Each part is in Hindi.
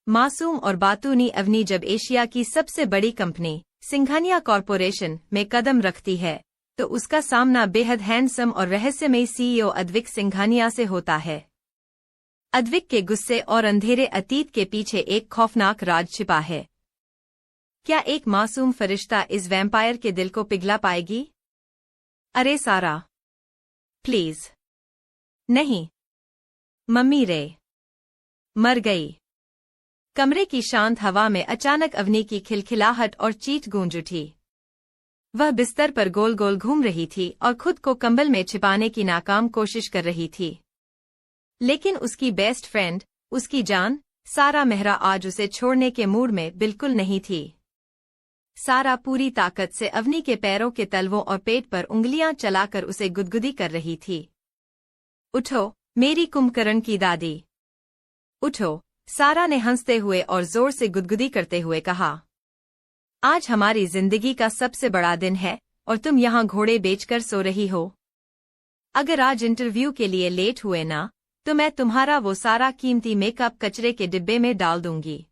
मासूम और बातूनी अवनी जब एशिया की सबसे बड़ी कंपनी सिंघानिया कॉरपोरेशन में कदम रखती है तो उसका सामना बेहद हैंडसम और रहस्यमयी सीईओ अद्विक सिंघानिया से होता है। अद्विक के गुस्से और अंधेरे अतीत के पीछे एक खौफनाक राज छिपा है। क्या एक मासूम फरिश्ता इस वैम्पायर के दिल को पिघला पाएगी? अरे सारा, प्लीज नहीं। मम्मी रे मर गई। कमरे की शांत हवा में अचानक अवनी की खिलखिलाहट और चीख गूंज उठी। वह बिस्तर पर गोल गोल घूम रही थी और खुद को कंबल में छिपाने की नाकाम कोशिश कर रही थी। लेकिन उसकी बेस्ट फ्रेंड, उसकी जान, सारा मेहरा आज उसे छोड़ने के मूड में बिल्कुल नहीं थी। सारा पूरी ताकत से अवनी के पैरों के तलवों और पेट पर उंगलियां चलाकर उसे गुदगुदी कर रही थी। उठो मेरी कुंभकर्ण की दादी, उठो, सारा ने हंसते हुए और जोर से गुदगुदी करते हुए कहा। आज हमारी जिंदगी का सबसे बड़ा दिन है और तुम यहाँ घोड़े बेचकर सो रही हो। अगर आज इंटरव्यू के लिए लेट हुए ना तो मैं तुम्हारा वो सारा कीमती मेकअप कचरे के डिब्बे में डाल दूंगी।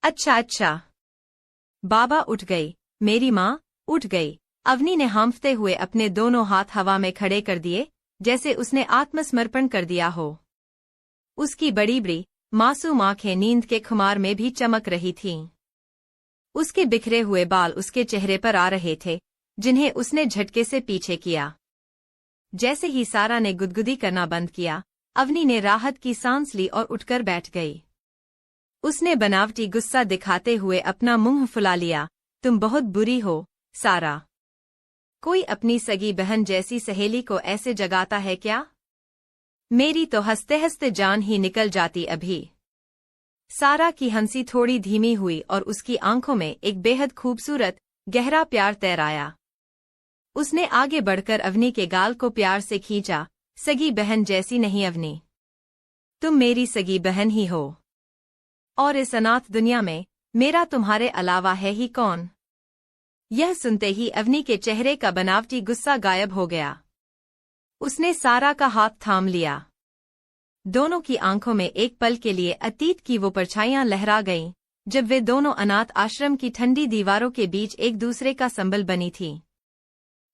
अच्छा। बाबा उठ गई, मेरी माँ उठ गई। अवनी ने हांफते हुए अपने दोनों हाथ हवा में खड़े कर दिए जैसे उसने आत्मसमर्पण कर दिया हो। उसकी बड़ी बड़ी मासूम आंखें नींद के खुमार में भी चमक रही थीं। उसके बिखरे हुए बाल उसके चेहरे पर आ रहे थे जिन्हें उसने झटके से पीछे किया। जैसे ही सारा ने गुदगुदी करना बंद किया, अवनी ने राहत की सांस ली और उठकर बैठ गई। उसने बनावटी गुस्सा दिखाते हुए अपना मुंह फुला लिया। तुम बहुत बुरी हो, सारा। कोई अपनी सगी बहन जैसी सहेली को ऐसे जगाता है क्या? मेरी तो हंसते हंसते जान ही निकल जाती अभी। सारा की हंसी थोड़ी धीमी हुई और उसकी आंखों में एक बेहद खूबसूरत, गहरा प्यार तैर आया। उसने आगे बढ़कर अवनी के गाल को प्यार से खींचा। सगी बहन जैसी नहीं अवनी, तुम मेरी सगी बहन ही हो। और इस अनाथ दुनिया में मेरा तुम्हारे अलावा है ही कौन? यह सुनते ही अवनी के चेहरे का बनावटी गुस्सा गायब हो गया। उसने सारा का हाथ थाम लिया। दोनों की आंखों में एक पल के लिए अतीत की वो परछाइयां लहरा गईं जब वे दोनों अनाथ आश्रम की ठंडी दीवारों के बीच एक दूसरे का संबल बनी थीं।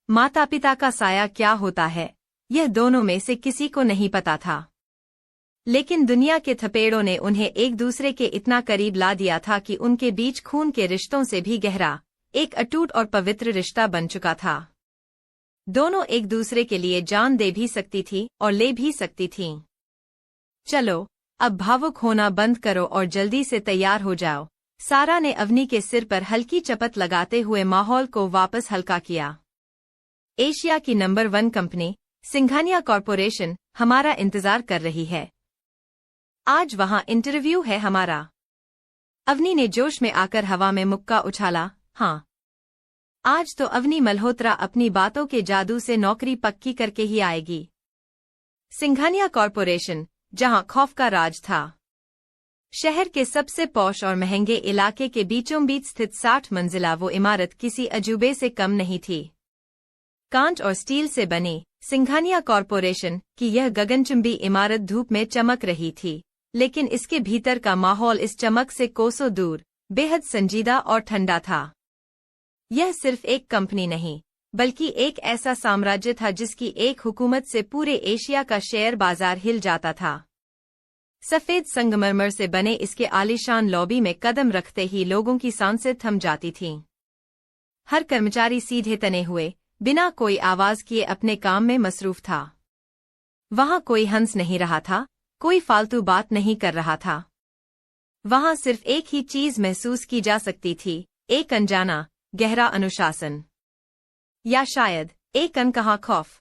माता पिता का साया क्या होता है यह दोनों में से किसी को नहीं पता था, लेकिन दुनिया के थपेड़ों ने उन्हें एक दूसरे के इतना करीब ला दिया था कि उनके बीच खून के रिश्तों से भी गहरा एक अटूट और पवित्र रिश्ता बन चुका था। दोनों एक दूसरे के लिए जान दे भी सकती थी और ले भी सकती थीं। चलो अब भावुक होना बंद करो और जल्दी से तैयार हो जाओ। सारा ने अवनी के सिर पर हल्की चपत लगाते हुए माहौल को वापस हल्का किया। एशिया की नंबर 1 कंपनी सिंघानिया कॉरपोरेशन हमारा इंतजार कर रही है। आज वहां इंटरव्यू है हमारा। अवनी ने जोश में आकर हवा में मुक्का उछाला। हाँ, आज तो अवनी मल्होत्रा अपनी बातों के जादू से नौकरी पक्की करके ही आएगी। सिंघानिया कॉरपोरेशन, जहां खौफ का राज था। शहर के सबसे पॉश और महंगे इलाके के बीचों बीच स्थित 60 मंजिला वो इमारत किसी अजूबे से कम नहीं थी। कांच और स्टील से बनी सिंघानिया कॉरपोरेशन की यह गगनचुंबी इमारत धूप में चमक रही थी, लेकिन इसके भीतर का माहौल इस चमक से कोसों दूर, बेहद संजीदा और ठंडा था। यह सिर्फ एक कंपनी नहीं, बल्कि एक ऐसा साम्राज्य था जिसकी एक हुकूमत से पूरे एशिया का शेयर बाजार हिल जाता था। सफेद संगमरमर से बने इसके आलीशान लॉबी में कदम रखते ही लोगों की सांसें थम जाती थीं। हर कर्मचारी सीधे तने हुए, बिना कोई आवाज किए अपने काम में मसरूफ था। वहां कोई हंस नहीं रहा था, कोई फालतू बात नहीं कर रहा था। वहां सिर्फ एक ही चीज महसूस की जा सकती थी, एक अनजाना, गहरा अनुशासन, या शायद एक अनकहा खौफ।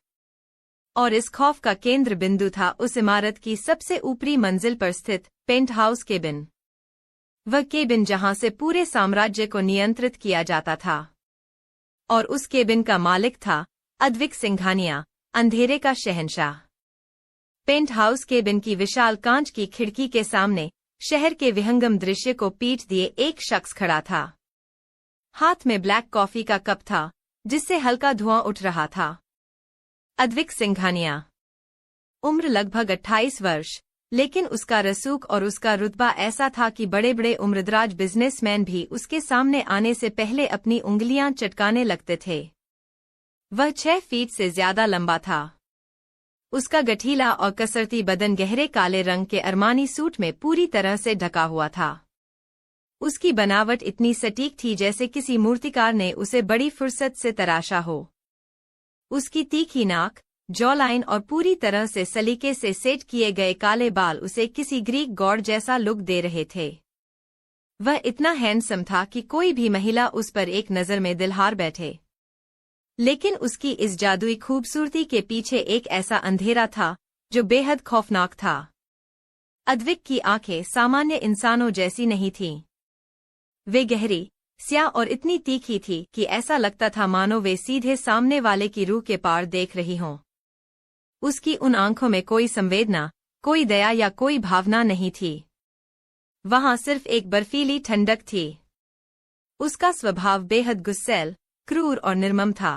और इस खौफ का केंद्र बिंदु था उस इमारत की सबसे ऊपरी मंजिल पर स्थित पेंट हाउस केबिन। वह केबिन जहां से पूरे साम्राज्य को नियंत्रित किया जाता था। और उस केबिन का मालिक था अद्विक सिंघानिया, अंधेरे का शहंशाह। पेंट हाउस केबिन की विशाल कांच की खिड़की के सामने शहर के विहंगम दृश्य को पीट दिए एक शख्स खड़ा था। हाथ में ब्लैक कॉफी का कप था जिससे हल्का धुआं उठ रहा था। अद्विक सिंघानिया, उम्र लगभग 28 वर्ष, लेकिन उसका रसूख और उसका रुतबा ऐसा था कि बड़े बड़े उम्रदराज बिजनेसमैन भी उसके सामने आने से पहले अपनी उंगलियां चटकाने लगते थे। वह 6 फीट से ज्यादा लंबा था। उसका गठीला और कसरती बदन गहरे काले रंग के अरमानी सूट में पूरी तरह से ढका हुआ था। उसकी बनावट इतनी सटीक थी जैसे किसी मूर्तिकार ने उसे बड़ी फुर्सत से तराशा हो। उसकी तीखी नाक, जॉलाइन और पूरी तरह से सलीके से सेट किए गए काले बाल उसे किसी ग्रीक गॉड जैसा लुक दे रहे थे। वह इतना हैंडसम था कि कोई भी महिला उस पर एक नज़र में दिलहार बैठे। लेकिन उसकी इस जादुई खूबसूरती के पीछे एक ऐसा अंधेरा था जो बेहद खौफनाक था। अद्विक की आंखें सामान्य इंसानों जैसी नहीं थीं। वे गहरी, स्याह और इतनी तीखी थी कि ऐसा लगता था मानो वे सीधे सामने वाले की रूह के पार देख रही हों। उसकी उन आंखों में कोई संवेदना, कोई दया या कोई भावना नहीं थी। वहां सिर्फ एक बर्फीली ठंडक थी। उसका स्वभाव बेहद गुस्सैल, क्रूर और निर्मम था।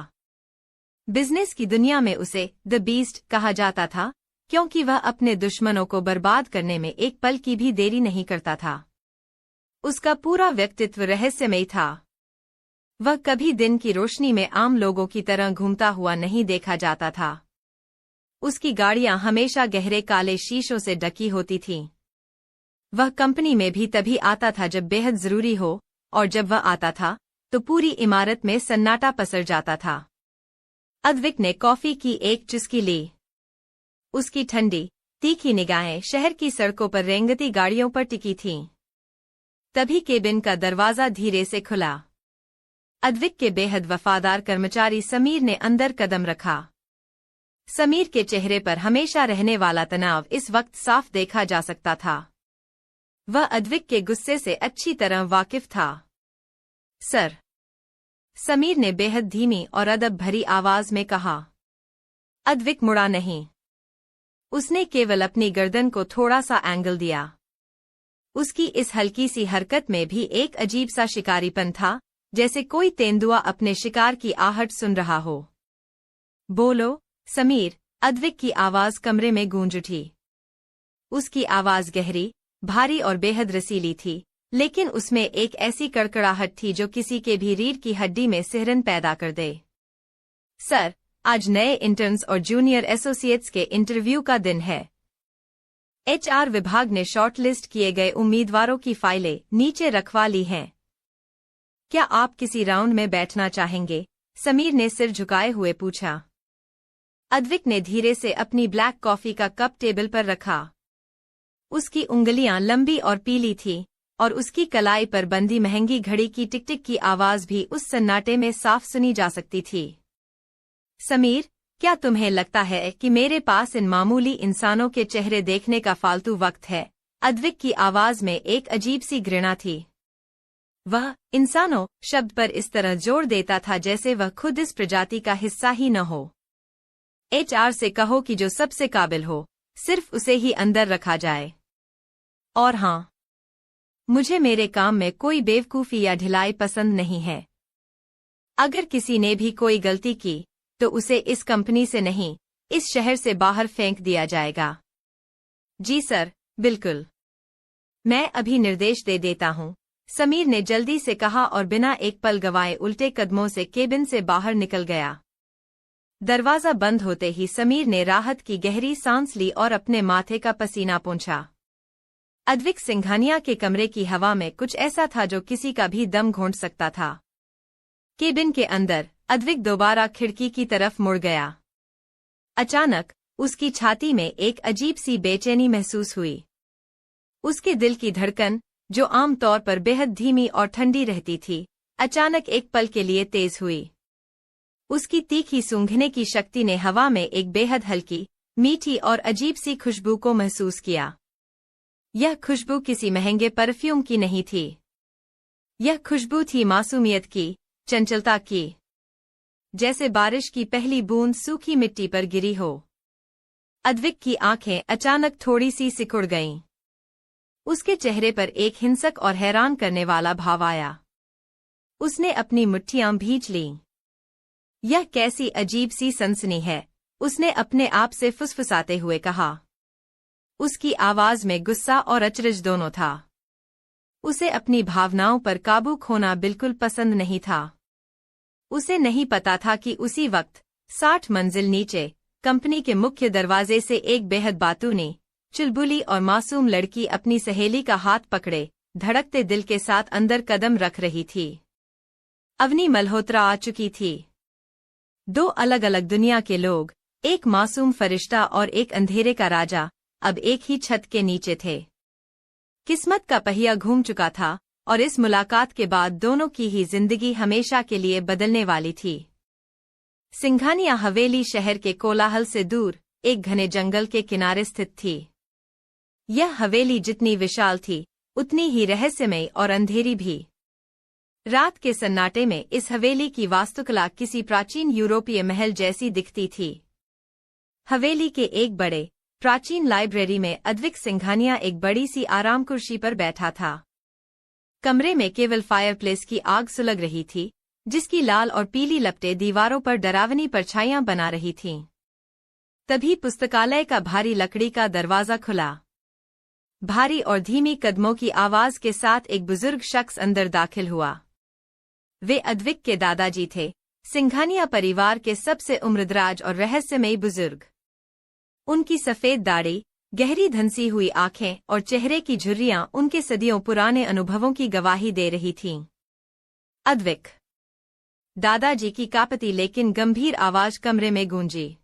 बिजनेस की दुनिया में उसे द बीस्ट कहा जाता था, क्योंकि वह अपने दुश्मनों को बर्बाद करने में एक पल की भी देरी नहीं करता था। उसका पूरा व्यक्तित्व रहस्यमयी था। वह कभी दिन की रोशनी में आम लोगों की तरह घूमता हुआ नहीं देखा जाता था। उसकी गाड़ियां हमेशा गहरे काले शीशों से ढकी होती थीं। वह कंपनी में भी तभी आता था जब बेहद जरूरी हो, और जब वह आता था तो पूरी इमारत में सन्नाटा पसर जाता था। अद्विक ने कॉफी की एक चुस्की ली। उसकी ठंडी, तीखी निगाहें शहर की सड़कों पर रेंगती गाड़ियों पर टिकी थीं। तभी केबिन का दरवाजा धीरे से खुला। अद्विक के बेहद वफादार कर्मचारी समीर ने अंदर कदम रखा। समीर के चेहरे पर हमेशा रहने वाला तनाव इस वक्त साफ देखा जा सकता था। वह अद्विक के गुस्से से अच्छी तरह वाकिफ था। सर, समीर ने बेहद धीमी और अदब भरी आवाज में कहा। अद्विक मुड़ा नहीं। उसने केवल अपनी गर्दन को थोड़ा सा एंगल दिया। उसकी इस हल्की सी हरकत में भी एक अजीब सा शिकारीपन था, जैसे कोई तेंदुआ अपने शिकार की आहट सुन रहा हो। बोलो, समीर, अद्विक की आवाज कमरे में गूंज उठी। उसकी आवाज गहरी, भारी और बेहद रसीली थी, लेकिन उसमें एक ऐसी कड़कड़ाहट थी जो किसी के भी रीढ़ की हड्डी में सिहरन पैदा कर दे। सर, आज नए इंटर्न्स और जूनियर एसोसिएट्स के इंटरव्यू का दिन है। एचआर विभाग ने शॉर्टलिस्ट किए गए उम्मीदवारों की फाइलें नीचे रखवा ली हैं। क्या आप किसी राउंड में बैठना चाहेंगे? समीर ने सिर झुकाए हुए पूछा। अद्विक ने धीरे से अपनी ब्लैक कॉफी का कप टेबल पर रखा। उसकी उंगलियां लंबी और पीली थीं, और उसकी कलाई पर बंधी महंगी घड़ी की टिक टिक की आवाज भी उस सन्नाटे में साफ सुनी जा सकती थी। समीर, क्या तुम्हें लगता है कि मेरे पास इन मामूली इंसानों के चेहरे देखने का फालतू वक्त है? अद्विक की आवाज में एक अजीब सी घृणा थी। वह इंसानों शब्द पर इस तरह जोर देता था जैसे वह खुद इस प्रजाति का हिस्सा ही न हो। एचआर से कहो कि जो सबसे काबिल हो, सिर्फ उसे ही अंदर रखा जाए। और हाँ, मुझे मेरे काम में कोई बेवकूफ़ी या ढिलाई पसंद नहीं है। अगर किसी ने भी कोई गलती की तो उसे इस कंपनी से नहीं, इस शहर से बाहर फेंक दिया जाएगा। जी सर, बिल्कुल। मैं अभी निर्देश दे देता हूँ, समीर ने जल्दी से कहा और बिना एक पल गवाए उल्टे कदमों से केबिन से बाहर निकल गया। दरवाजा बंद होते ही समीर ने राहत की गहरी सांस ली और अपने माथे का पसीना पोंछा। अद्विक सिंघानिया के कमरे की हवा में कुछ ऐसा था जो किसी का भी दम घोंट सकता था। केबिन के अंदर अद्विक दोबारा खिड़की की तरफ मुड़ गया। अचानक उसकी छाती में एक अजीब सी बेचैनी महसूस हुई। उसके दिल की धड़कन, जो आम तौर पर बेहद धीमी और ठंडी रहती थी, अचानक एक पल के लिए तेज हुई। उसकी तीखी सूंघने की शक्ति ने हवा में एक बेहद हल्की, मीठी और अजीब सी खुशबू को महसूस किया। यह खुशबू किसी महंगे परफ्यूम की नहीं थी। यह खुशबू थी मासूमियत की, चंचलता की, जैसे बारिश की पहली बूंद सूखी मिट्टी पर गिरी हो। अद्विक की आंखें अचानक थोड़ी सी सिकुड़ गईं। उसके चेहरे पर एक हिंसक और हैरान करने वाला भाव आया। उसने अपनी मुट्ठियां भींच लीं। यह कैसी अजीब सी सनसनी है, उसने अपने आप से फुसफुसाते हुए कहा। उसकी आवाज में गुस्सा और अचरज दोनों था। उसे अपनी भावनाओं पर काबू खोना बिल्कुल पसंद नहीं था। उसे नहीं पता था कि उसी वक्त 60 मंजिल नीचे कंपनी के मुख्य दरवाजे से एक बेहद बातूनी, चुलबुली और मासूम लड़की अपनी सहेली का हाथ पकड़े धड़कते दिल के साथ अंदर कदम रख रही थी। अवनी मल्होत्रा आ चुकी थी। दो अलग अलग दुनिया के लोग, एक मासूम फरिश्ता और एक अंधेरे का राजा, अब एक ही छत के नीचे थे। किस्मत का पहिया घूम चुका था और इस मुलाकात के बाद दोनों की ही जिंदगी हमेशा के लिए बदलने वाली थी। सिंघानिया हवेली शहर के कोलाहल से दूर एक घने जंगल के किनारे स्थित थी। यह हवेली जितनी विशाल थी उतनी ही रहस्यमयी और अंधेरी भी। रात के सन्नाटे में इस हवेली की वास्तुकला किसी प्राचीन यूरोपीय महल जैसी दिखती थी। हवेली के एक बड़े प्राचीन लाइब्रेरी में अद्विक सिंघानिया एक बड़ी सी आराम कुर्सी पर बैठा था। कमरे में केवल फायरप्लेस की आग सुलग रही थी, जिसकी लाल और पीली लपटें दीवारों पर डरावनी परछाइयां बना रही थीं। तभी पुस्तकालय का भारी लकड़ी का दरवाजा खुला। भारी और धीमी कदमों की आवाज के साथ एक बुजुर्ग शख्स अंदर दाखिल हुआ। वे अद्विक के दादाजी थे, सिंघानिया परिवार के सबसे उम्रदराज और रहस्यमयी बुजुर्ग। उनकी सफेद दाढ़ी, गहरी धंसी हुई आंखें और चेहरे की झुर्रियां उनके सदियों पुराने अनुभवों की गवाही दे रही थीं। अद्विक, दादाजी की कांपती लेकिन गंभीर आवाज कमरे में गूंजी।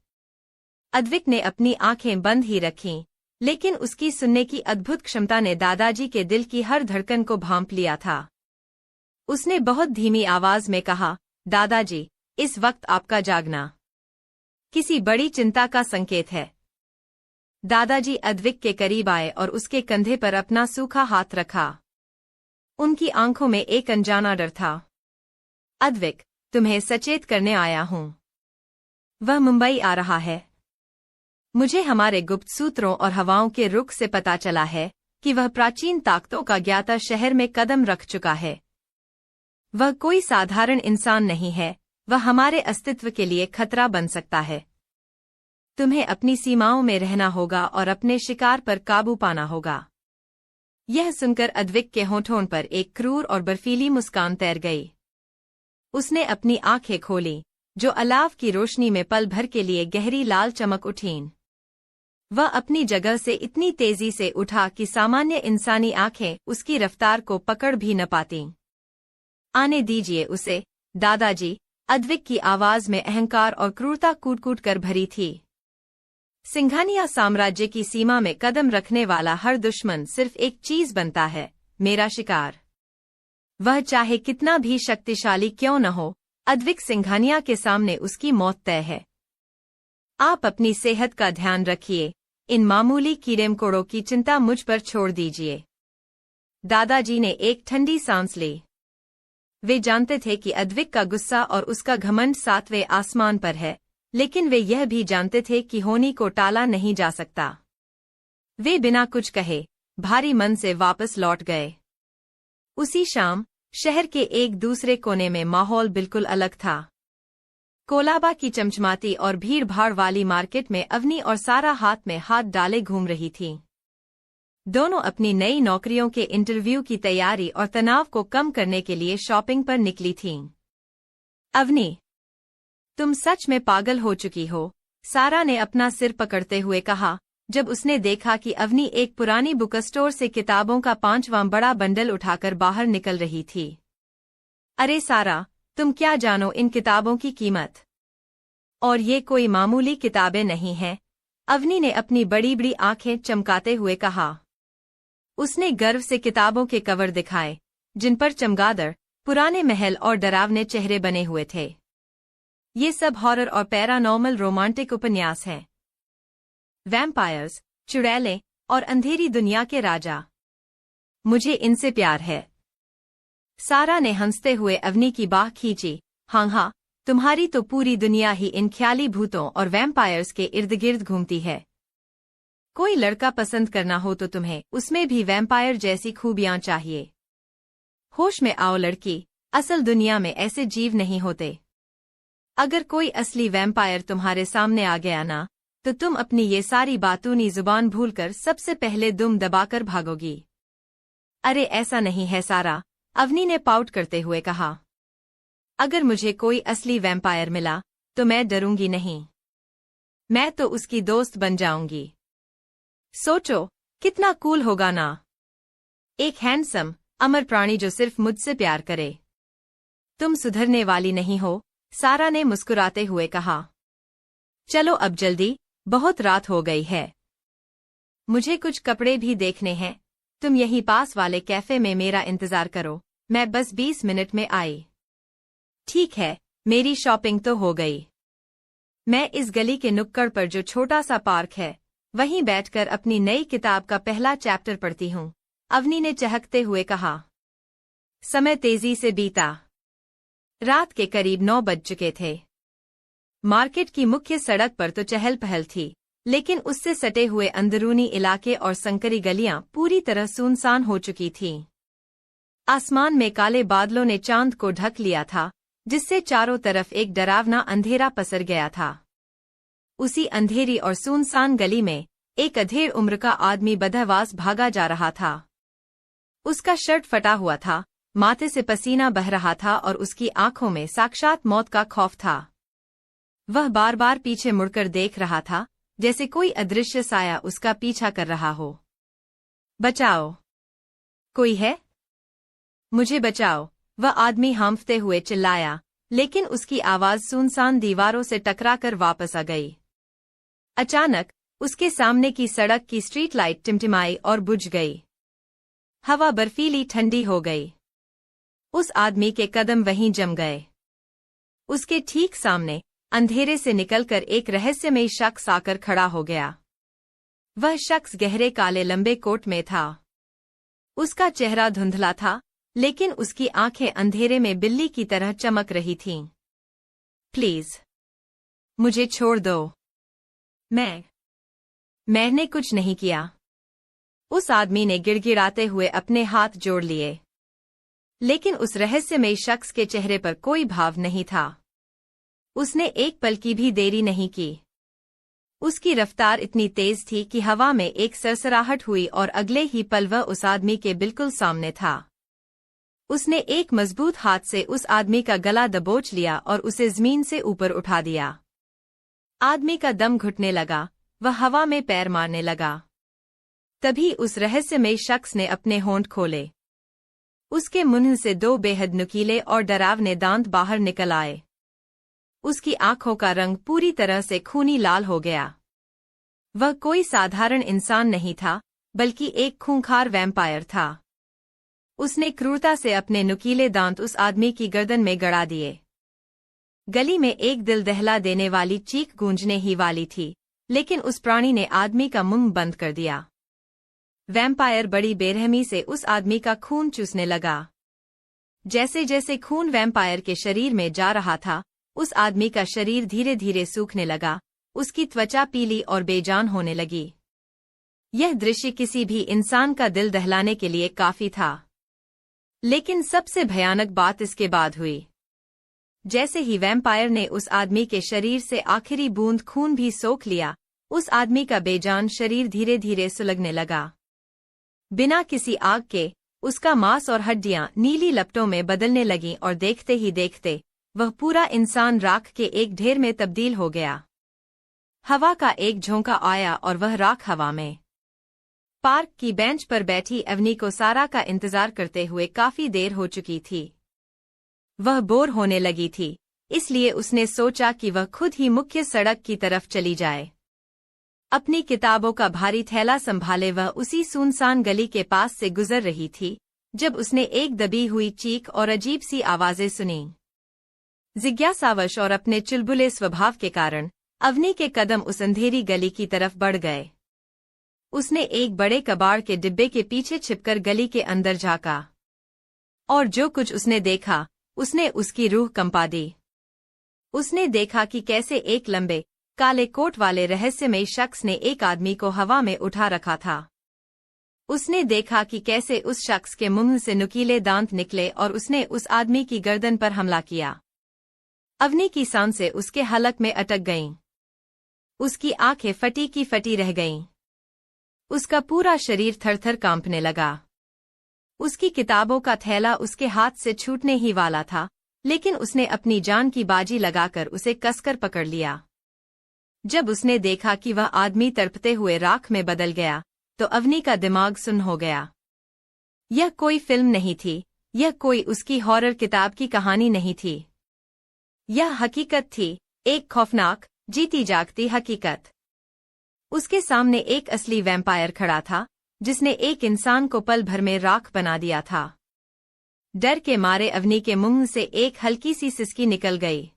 अद्विक ने अपनी आंखें बंद ही रखीं, लेकिन उसकी सुनने की अद्भुत क्षमता ने दादाजी के दिल की हर धड़कन को भांप लिया था। उसने बहुत धीमी आवाज में कहा, दादाजी, इस वक्त आपका जागना किसी बड़ी चिंता का संकेत है। दादाजी अद्विक के करीब आए और उसके कंधे पर अपना सूखा हाथ रखा। उनकी आंखों में एक अनजाना डर था। अद्विक, तुम्हें सचेत करने आया हूं। वह मुंबई आ रहा है। मुझे हमारे गुप्त सूत्रों और हवाओं के रुख से पता चला है कि वह प्राचीन ताकतों का ज्ञाता शहर में कदम रख चुका है। वह कोई साधारण इंसान नहीं है, वह हमारे अस्तित्व के लिए खतरा बन सकता है। तुम्हें अपनी सीमाओं में रहना होगा और अपने शिकार पर काबू पाना होगा। यह सुनकर अद्विक के होठों पर एक क्रूर और बर्फीली मुस्कान तैर गई। उसने अपनी आंखें खोली, जो अलाव की रोशनी में पल भर के लिए गहरी लाल चमक उठीं। वह अपनी जगह से इतनी तेजी से उठा कि सामान्य इंसानी आंखें उसकी रफ्तार को पकड़ भी न पातीं। आने दीजिए उसे, दादाजी, अद्विक की आवाज में अहंकार और क्रूरता कूट-कूट कर भरी थी। सिंघानिया साम्राज्य की सीमा में कदम रखने वाला हर दुश्मन सिर्फ एक चीज बनता है, मेरा शिकार। वह चाहे कितना भी शक्तिशाली क्यों न हो, अद्विक सिंघानिया के सामने उसकी मौत तय है। आप अपनी सेहत का ध्यान रखिए, इन मामूली कीड़े-मकोड़ों की चिंता मुझ पर छोड़ दीजिए। दादाजी ने एक ठंडी सांस ली। वे जानते थे कि अद्विक का गुस्सा और उसका घमंड सातवें आसमान पर है, लेकिन वे यह भी जानते थे कि होनी को टाला नहीं जा सकता। वे बिना कुछ कहे भारी मन से वापस लौट गए। उसी शाम शहर के एक दूसरे कोने में माहौल बिल्कुल अलग था। कोलाबा की चमचमाती और भीड़-भाड़ वाली मार्केट में अवनी और सारा हाथ में हाथ डाले घूम रही थीं। दोनों अपनी नई नौकरियों के इंटरव्यू की तैयारी और तनाव को कम करने के लिए शॉपिंग पर निकली थीं। अवनी, तुम सच में पागल हो चुकी हो, सारा ने अपना सिर पकड़ते हुए कहा, जब उसने देखा कि अवनी एक पुरानी बुक स्टोर से किताबों का 5वां बड़ा बंडल उठाकर बाहर निकल रही थी। अरे सारा, तुम क्या जानो इन किताबों की कीमत? और ये कोई मामूली किताबें नहीं हैं, अवनी ने अपनी बड़ी-बड़ी आंखें चमकाते हुए कहा। उसने गर्व से किताबों के कवर दिखाए, जिन पर चमगादड़, पुराने महल और डरावने चेहरे बने हुए थे। ये सब हॉरर और पैरानॉर्मल रोमांटिक उपन्यास हैं। वैम्पायर्स, चुड़ैलें और अंधेरी दुनिया के राजा। मुझे इनसे प्यार है। सारा ने हंसते हुए अवनी की बाह खींची। हाँ, तुम्हारी तो पूरी दुनिया ही इन ख्याली भूतों और वैम्पायर्स के इर्द गिर्द घूमती है। कोई लड़का पसंद करना हो तो तुम्हें उसमें भी वैम्पायर जैसी खूबियां चाहिए। होश में आओ लड़की, असल दुनिया में ऐसे जीव नहीं होते। अगर कोई असली वैम्पायर तुम्हारे सामने आ गया ना, तो तुम अपनी ये सारी बातूनी जुबान भूलकर सबसे पहले दुम दबाकर भागोगी। अरे ऐसा नहीं है सारा, अवनी ने पाउट करते हुए कहा। अगर मुझे कोई असली वैम्पायर मिला तो मैं डरूंगी नहीं, मैं तो उसकी दोस्त बन जाऊंगी। सोचो कितना कूल होगा ना, एक हैंडसम अमर प्राणी जो सिर्फ मुझसे प्यार करे। तुम सुधरने वाली नहीं हो, सारा ने मुस्कुराते हुए कहा। चलो अब जल्दी, बहुत रात हो गई है। मुझे कुछ कपड़े भी देखने हैं, तुम यहीं पास वाले कैफे में मेरा इंतजार करो, मैं बस 20 मिनट में आई। ठीक है, मेरी शॉपिंग तो हो गई। मैं इस गली के नुक्कड़ पर जो छोटा सा पार्क है, वहीं बैठकर अपनी नई किताब का पहला चैप्टर पढ़ती हूँ, अवनी ने चहकते हुए कहा। समय तेजी से बीता। रात के करीब 9 बज चुके थे। मार्केट की मुख्य सड़क पर तो चहल पहल थी, लेकिन उससे सटे हुए अंदरूनी इलाके और संकरी गलियां पूरी तरह सुनसान हो चुकी थीं। आसमान में काले बादलों ने चांद को ढक लिया था, जिससे चारों तरफ एक डरावना अंधेरा पसर गया था। उसी अंधेरी और सुनसान गली में एक अधेड़ उम्र का आदमी बदहवास भागा जा रहा था। उसका शर्ट फटा हुआ था, माथे से पसीना बह रहा था और उसकी आंखों में साक्षात मौत का खौफ था। वह बार बार पीछे मुड़कर देख रहा था, जैसे कोई अदृश्य साया उसका पीछा कर रहा हो। बचाओ! कोई है? मुझे बचाओ! वह आदमी हांफते हुए चिल्लाया, लेकिन उसकी आवाज सुनसान दीवारों से टकराकर वापस आ गई। अचानक उसके सामने की सड़क की स्ट्रीट लाइट टिमटिमाई और बुझ गई। हवा बर्फीली ठंडी हो गई। उस आदमी के कदम वहीं जम गए। उसके ठीक सामने अंधेरे से निकलकर एक रहस्यमयी शख्स आकर खड़ा हो गया। वह शख्स गहरे काले लंबे कोट में था। उसका चेहरा धुंधला था, लेकिन उसकी आंखें अंधेरे में बिल्ली की तरह चमक रही थीं। प्लीज, मुझे छोड़ दो। मैंने कुछ नहीं किया। उस आदमी ने गिड़गिड़ाते हुए अपने हाथ जोड़ लिए। लेकिन उस रहस्यमयी शख्स के चेहरे पर कोई भाव नहीं था। उसने एक पल की भी देरी नहीं की। उसकी रफ्तार इतनी तेज थी कि हवा में एक सरसराहट हुई और अगले ही पल वह उस आदमी के बिल्कुल सामने था। उसने एक मजबूत हाथ से उस आदमी का गला दबोच लिया और उसे जमीन से ऊपर उठा दिया। आदमी का दम घुटने लगा, वह हवा में पैर मारने लगा। तभी उस रहस्यमयी शख्स ने अपने होंठ खोले। उसके मुंह से 2 बेहद नुकीले और डरावने दांत बाहर निकल आए। उसकी आंखों का रंग पूरी तरह से खूनी लाल हो गया। वह कोई साधारण इंसान नहीं था, बल्कि एक खूंखार वैम्पायर था। उसने क्रूरता से अपने नुकीले दांत उस आदमी की गर्दन में गड़ा दिए। गली में एक दिल दहला देने वाली चीख गूंजने ही वाली थी, लेकिन उस प्राणी ने आदमी का मुंह बंद कर दिया। वैम्पायर बड़ी बेरहमी से उस आदमी का खून चूसने लगा। जैसे जैसे खून वैम्पायर के शरीर में जा रहा था, उस आदमी का शरीर धीरे धीरे सूखने लगा, उसकी त्वचा पीली और बेजान होने लगी। यह दृश्य किसी भी इंसान का दिल दहलाने के लिए काफी था। लेकिन सबसे भयानक बात इसके बाद हुई। जैसे ही वैम्पायर ने उस आदमी के शरीर से आखिरी बूंद खून भी सोख लिया, उस आदमी का बेजान शरीर धीरे धीरे सुलगने लगा। बिना किसी आग के उसका मांस और हड्डियां नीली लपटों में बदलने लगीं और देखते ही देखते वह पूरा इंसान राख के एक ढेर में तब्दील हो गया। हवा का एक झोंका आया और वह राख हवा में। पार्क की बेंच पर बैठी अवनी को सारा का इंतजार करते हुए काफी देर हो चुकी थी। वह बोर होने लगी थी, इसलिए उसने सोचा कि वह खुद ही मुख्य सड़क की तरफ चली जाए। अपनी किताबों का भारी थैला संभाले वह उसी सुनसान गली के पास से गुजर रही थी, जब उसने एक दबी हुई चीख और अजीब सी आवाजें सुनी। जिज्ञासावश और अपने चुलबुले स्वभाव के कारण अवनी के कदम उस अंधेरी गली की तरफ बढ़ गए। उसने एक बड़े कबाड़ के डिब्बे के पीछे छिपकर गली के अंदर झांका। और जो कुछ उसने देखा, उसने उसकी रूह कंपा दी। उसने देखा कि कैसे एक लंबे काले कोट वाले रहस्यमयी शख्स ने एक आदमी को हवा में उठा रखा था। उसने देखा कि कैसे उस शख्स के मुंह से नुकीले दांत निकले और उसने उस आदमी की गर्दन पर हमला किया। अवनी की सांसें उसके हलक में अटक गईं। उसकी आंखें फटी की फटी रह गईं। उसका पूरा शरीर थरथर कांपने लगा। उसकी किताबों का थैला उसके हाथ से छूटने ही वाला था, लेकिन उसने अपनी जान की बाजी लगाकर उसे कसकर पकड़ लिया। जब उसने देखा कि वह आदमी तड़पते हुए राख में बदल गया, तो अवनी का दिमाग सुन्न हो गया। यह कोई फिल्म नहीं थी, यह कोई उसकी हॉरर किताब की कहानी नहीं थी। यह हकीकत थी, एक खौफनाक, जीती जागती हकीकत। उसके सामने एक असली वैम्पायर खड़ा था, जिसने एक इंसान को पल भर में राख बना दिया था। डर के मारे अवनी के मुंह से एक हल्की सी सिसकी निकल गई।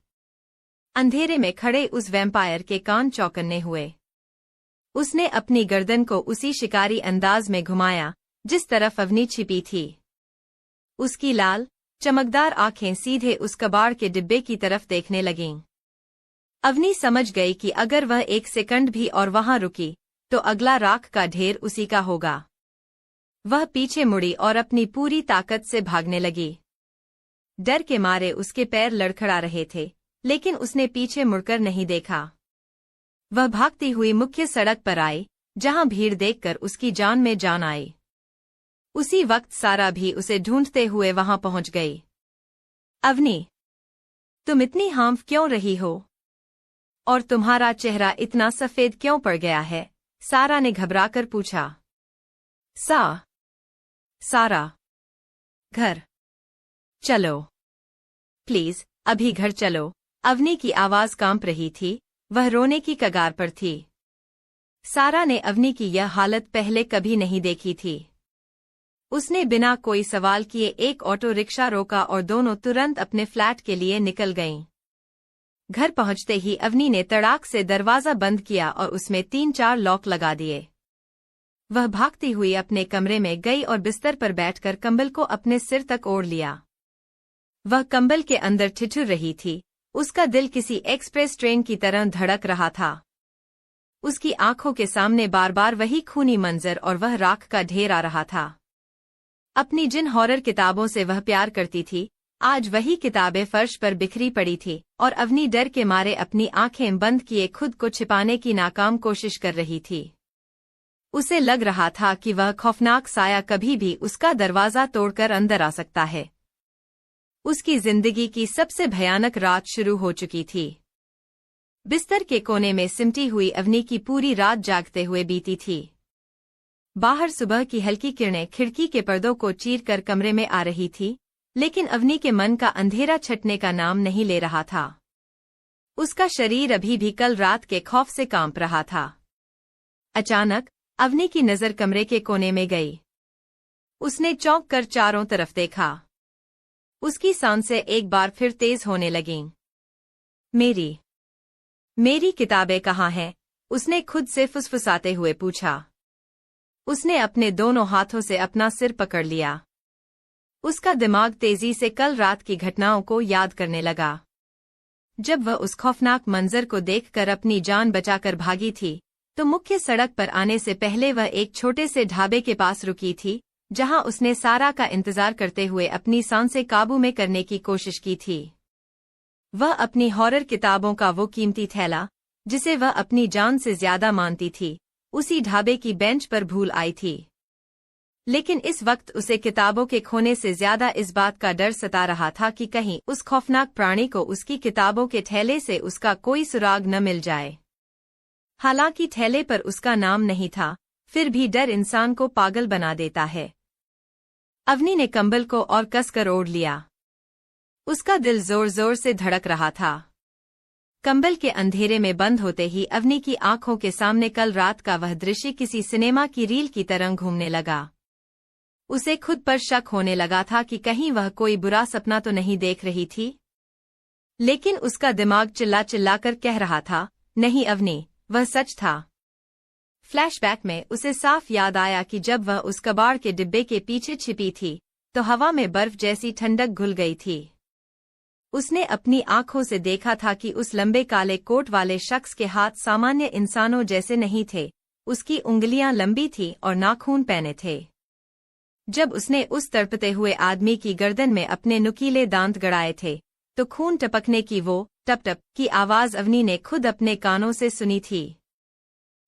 अंधेरे में खड़े उस वैम्पायर के कान चौकन्ने हुए। उसने अपनी गर्दन को उसी शिकारी अंदाज में घुमाया जिस तरफ अवनी छिपी थी। उसकी लाल, चमकदार आंखें सीधे उस कबाड़ के डिब्बे की तरफ देखने लगीं। अवनी समझ गई कि अगर वह एक सेकंड भी और वहां रुकी, तो अगला राख का ढेर उसी का होगा। वह पीछे मुड़ी और अपनी पूरी ताकत से भागने लगी। डर के मारे उसके पैर लड़खड़ा रहे थे, लेकिन उसने पीछे मुड़कर नहीं देखा। वह भागती हुई मुख्य सड़क पर आई, जहां भीड़ देखकर उसकी जान में जान आई। उसी वक्त सारा भी उसे ढूंढते हुए वहां पहुंच गई। अवनी, तुम इतनी हांफ क्यों रही हो? और तुम्हारा चेहरा इतना सफेद क्यों पड़ गया है? सारा ने घबराकर पूछा। सारा, घर चलो, प्लीज, अभी घर चलो। अवनी की आवाज कांप रही थी, वह रोने की कगार पर थी। सारा ने अवनी की यह हालत पहले कभी नहीं देखी थी। उसने बिना कोई सवाल किए एक ऑटो रिक्शा रोका और दोनों तुरंत अपने फ्लैट के लिए निकल गईं। घर पहुंचते ही अवनी ने तड़ाक से दरवाजा बंद किया और उसमें 3-4 लॉक लगा दिए। वह भागती हुई अपने कमरे में गई और बिस्तर पर बैठकर कंबल को अपने सिर तक ओढ़ लिया। वह कंबल के अंदर ठिठुर रही थी, उसका दिल किसी एक्सप्रेस ट्रेन की तरह धड़क रहा था। उसकी आंखों के सामने बार बार वही खूनी मंजर और वह राख का ढेर आ रहा था। अपनी जिन हॉरर किताबों से वह प्यार करती थी, आज वही किताबें फर्श पर बिखरी पड़ी थी और अवनी डर के मारे अपनी आंखें बंद किए खुद को छिपाने की नाकाम कोशिश कर रही थी। उसे लग रहा था कि वह खौफनाक साया कभी भी उसका दरवाजा तोड़कर अंदर आ सकता है। उसकी जिंदगी की सबसे भयानक रात शुरू हो चुकी थी। बिस्तर के कोने में सिमटी हुई अवनी की पूरी रात जागते हुए बीती थी। बाहर सुबह की हल्की किरणें खिड़की के पर्दों को चीरकर कमरे में आ रही थी, लेकिन अवनी के मन का अंधेरा छटने का नाम नहीं ले रहा था। उसका शरीर अभी भी कल रात के खौफ से कांप रहा था। अचानक अवनी की नजर कमरे के कोने में गई। उसने चौंक कर चारों तरफ देखा। उसकी सांसें एक बार फिर तेज होने लगीं। मेरी किताबें कहाँ हैं? उसने खुद से फुसफुसाते हुए पूछा। उसने अपने दोनों हाथों से अपना सिर पकड़ लिया। उसका दिमाग तेजी से कल रात की घटनाओं को याद करने लगा। जब वह उस खौफनाक मंजर को देखकर अपनी जान बचाकर भागी थी, तो मुख्य सड़क पर आने से पहले वह एक छोटे से ढाबे के पास रुकी थी, जहां उसने सारा का इंतजार करते हुए अपनी सांसें काबू में करने की कोशिश की थी। वह अपनी हॉरर किताबों का वो कीमती थैला, जिसे वह अपनी जान से ज्यादा मानती थी, उसी ढाबे की बेंच पर भूल आई थी। लेकिन इस वक्त उसे किताबों के खोने से ज्यादा इस बात का डर सता रहा था कि कहीं उस खौफनाक प्राणी को उसकी किताबों के थैले से उसका कोई सुराग न मिल जाए। हालांकि थैले पर उसका नाम नहीं था, फिर भी डर इंसान को पागल बना देता है। अवनी ने कंबल को और कसकर ओढ़ लिया। उसका दिल जोर जोर से धड़क रहा था। कंबल के अंधेरे में बंद होते ही अवनी की आंखों के सामने कल रात का वह दृश्य किसी सिनेमा की रील की तरह घूमने लगा। उसे खुद पर शक होने लगा था कि कहीं वह कोई बुरा सपना तो नहीं देख रही थी। लेकिन उसका दिमाग चिल्ला चिल्लाकर कह रहा था, नहीं अवनी, वह सच था। फ्लैशबैक में उसे साफ याद आया कि जब वह उस कबाड़ के डिब्बे के पीछे छिपी थी, तो हवा में बर्फ जैसी ठंडक घुल गई थी। उसने अपनी आंखों से देखा था कि उस लंबे काले कोट वाले शख्स के हाथ सामान्य इंसानों जैसे नहीं थे, उसकी उंगलियां लंबी थीं और नाखून पहने थे। जब उसने उस तड़पते हुए आदमी की गर्दन में अपने नुकीले दांत गड़ाए थे, तो खून टपकने की वो टप टप की आवाज अवनी ने खुद अपने कानों से सुनी थी।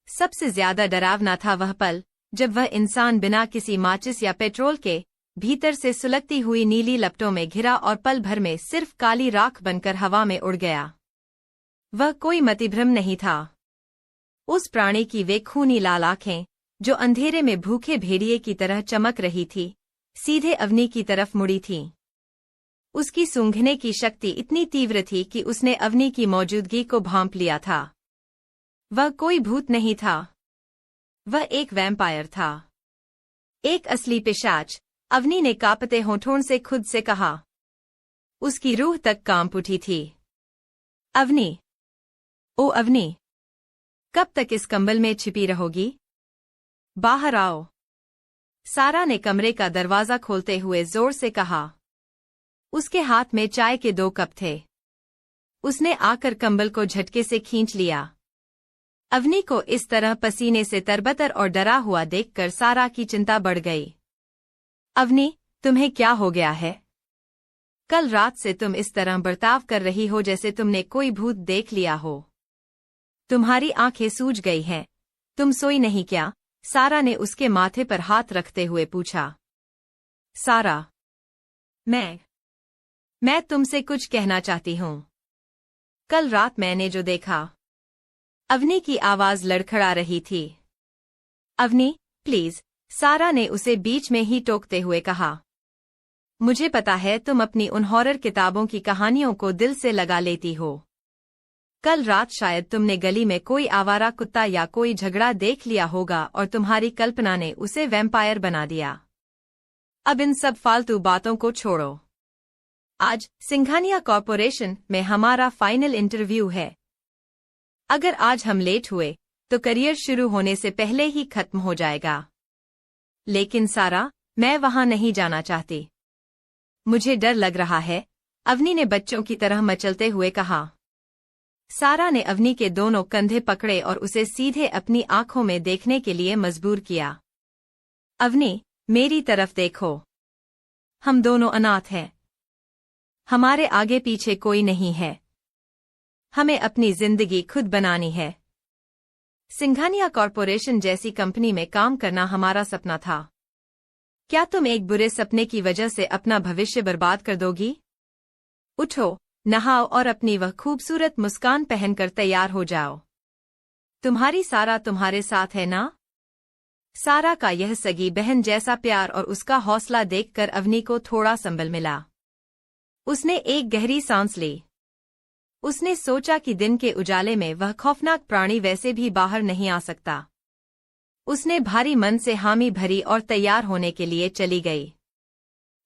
सबसे ज्यादा डरावना था वह पल जब वह इंसान बिना किसी माचिस या पेट्रोल के भीतर से सुलगती हुई नीली लपटों में घिरा और पल भर में सिर्फ काली राख बनकर हवा में उड़ गया। वह कोई मतिभ्रम नहीं था। उस प्राणी की वे खूनी लाल आंखें, जो अंधेरे में भूखे भेड़िए की तरह चमक रही थी, सीधे अवनी की तरफ मुड़ी थीं। उसकी सूंघने की शक्ति इतनी तीव्र थी कि उसने अवनी की मौजूदगी को भांप लिया था। वह कोई भूत नहीं था, वह एक वैम्पायर था, एक असली पिशाच। अवनी ने कांपते होठों से खुद से कहा। उसकी रूह तक कांप उठी थी। अवनी, ओ अवनी, कब तक इस कंबल में छिपी रहोगी? बाहर आओ। सारा ने कमरे का दरवाजा खोलते हुए जोर से कहा। उसके हाथ में चाय के 2 कप थे। उसने आकर कंबल को झटके से खींच लिया। अवनी को इस तरह पसीने से तरबतर और डरा हुआ देखकर सारा की चिंता बढ़ गई। अवनी, तुम्हें क्या हो गया है? कल रात से तुम इस तरह बर्ताव कर रही हो जैसे तुमने कोई भूत देख लिया हो। तुम्हारी आंखें सूज गई हैं। तुम सोई नहीं क्या? सारा ने उसके माथे पर हाथ रखते हुए पूछा। सारा, मैं तुमसे कुछ कहना चाहती हूँ। कल रात मैंने जो देखा। अवनी की आवाज लड़खड़ा रही थी। अवनी, प्लीज, सारा ने उसे बीच में ही टोकते हुए कहा। मुझे पता है तुम अपनी उन हॉरर किताबों की कहानियों को दिल से लगा लेती हो। कल रात शायद तुमने गली में कोई आवारा कुत्ता या कोई झगड़ा देख लिया होगा और तुम्हारी कल्पना ने उसे वैम्पायर बना दिया। अब इन सब फालतू बातों को छोड़ो। आज सिंघानिया कॉरपोरेशन में हमारा फाइनल इंटरव्यू है। अगर आज हम लेट हुए तो करियर शुरू होने से पहले ही खत्म हो जाएगा। लेकिन सारा, मैं वहां नहीं जाना चाहती। मुझे डर लग रहा है, अवनी ने बच्चों की तरह मचलते हुए कहा। सारा ने अवनी के दोनों कंधे पकड़े और उसे सीधे अपनी आंखों में देखने के लिए मजबूर किया। अवनी, मेरी तरफ देखो। हम दोनों अनाथ हैं। हमारे आगे पीछे कोई नहीं है। हमें अपनी जिंदगी खुद बनानी है। सिंघानिया कॉरपोरेशन जैसी कंपनी में काम करना हमारा सपना था। क्या तुम एक बुरे सपने की वजह से अपना भविष्य बर्बाद कर दोगी? उठो, नहाओ और अपनी वह खूबसूरत मुस्कान पहनकर तैयार हो जाओ। तुम्हारी सारा तुम्हारे साथ है ना? सारा का यह सगी बहन जैसा प्यार और उसका हौसला देखकर अवनी को थोड़ा संबल मिला। उसने एक गहरी सांस ली। उसने सोचा कि दिन के उजाले में वह खौफनाक प्राणी वैसे भी बाहर नहीं आ सकता। उसने भारी मन से हामी भरी और तैयार होने के लिए चली गई।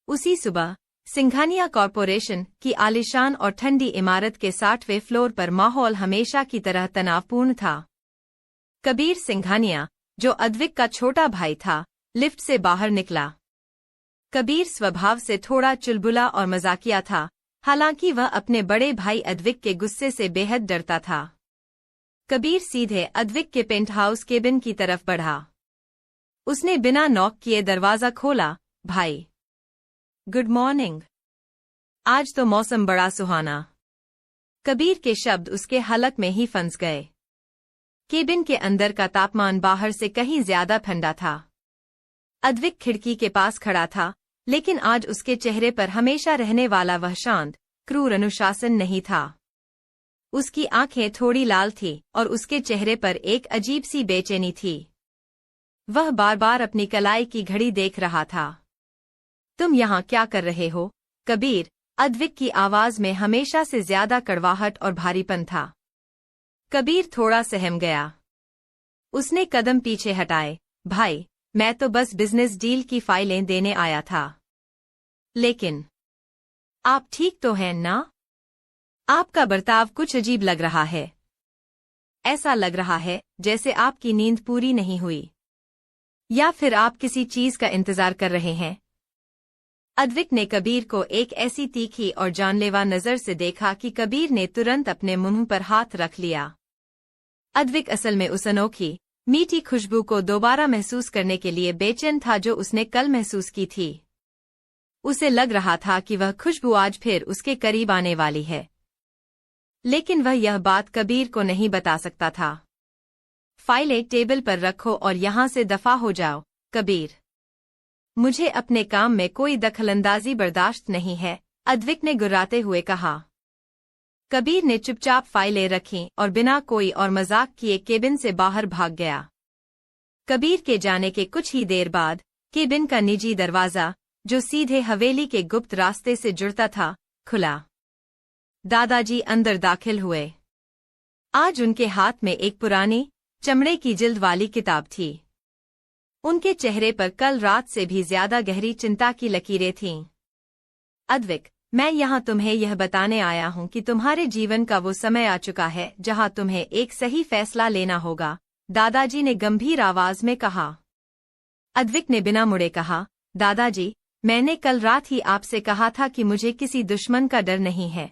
उसी सुबह सिंघानिया कॉरपोरेशन की आलीशान और ठंडी इमारत के 60वें फ्लोर पर माहौल हमेशा की तरह तनावपूर्ण था। कबीर सिंघानिया, जो अद्विक का छोटा भाई था, लिफ्ट से बाहर निकला। कबीर स्वभाव से थोड़ा चुलबुला और मजाकिया था, हालांकि वह अपने बड़े भाई अद्विक के गुस्से से बेहद डरता था। कबीर सीधे अद्विक के पेंट हाउस केबिन की तरफ बढ़ा। उसने बिना नॉक किए दरवाजा खोला। भाई, गुड मॉर्निंग। आज तो मौसम बड़ा सुहाना। कबीर के शब्द उसके हलक में ही फंस गए। केबिन के अंदर का तापमान बाहर से कहीं ज्यादा ठंडा था। अद्विक खिड़की के पास खड़ा था, लेकिन आज उसके चेहरे पर हमेशा रहने वाला वह शांत, क्रूर अनुशासन नहीं था। उसकी आंखें थोड़ी लाल थीं और उसके चेहरे पर एक अजीब सी बेचैनी थी। वह बार बार अपनी कलाई की घड़ी देख रहा था। तुम यहाँ क्या कर रहे हो, कबीर? अद्विक की आवाज में हमेशा से ज्यादा कड़वाहट और भारीपन था। कबीर थोड़ा सहम गया। उसने कदम पीछे हटाए। भाई, मैं तो बस बिजनेस डील की फाइलें देने आया था। लेकिन आप ठीक तो हैं ना? आपका बर्ताव कुछ अजीब लग रहा है। ऐसा लग रहा है जैसे आपकी नींद पूरी नहीं हुई, या फिर आप किसी चीज का इंतजार कर रहे हैं। अद्विक ने कबीर को एक ऐसी तीखी और जानलेवा नजर से देखा कि कबीर ने तुरंत अपने मुंह पर हाथ रख लिया। अद्विक असल में उस अनोखी, मीठी खुशबू को दोबारा महसूस करने के लिए बेचैन था जो उसने कल महसूस की थी। उसे लग रहा था कि वह खुशबू आज फिर उसके करीब आने वाली है, लेकिन वह यह बात कबीर को नहीं बता सकता था। फाइलें टेबल पर रखो और यहाँ से दफा हो जाओ, कबीर। मुझे अपने काम में कोई दखलंदाजी बर्दाश्त नहीं है, अद्विक ने गुर्राते हुए कहा। कबीर ने चुपचाप फाइलें रखीं और बिना कोई और मजाक किए केबिन से बाहर भाग गया। कबीर के जाने के कुछ ही देर बाद केबिन का निजी दरवाजा, जो सीधे हवेली के गुप्त रास्ते से जुड़ता था, खुला। दादाजी अंदर दाखिल हुए। आज उनके हाथ में एक पुरानी चमड़े की जिल्द वाली किताब थी। उनके चेहरे पर कल रात से भी ज्यादा गहरी चिंता की लकीरें थीं। अद्विक, मैं यहाँ तुम्हें यह बताने आया हूँ कि तुम्हारे जीवन का वो समय आ चुका है जहाँ तुम्हें एक सही फैसला लेना होगा, दादाजी ने गंभीर आवाज में कहा। अद्विक ने बिना मुड़े कहा, दादाजी, मैंने कल रात ही आपसे कहा था कि मुझे किसी दुश्मन का डर नहीं है।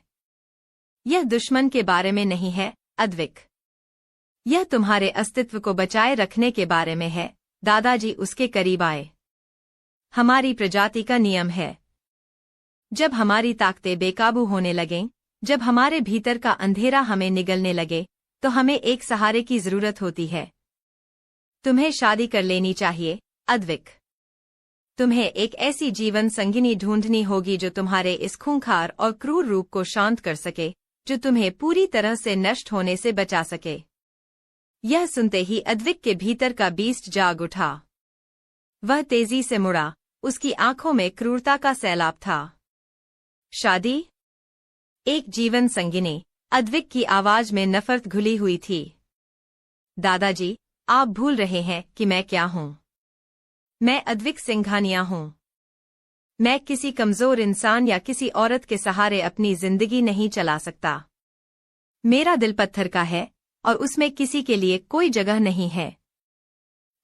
यह दुश्मन के बारे में नहीं है, अद्विक। यह तुम्हारे अस्तित्व को बचाए रखने के बारे में है। दादाजी उसके करीब आए। हमारी प्रजाति का नियम है, जब हमारी ताकतें बेकाबू होने लगें, जब हमारे भीतर का अंधेरा हमें निगलने लगे, तो हमें एक सहारे की जरूरत होती है। तुम्हें शादी कर लेनी चाहिए, अद्विक। तुम्हें एक ऐसी जीवन संगिनी ढूंढनी होगी जो तुम्हारे इस खूंखार और क्रूर रूप को शांत कर सके, जो तुम्हें पूरी तरह से नष्ट होने से बचा सके। यह सुनते ही अद्विक के भीतर का बीस्ट जाग उठा। वह तेजी से मुड़ा, उसकी आंखों में क्रूरता का सैलाब था। शादी? एक जीवन संगिनी, अद्विक की आवाज में नफरत घुली हुई थी। दादाजी, आप भूल रहे हैं कि मैं क्या हूं। मैं अद्विक सिंघानिया हूं। मैं किसी कमजोर इंसान या किसी औरत के सहारे अपनी जिंदगी नहीं चला सकता। मेरा दिल पत्थर का है और उसमें किसी के लिए कोई जगह नहीं है।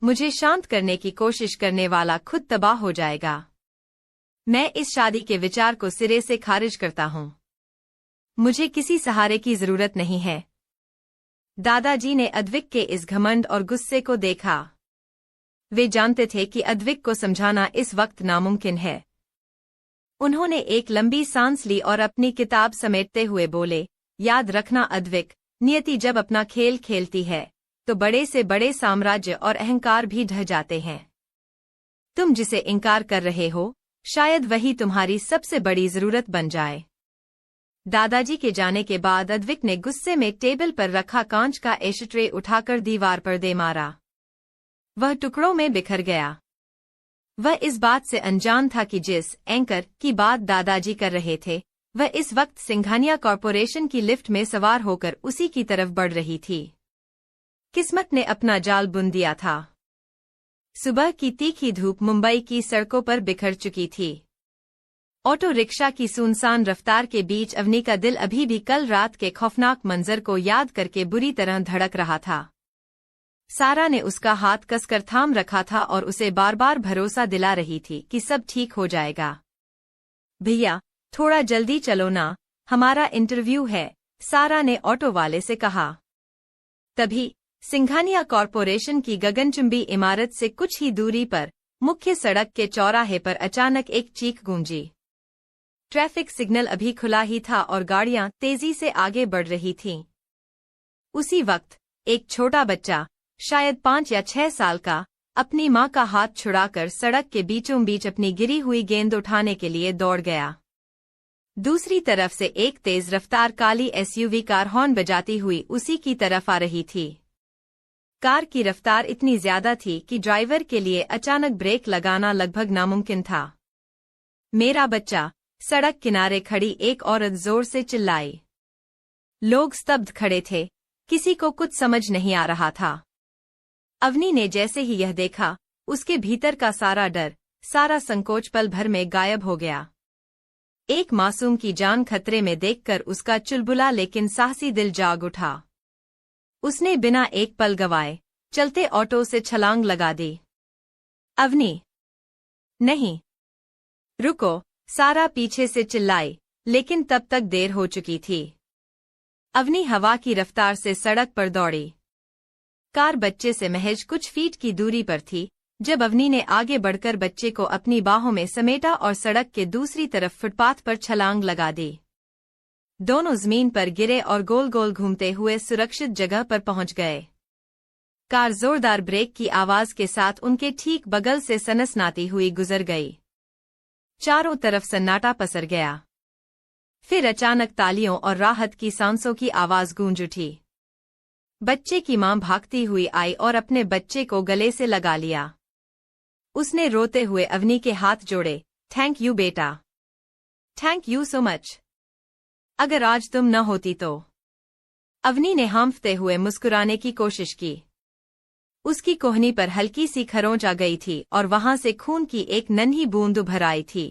मुझे शांत करने की कोशिश करने वाला खुद तबाह हो जाएगा। मैं इस शादी के विचार को सिरे से खारिज करता हूं। मुझे किसी सहारे की जरूरत नहीं है। दादाजी ने अद्विक के इस घमंड और गुस्से को देखा। वे जानते थे कि अद्विक को समझाना इस वक्त नामुमकिन है। उन्होंने एक लंबी सांस ली और अपनी किताब समेटते हुए बोले, याद रखना अद्विक, नियति जब अपना खेल खेलती है तो बड़े से बड़े साम्राज्य और अहंकार भी ढह जाते हैं। तुम जिसे इनकार कर रहे हो, शायद वही तुम्हारी सबसे बड़ी जरूरत बन जाए। दादाजी के जाने के बाद अद्विक ने गुस्से में टेबल पर रखा कांच का एशट्रे उठाकर दीवार पर दे मारा। वह टुकड़ों में बिखर गया। वह इस बात से अनजान था कि जिस एंकर की बात दादाजी कर रहे थे, वह इस वक्त सिंघानिया कॉरपोरेशन की लिफ्ट में सवार होकर उसी की तरफ बढ़ रही थी। किस्मत ने अपना जाल बुन दिया था। सुबह की तीखी धूप मुंबई की सड़कों पर बिखर चुकी थी। ऑटो रिक्शा की सुनसान रफ्तार के बीच अवनी का दिल अभी भी कल रात के खौफनाक मंजर को याद करके बुरी तरह धड़क रहा था। सारा ने उसका हाथ कसकर थाम रखा था और उसे बार बार भरोसा दिला रही थी कि सब ठीक हो जाएगा। भैया, थोड़ा जल्दी चलो ना, हमारा इंटरव्यू है, सारा ने ऑटो वाले से कहा। तभी सिंघानिया कॉरपोरेशन की गगनचुंबी इमारत से कुछ ही दूरी पर मुख्य सड़क के चौराहे पर अचानक एक चीख गूंजी। ट्रैफिक सिग्नल अभी खुला ही था और गाड़ियां तेजी से आगे बढ़ रही थीं। उसी वक्त एक छोटा बच्चा, शायद 5 या 6 साल का, अपनी मां का हाथ छुड़ाकर सड़क के बीचों बीच अपनी गिरी हुई गेंद उठाने के लिए दौड़ गया। दूसरी तरफ से एक तेज रफ्तार काली एसयूवी कार हॉर्न बजाती हुई उसी की तरफ आ रही थी। कार की रफ्तार इतनी ज्यादा थी कि ड्राइवर के लिए अचानक ब्रेक लगाना लगभग नामुमकिन था। मेरा बच्चा, सड़क किनारे खड़ी एक औरत जोर से चिल्लाई। लोग स्तब्ध खड़े थे, किसी को कुछ समझ नहीं आ रहा था। अवनी ने जैसे ही यह देखा, उसके भीतर का सारा डर, सारा संकोच पल भर में गायब हो गया। एक मासूम की जान खतरे में देखकर उसका चुलबुला लेकिन साहसी दिल जाग उठा। उसने बिना एक पल गवाए चलते ऑटो से छलांग लगा दी। अवनी, नहीं, रुको, सारा पीछे से चिल्लाई, लेकिन तब तक देर हो चुकी थी। अवनी हवा की रफ्तार से सड़क पर दौड़ी। कार बच्चे से महज कुछ फीट की दूरी पर थी जब अवनी ने आगे बढ़कर बच्चे को अपनी बाहों में समेटा और सड़क के दूसरी तरफ फुटपाथ पर छलांग लगा दी। दोनों जमीन पर गिरे और गोल गोल घूमते हुए सुरक्षित जगह पर पहुंच गए। कार जोरदार ब्रेक की आवाज के साथ उनके ठीक बगल से सनसनाती हुई गुजर गई। चारों तरफ सन्नाटा पसर गया। फिर अचानक तालियों और राहत की सांसों की आवाज गूंज उठी। बच्चे की मां भागती हुई आई और अपने बच्चे को गले से लगा लिया। उसने रोते हुए अवनी के हाथ जोड़े। थैंक यू बेटा, थैंक यू सो मच। अगर आज तुम न होती तो। अवनी ने हांफते हुए मुस्कुराने की कोशिश की। उसकी कोहनी पर हल्की सी खरोंच आ गई थी और वहां से खून की एक नन्ही बूंद उभर आई थी।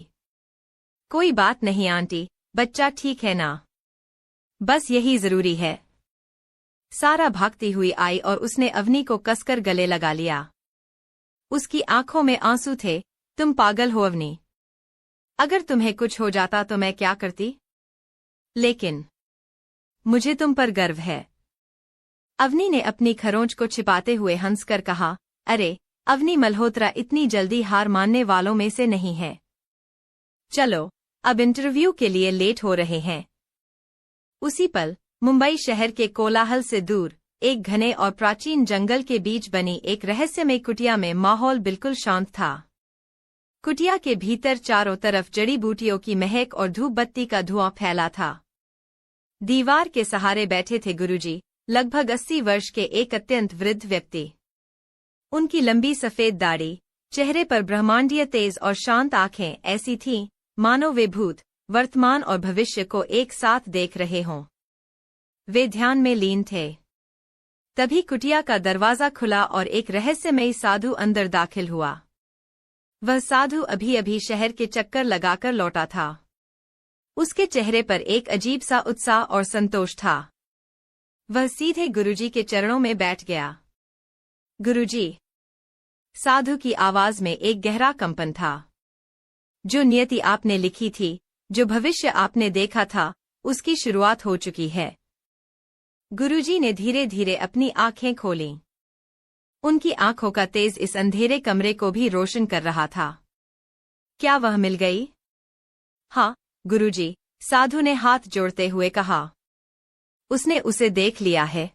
कोई बात नहीं आंटी, बच्चा ठीक है ना? बस यही जरूरी है। सारा भागती हुई आई और उसने अवनी को कसकर गले लगा लिया। उसकी आंखों में आंसू थे। तुम पागल हो अवनी। अगर तुम्हें कुछ हो जाता तो मैं क्या करती? लेकिन मुझे तुम पर गर्व है। अवनी ने अपनी खरोंच को छिपाते हुए हंसकर कहा, अरे, अवनी मल्होत्रा इतनी जल्दी हार मानने वालों में से नहीं है। चलो, अब इंटरव्यू के लिए लेट हो रहे हैं। उसी पल मुंबई शहर के कोलाहल से दूर एक घने और प्राचीन जंगल के बीच बनी एक रहस्यमय कुटिया में माहौल बिल्कुल शांत था। कुटिया के भीतर चारों तरफ जड़ी बूटियों की महक और धूप बत्ती का धुआं फैला था। दीवार के सहारे बैठे थे गुरुजी, लगभग 80 वर्ष के एक अत्यंत वृद्ध व्यक्ति। उनकी लंबी सफेद दाढ़ी, चेहरे पर ब्रह्मांडीय तेज और शांत आंखें ऐसी थीं मानो वे भूत, वर्तमान और भविष्य को एक साथ देख रहे हों। वे ध्यान में लीन थे। तभी कुटिया का दरवाजा खुला और एक रहस्यमयी साधु अंदर दाखिल हुआ। वह साधु अभी अभी शहर के चक्कर लगाकर लौटा था। उसके चेहरे पर एक अजीब सा उत्साह और संतोष था। वह सीधे गुरुजी के चरणों में बैठ गया। गुरुजी। साधु की आवाज में एक गहरा कंपन था। जो नियति आपने लिखी थी, जो भविष्य आपने देखा था, उसकी शुरुआत हो चुकी है। गुरुजी ने धीरे धीरे अपनी आंखें खोलीं। उनकी आंखों का तेज इस अंधेरे कमरे को भी रोशन कर रहा था। क्या वह मिल गई? हाँ, गुरुजी, साधु ने हाथ जोड़ते हुए कहा। उसने उसे देख लिया है।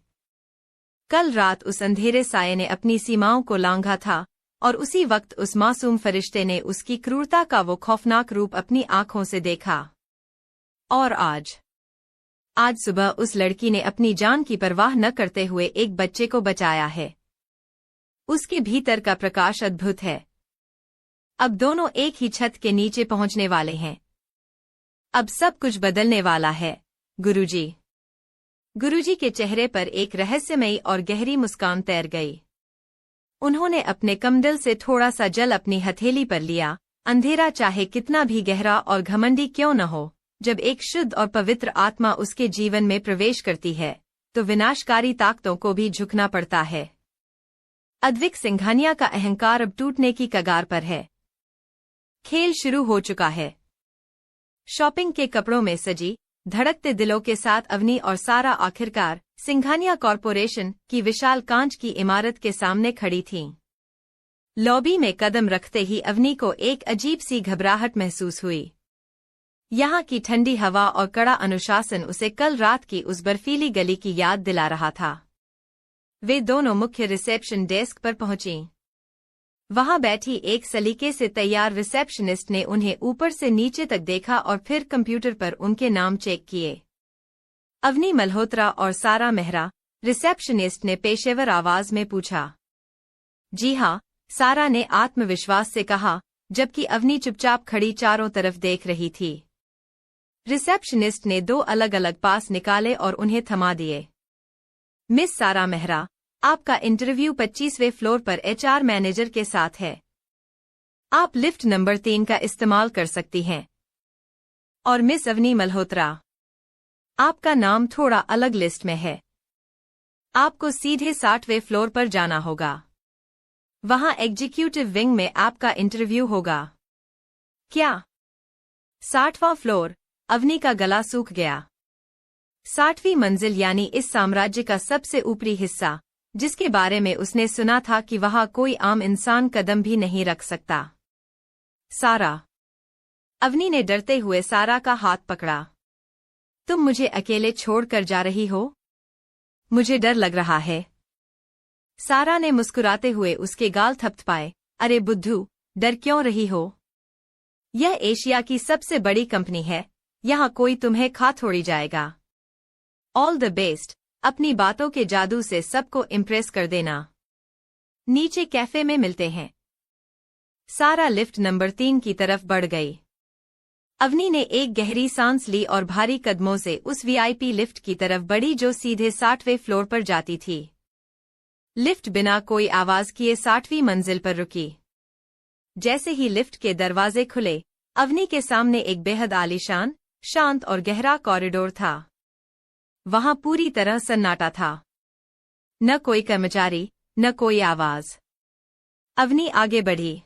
कल रात उस अंधेरे साये ने अपनी सीमाओं को लांघा था और उसी वक्त उस मासूम फरिश्ते ने उसकी क्रूरता का वो खौफनाक रूप अपनी आंखों से देखा। और आज सुबह उस लड़की ने अपनी जान की परवाह न करते हुए एक बच्चे को बचाया है। उसके भीतर का प्रकाश अद्भुत है। अब दोनों एक ही छत के नीचे पहुंचने वाले हैं। अब सब कुछ बदलने वाला है, गुरुजी। गुरुजी के चेहरे पर एक रहस्यमयी और गहरी मुस्कान तैर गई। उन्होंने अपने कमंडल से थोड़ा सा जल अपनी हथेली पर लिया। अंधेरा चाहे कितना भी गहरा और घमंडी क्यों न हो, जब एक शुद्ध और पवित्र आत्मा उसके जीवन में प्रवेश करती है, तो विनाशकारी ताकतों को भी झुकना पड़ता है। अद्विक सिंघानिया का अहंकार अब टूटने की कगार पर है। खेल शुरू हो चुका है। शॉपिंग के कपड़ों में सजी, धड़कते दिलों के साथ अवनी और सारा आखिरकार सिंघानिया कॉरपोरेशन की विशाल कांच की इमारत के सामने खड़ी थीं। लॉबी में कदम रखते ही अवनी को एक अजीब सी घबराहट महसूस हुई। यहाँ की ठंडी हवा और कड़ा अनुशासन उसे कल रात की उस बर्फीली गली की याद दिला रहा था। वे दोनों मुख्य रिसेप्शन डेस्क पर पहुंचीं। वहां बैठी एक सलीके से तैयार रिसेप्शनिस्ट ने उन्हें ऊपर से नीचे तक देखा और फिर कंप्यूटर पर उनके नाम चेक किए। अवनी मल्होत्रा और सारा मेहरा, रिसेप्शनिस्ट ने पेशेवर आवाज में पूछा। जी हाँ, सारा ने आत्मविश्वास से कहा, जबकि अवनी चुपचाप खड़ी चारों तरफ देख रही थी। रिसेप्शनिस्ट ने 2 अलग अलग पास निकाले और उन्हें थमा दिए। मिस सारा मेहरा, आपका इंटरव्यू 25वें फ्लोर पर एचआर मैनेजर के साथ है। आप लिफ्ट नंबर 3 का इस्तेमाल कर सकती हैं। और मिस अवनी मल्होत्रा, आपका नाम थोड़ा अलग लिस्ट में है। आपको सीधे 60वें फ्लोर पर जाना होगा। वहां एग्जीक्यूटिव विंग में आपका इंटरव्यू होगा। क्या? 60वां फ्लोर? अवनी का गला सूख गया। 60वीं मंजिल यानी इस साम्राज्य का सबसे ऊपरी हिस्सा, जिसके बारे में उसने सुना था कि वहां कोई आम इंसान कदम भी नहीं रख सकता। सारा। अवनी ने डरते हुए सारा का हाथ पकड़ा। तुम मुझे अकेले छोड़कर जा रही हो? मुझे डर लग रहा है। सारा ने मुस्कुराते हुए उसके गाल थपथपाए। अरे बुद्धू, डर क्यों रही हो? यह एशिया की सबसे बड़ी कंपनी है, यहाँ कोई तुम्हें खा थोड़ी जाएगा। ऑल द बेस्ट, अपनी बातों के जादू से सबको इम्प्रेस कर देना। नीचे कैफे में मिलते हैं। सारा लिफ्ट नंबर 3 की तरफ बढ़ गई। अवनी ने एक गहरी सांस ली और भारी कदमों से उस वीआईपी लिफ्ट की तरफ बढ़ी जो सीधे 60वें फ्लोर पर जाती थी। लिफ्ट बिना कोई आवाज किए 60वीं मंजिल पर रुकी। जैसे ही लिफ्ट के दरवाजे खुले, अवनी के सामने एक बेहद आलीशान, शांत और गहरा कॉरिडोर था। वहां पूरी तरह सन्नाटा था। न कोई कर्मचारी, न कोई आवाज। अवनी आगे बढ़ी।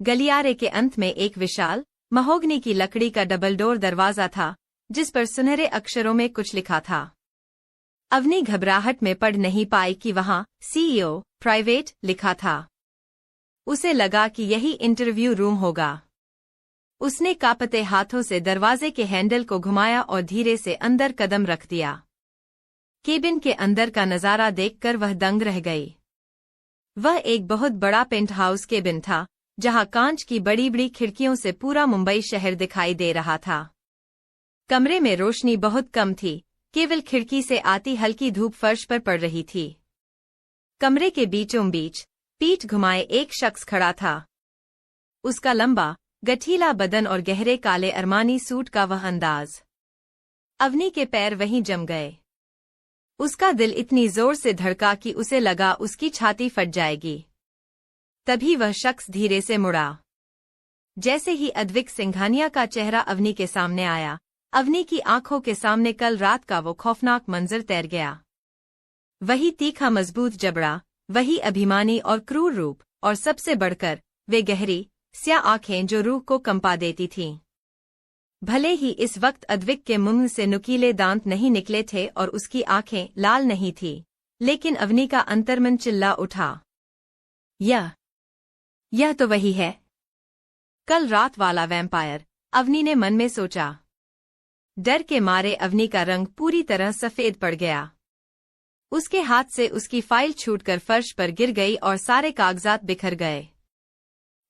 गलियारे के अंत में एक विशाल, महोगनी की लकड़ी का डबल डोर दरवाजा था, जिस पर सुनहरे अक्षरों में कुछ लिखा था। अवनी घबराहट में पढ़ नहीं पाई कि वहां सीईओ प्राइवेट लिखा था। उसे लगा कि यही इंटरव्यू रूम होगा। उसने कांपते हाथों से दरवाजे के हैंडल को घुमाया और धीरे से अंदर कदम रख दिया। केबिन के अंदर का नजारा देखकर वह दंग रह गई। वह एक बहुत बड़ा पेंट हाउस केबिन था, जहां कांच की बड़ी बड़ी खिड़कियों से पूरा मुंबई शहर दिखाई दे रहा था। कमरे में रोशनी बहुत कम थी, केवल खिड़की से आती हल्की धूप फर्श पर पड़ रही थी। कमरे के बीचों बीच, पीठ घुमाए एक शख्स खड़ा था। उसका लंबा, गठीला बदन और गहरे काले अरमानी सूट का वह अंदाज। अवनी के पैर वहीं जम गए। उसका दिल इतनी जोर से धड़का कि उसे लगा उसकी छाती फट जाएगी। तभी वह शख्स धीरे से मुड़ा। जैसे ही अद्विक सिंघानिया का चेहरा अवनी के सामने आया, अवनी की आंखों के सामने कल रात का वो खौफनाक मंजर तैर गया। वही तीखा मजबूत जबड़ा, वही अभिमानी और क्रूर रूप, और सबसे बढ़कर वे गहरी, स्या आंखें जो रूह को कंपा देती थीं। भले ही इस वक्त अद्विक के मुंह से नुकीले दांत नहीं निकले थे और उसकी आंखें लाल नहीं थीं, लेकिन अवनी का अंतर्मन चिल्ला उठा। यह तो वही है, कल रात वाला वैम्पायर, अवनी ने मन में सोचा। डर के मारे अवनी का रंग पूरी तरह सफेद पड़ गया। उसके हाथ से उसकी फाइल छूटकर फर्श पर गिर गई और सारे कागजात बिखर गए।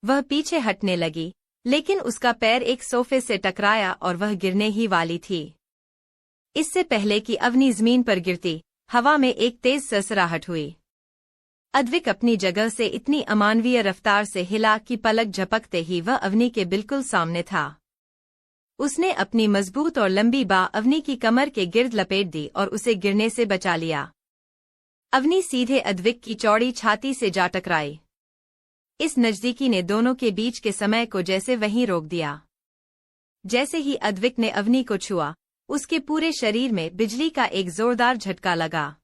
वह पीछे हटने लगी, लेकिन उसका पैर एक सोफे से टकराया और वह गिरने ही वाली थी। इससे पहले कि अवनी जमीन पर गिरती, हवा में एक तेज सरसराहट हुई। अद्विक अपनी जगह से इतनी अमानवीय रफ्तार से हिला कि पलक झपकते ही वह अवनी के बिल्कुल सामने था। उसने अपनी मजबूत और लंबी बाह अवनी की कमर के गिर्द लपेट दी और उसे गिरने से बचा लिया। अवनी सीधे अद्विक की चौड़ी छाती से जा टकराई। इस नजदीकी ने दोनों के बीच के समय को जैसे वहीं रोक दिया। जैसे ही अद्विक ने अवनी को छुआ, उसके पूरे शरीर में बिजली का एक जोरदार झटका लगा।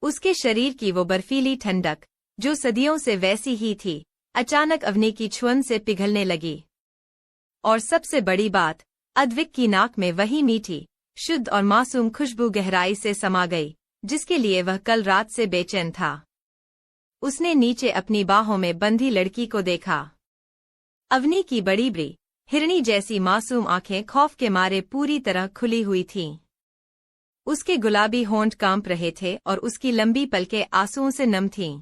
उसके शरीर की वो बर्फीली ठंडक, जो सदियों से वैसी ही थी, अचानक अवनी की छुअन से पिघलने लगी। और सबसे बड़ी बात, अद्विक की नाक में वही मीठी, शुद्ध और मासूम खुशबू गहराई से समा गई, जिसके लिए वह कल रात से बेचैन था। उसने नीचे अपनी बाहों में बंधी लड़की को देखा। अवनी की बड़ी बड़ी, हिरनी जैसी मासूम आंखें खौफ के मारे पूरी तरह खुली हुई थीं। उसके गुलाबी होंठ कांप रहे थे और उसकी लंबी पलकें आंसुओं से नम थीं।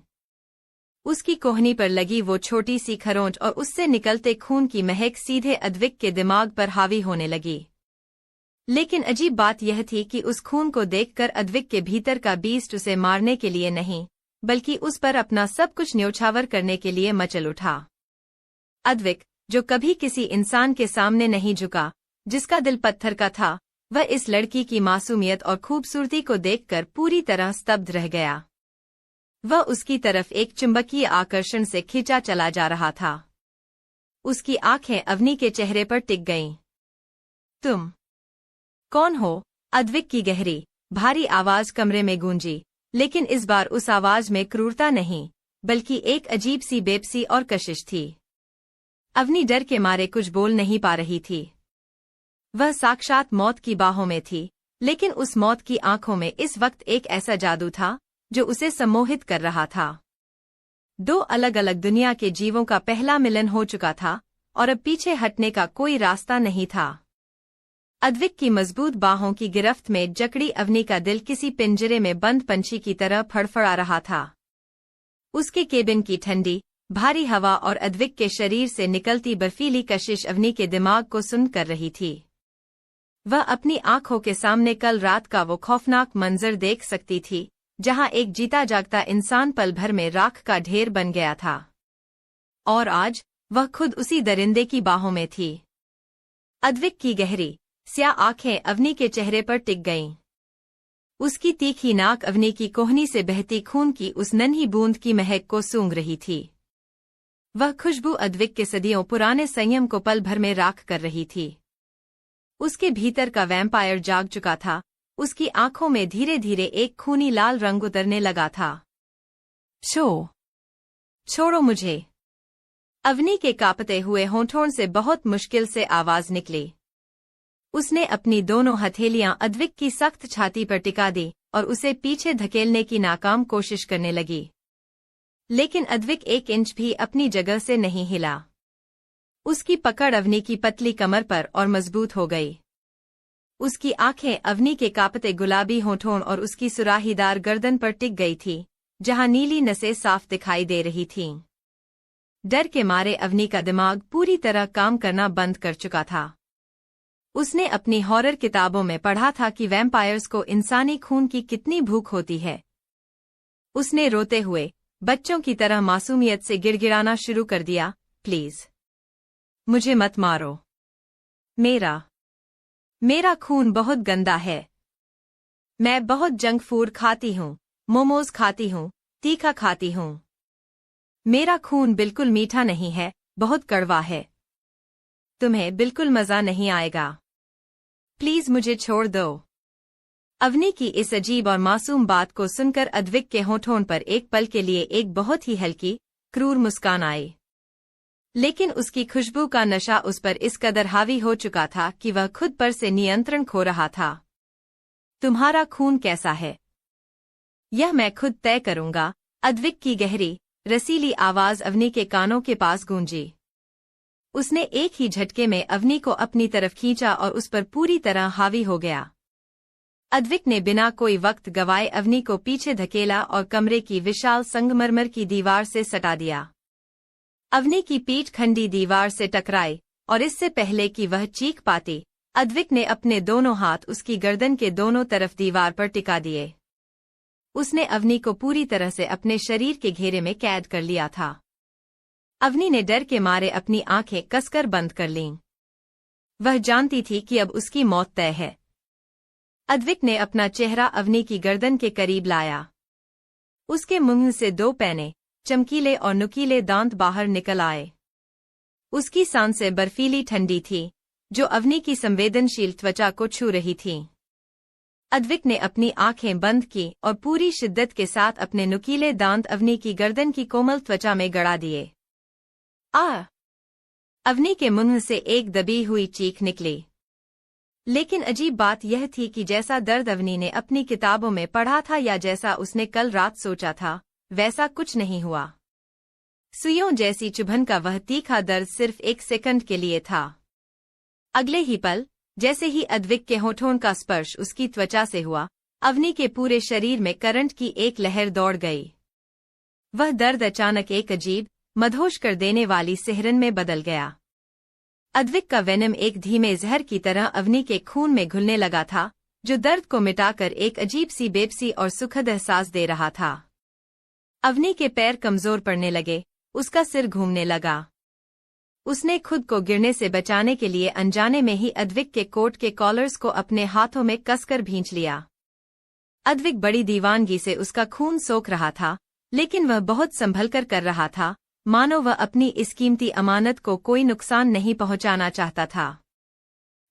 उसकी कोहनी पर लगी वो छोटी सी खरोंच और उससे निकलते खून की महक सीधे अद्विक के दिमाग पर हावी होने लगी। लेकिन अजीब बात यह थी कि उस खून को देखकर अद्विक के भीतर का बीस्ट उसे मारने के लिए नहीं, बल्कि उस पर अपना सब कुछ न्योछावर करने के लिए मचल उठा। अद्विक, जो कभी किसी इंसान के सामने नहीं झुका, जिसका दिल पत्थर का था, वह इस लड़की की मासूमियत और खूबसूरती को देखकर पूरी तरह स्तब्ध रह गया। वह उसकी तरफ एक चुंबकीय आकर्षण से खींचा चला जा रहा था। उसकी आंखें अवनी के चेहरे पर टिक गईं। तुम कौन हो? अद्विक की गहरी, भारी आवाज कमरे में गूंजी, लेकिन इस बार उस आवाज में क्रूरता नहीं, बल्कि एक अजीब सी बेबसी और कशिश थी। अवनी डर के मारे कुछ बोल नहीं पा रही थी। वह साक्षात मौत की बाहों में थी, लेकिन उस मौत की आंखों में इस वक्त एक ऐसा जादू था, जो उसे सम्मोहित कर रहा था। दो अलग अलग दुनिया के जीवों का पहला मिलन हो चुका था और अब पीछे हटने का कोई रास्ता नहीं था। अद्विक की मजबूत बाहों की गिरफ्त में जकड़ी अवनी का दिल किसी पिंजरे में बंद पंछी की तरह फड़फड़ा रहा था। उसके केबिन की ठंडी, भारी हवा और अद्विक के शरीर से निकलती बर्फीली कशिश अवनी के दिमाग को सुन्न कर रही थी। वह अपनी आंखों के सामने कल रात का वो खौफनाक मंजर देख सकती थी, जहां एक जीता जागता इंसान पल भर में राख का ढेर बन गया था। और आज वह खुद उसी दरिंदे की बाहों में थी। अद्विक की गहरी, स्याह आंखें अवनी के चेहरे पर टिक गईं। उसकी तीखी नाक अवनी की कोहनी से बहती खून की उस नन्ही बूंद की महक को सूंघ रही थी। वह खुशबू अद्विक के सदियों पुराने संयम को पल भर में राख कर रही थी। उसके भीतर का वैम्पायर जाग चुका था, उसकी आंखों में धीरे धीरे एक खूनी लाल रंग उतरने लगा था। छोड़ो मुझे। अवनी के कांपते हुए होंठों से बहुत मुश्किल से आवाज निकली। उसने अपनी दोनों हथेलियां अद्विक की सख्त छाती पर टिका दी और उसे पीछे धकेलने की नाकाम कोशिश करने लगी। लेकिन अद्विक 1 इंच भी अपनी जगह से नहीं हिला। उसकी पकड़ अवनी की पतली कमर पर और मजबूत हो गई। उसकी आंखें अवनी के कांपते गुलाबी होंठों और उसकी सुराहीदार गर्दन पर टिक गई थी, जहां नीली नसें साफ दिखाई दे रही थीं। डर के मारे अवनी का दिमाग पूरी तरह काम करना बंद कर चुका था। उसने अपनी हॉरर किताबों में पढ़ा था कि वैम्पायर्स को इंसानी खून की कितनी भूख होती है। उसने रोते हुए बच्चों की तरह मासूमियत से गिड़गिड़ाना शुरू कर दिया, प्लीज मुझे मत मारो। मेरा खून बहुत गंदा है। मैं बहुत जंक फूड खाती हूँ, मोमोज खाती हूँ, तीखा खाती हूँ। मेरा खून बिल्कुल मीठा नहीं है, बहुत कड़वा है। तुम्हें बिल्कुल मजा नहीं आएगा। प्लीज मुझे छोड़ दो। अवनी की इस अजीब और मासूम बात को सुनकर अद्विक के होठों पर एक पल के लिए एक बहुत ही हल्की, क्रूर मुस्कान आई। लेकिन उसकी खुशबू का नशा उस पर इस कदर हावी हो चुका था कि वह खुद पर से नियंत्रण खो रहा था। तुम्हारा खून कैसा है? यह मैं खुद तय करूंगा। अद्विक की गहरी, रसीली आवाज अवनी के कानों के पास गूंजी। उसने एक ही झटके में अवनी को अपनी तरफ खींचा और उस पर पूरी तरह हावी हो गया। अद्विक ने बिना कोई वक्त गवाए अवनी को पीछे धकेला और कमरे की विशाल संगमरमर की दीवार से सटा दिया। अवनी की पीठ खंडी दीवार से टकराई और इससे पहले कि वह चीख पाती, अद्विक ने अपने दोनों हाथ उसकी गर्दन के दोनों तरफ दीवार पर टिका दिए। उसने अवनी को पूरी तरह से अपने शरीर के घेरे में कैद कर लिया था। अवनी ने डर के मारे अपनी आंखें कसकर बंद कर लीं। वह जानती थी कि अब उसकी मौत तय है। अद्विक ने अपना चेहरा अवनी की गर्दन के करीब लाया। उसके मुंह से 2 पैने, चमकीले और नुकीले दांत बाहर निकल आए। उसकी सांसें बर्फीली ठंडी थी, जो अवनी की संवेदनशील त्वचा को छू रही थीं। अद्विक ने अपनी आंखें बंद की और पूरी शिद्दत के साथ अपने नुकीले दांत अवनी की गर्दन की कोमल त्वचा में गड़ा दिए। अवनी के मुंह से एक दबी हुई चीख निकली। लेकिन अजीब बात यह थी कि जैसा दर्द अवनी ने अपनी किताबों में पढ़ा था या जैसा उसने कल रात सोचा था, वैसा कुछ नहीं हुआ। सुइयों जैसी चुभन का वह तीखा दर्द सिर्फ 1 सेकंड के लिए था। अगले ही पल, जैसे ही अद्विक के होठों का स्पर्श उसकी त्वचा से हुआ, अवनी के पूरे शरीर में करंट की एक लहर दौड़ गई। वह दर्द अचानक एक अजीब, मदहोश कर देने वाली सिहरन में बदल गया। अद्विक का वेनम एक धीमे जहर की तरह अवनी के खून में घुलने लगा था, जो दर्द को मिटाकर एक अजीब सी बेबसी और सुखद एहसास दे रहा था। अवनी के पैर कमजोर पड़ने लगे, उसका सिर घूमने लगा। उसने खुद को गिरने से बचाने के लिए अनजाने में ही अद्विक के कोट के कॉलर्स को अपने हाथों में कसकर भींच लिया। अद्विक बड़ी दीवानगी से उसका खून सोख रहा था, लेकिन वह बहुत संभलकर कर रहा था, मानो वह अपनी इस कीमती अमानत को कोई नुकसान नहीं पहुंचाना चाहता था।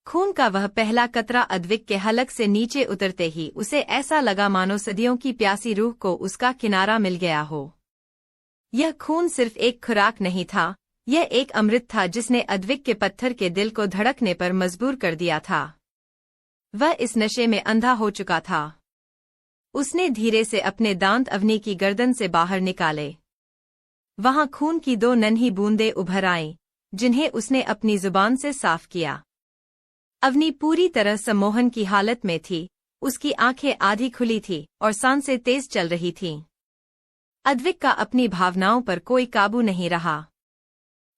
खून का वह पहला कतरा अद्विक के हलक से नीचे उतरते ही उसे ऐसा लगा मानो सदियों की प्यासी रूह को उसका किनारा मिल गया हो। यह खून सिर्फ एक खुराक नहीं था, यह एक अमृत था जिसने अद्विक के पत्थर के दिल को धड़कने पर मजबूर कर दिया था। वह इस नशे में अंधा हो चुका था। उसने धीरे से अपने दांत अवनी की गर्दन से बाहर निकाले। वहां खून की 2 नन्ही बूंदें उभर आईं, जिन्हें उसने अपनी जुबान से साफ किया। अवनी पूरी तरह सम्मोहन की हालत में थी, उसकी आंखें आधी खुली थी और सांसें तेज चल रही थीं। अद्विक का अपनी भावनाओं पर कोई काबू नहीं रहा।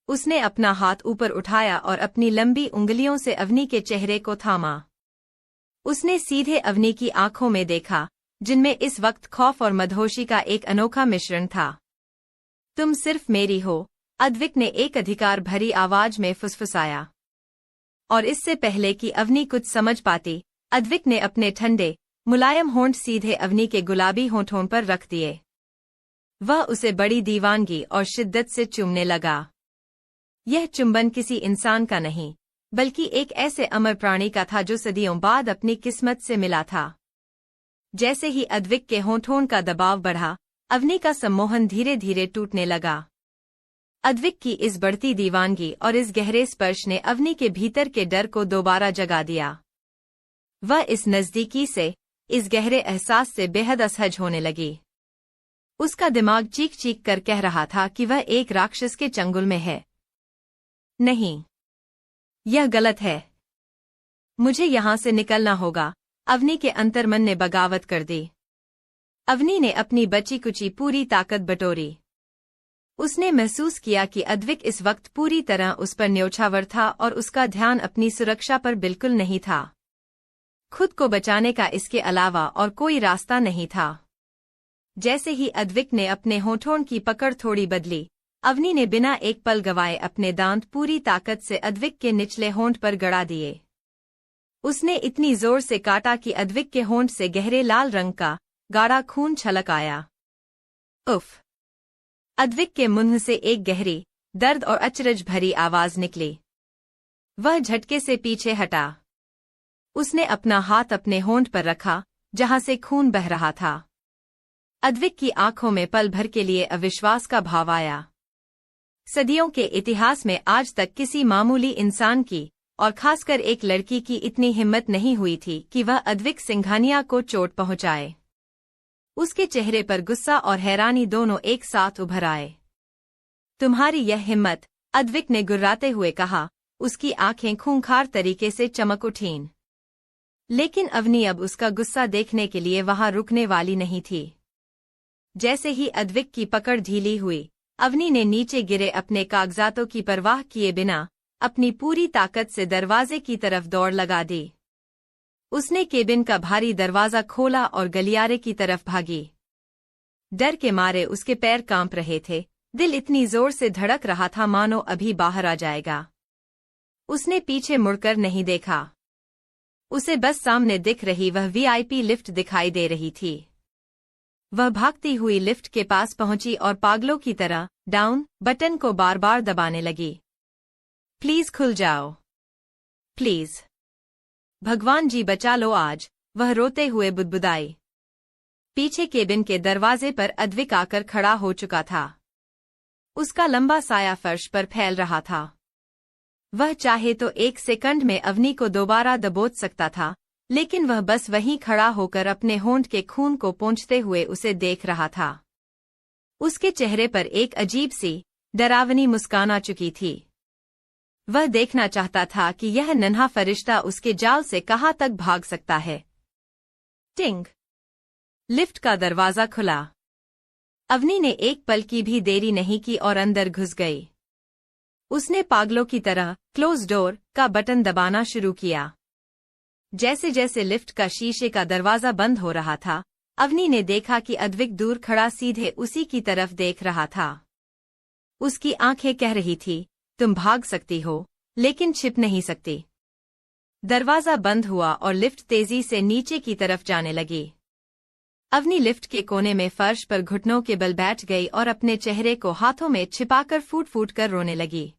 उसने अपना हाथ ऊपर उठाया और अपनी लंबी उंगलियों से अवनी के चेहरे को थामा। उसने सीधे अवनी की आंखों में देखा, जिनमें इस वक्त खौफ और मदहोशी का एक अनोखा मिश्रण था। तुम सिर्फ मेरी हो, अद्विक ने एक अधिकार भरी आवाज में फुसफुसाया। और इससे पहले कि अवनी कुछ समझ पाती, अद्विक ने अपने ठंडे, मुलायम होंठ सीधे अवनी के गुलाबी होंठों पर रख दिए। वह उसे बड़ी दीवानगी और शिद्दत से चूमने लगा। यह चुंबन किसी इंसान का नहीं, बल्कि एक ऐसे अमर प्राणी का था जो सदियों बाद अपनी किस्मत से मिला था। जैसे ही अद्विक के होंठों का दबाव बढ़ा, अवनी का सम्मोहन धीरे धीरे टूटने लगा। अद्विक की इस बढ़ती दीवानगी और इस गहरे स्पर्श ने अवनी के भीतर के डर को दोबारा जगा दिया। वह इस नजदीकी से, इस गहरे एहसास से बेहद असहज होने लगी। उसका दिमाग चीख चीख कर कह रहा था कि वह एक राक्षस के चंगुल में है। नहीं, यह गलत है। मुझे यहां से निकलना होगा, अवनी के अंतर्मन ने बगावत कर दी। अवनी ने अपनी बची कुची पूरी ताकत बटोरी। उसने महसूस किया कि अद्विक इस वक्त पूरी तरह उस पर न्योछावर था और उसका ध्यान अपनी सुरक्षा पर बिल्कुल नहीं था। खुद को बचाने का इसके अलावा और कोई रास्ता नहीं था। जैसे ही अद्विक ने अपने होठों की पकड़ थोड़ी बदली, अवनी ने बिना एक पल गवाए अपने दांत पूरी ताकत से अद्विक के निचले होंठ पर गड़ा दिए। उसने इतनी जोर से काटा कि अद्विक के होंठ से गहरे लाल रंग का गाढ़ा खून छलक आया। उफ! अद्विक के मुंह से एक गहरी, दर्द और अचरज भरी आवाज निकली। वह झटके से पीछे हटा। उसने अपना हाथ अपने होंठ पर रखा, जहां से खून बह रहा था। अद्विक की आंखों में पल भर के लिए अविश्वास का भाव आया। सदियों के इतिहास में आज तक किसी मामूली इंसान की, और खासकर एक लड़की की इतनी हिम्मत नहीं हुई थी कि वह अद्विक सिंघानिया को चोट पहुंचाए। उसके चेहरे पर गुस्सा और हैरानी दोनों एक साथ उभर आए। तुम्हारी यह हिम्मत, अद्विक ने गुर्राते हुए कहा, उसकी आंखें खूंखार तरीके से चमक उठीं। लेकिन अवनी अब उसका गुस्सा देखने के लिए वहां रुकने वाली नहीं थी। जैसे ही अद्विक की पकड़ ढीली हुई, अवनी ने नीचे गिरे अपने कागजातों की परवाह किए बिना अपनी पूरी ताकत से दरवाजे की तरफ दौड़ लगा दी। उसने केबिन का भारी दरवाजा खोला और गलियारे की तरफ भागी। डर के मारे उसके पैर कांप रहे थे, दिल इतनी जोर से धड़क रहा था मानो अभी बाहर आ जाएगा। उसने पीछे मुड़कर नहीं देखा। उसे बस सामने दिख रही वह वीआईपी लिफ्ट दिखाई दे रही थी। वह भागती हुई लिफ्ट के पास पहुंची और पागलों की तरह डाउन बटन को बार बार दबाने लगी। प्लीज खुल जाओ, प्लीज, भगवान जी बचा लो आज, वह रोते हुए बुदबुदाई। पीछे केबिन के दरवाजे पर अद्विक आकर खड़ा हो चुका था। उसका लंबा साया फर्श पर फैल रहा था। वह चाहे तो एक सेकंड में अवनी को दोबारा दबोच सकता था, लेकिन वह बस वहीं खड़ा होकर अपने होंठ के खून को पोंछते हुए उसे देख रहा था। उसके चेहरे पर एक अजीब सी, डरावनी मुस्कान आ चुकी थी। वह देखना चाहता था कि यह नन्हा फरिश्ता उसके जाल से कहां तक भाग सकता है। टिंग! लिफ्ट का दरवाजा खुला। अवनी ने एक पल की भी देरी नहीं की और अंदर घुस गई। उसने पागलों की तरह क्लोज डोर का बटन दबाना शुरू किया। जैसे जैसे लिफ्ट का शीशे का दरवाजा बंद हो रहा था, अवनी ने देखा कि अद्विक दूर खड़ा सीधे उसी की तरफ देख रहा था। उसकी आंखें कह रही थी, तुम भाग सकती हो, लेकिन छिप नहीं सकती। दरवाजा बंद हुआ और लिफ्ट तेजी से नीचे की तरफ जाने लगी। अवनी लिफ्ट के कोने में फर्श पर घुटनों के बल बैठ गई और अपने चेहरे को हाथों में छिपाकर फूट फूट कर रोने लगी।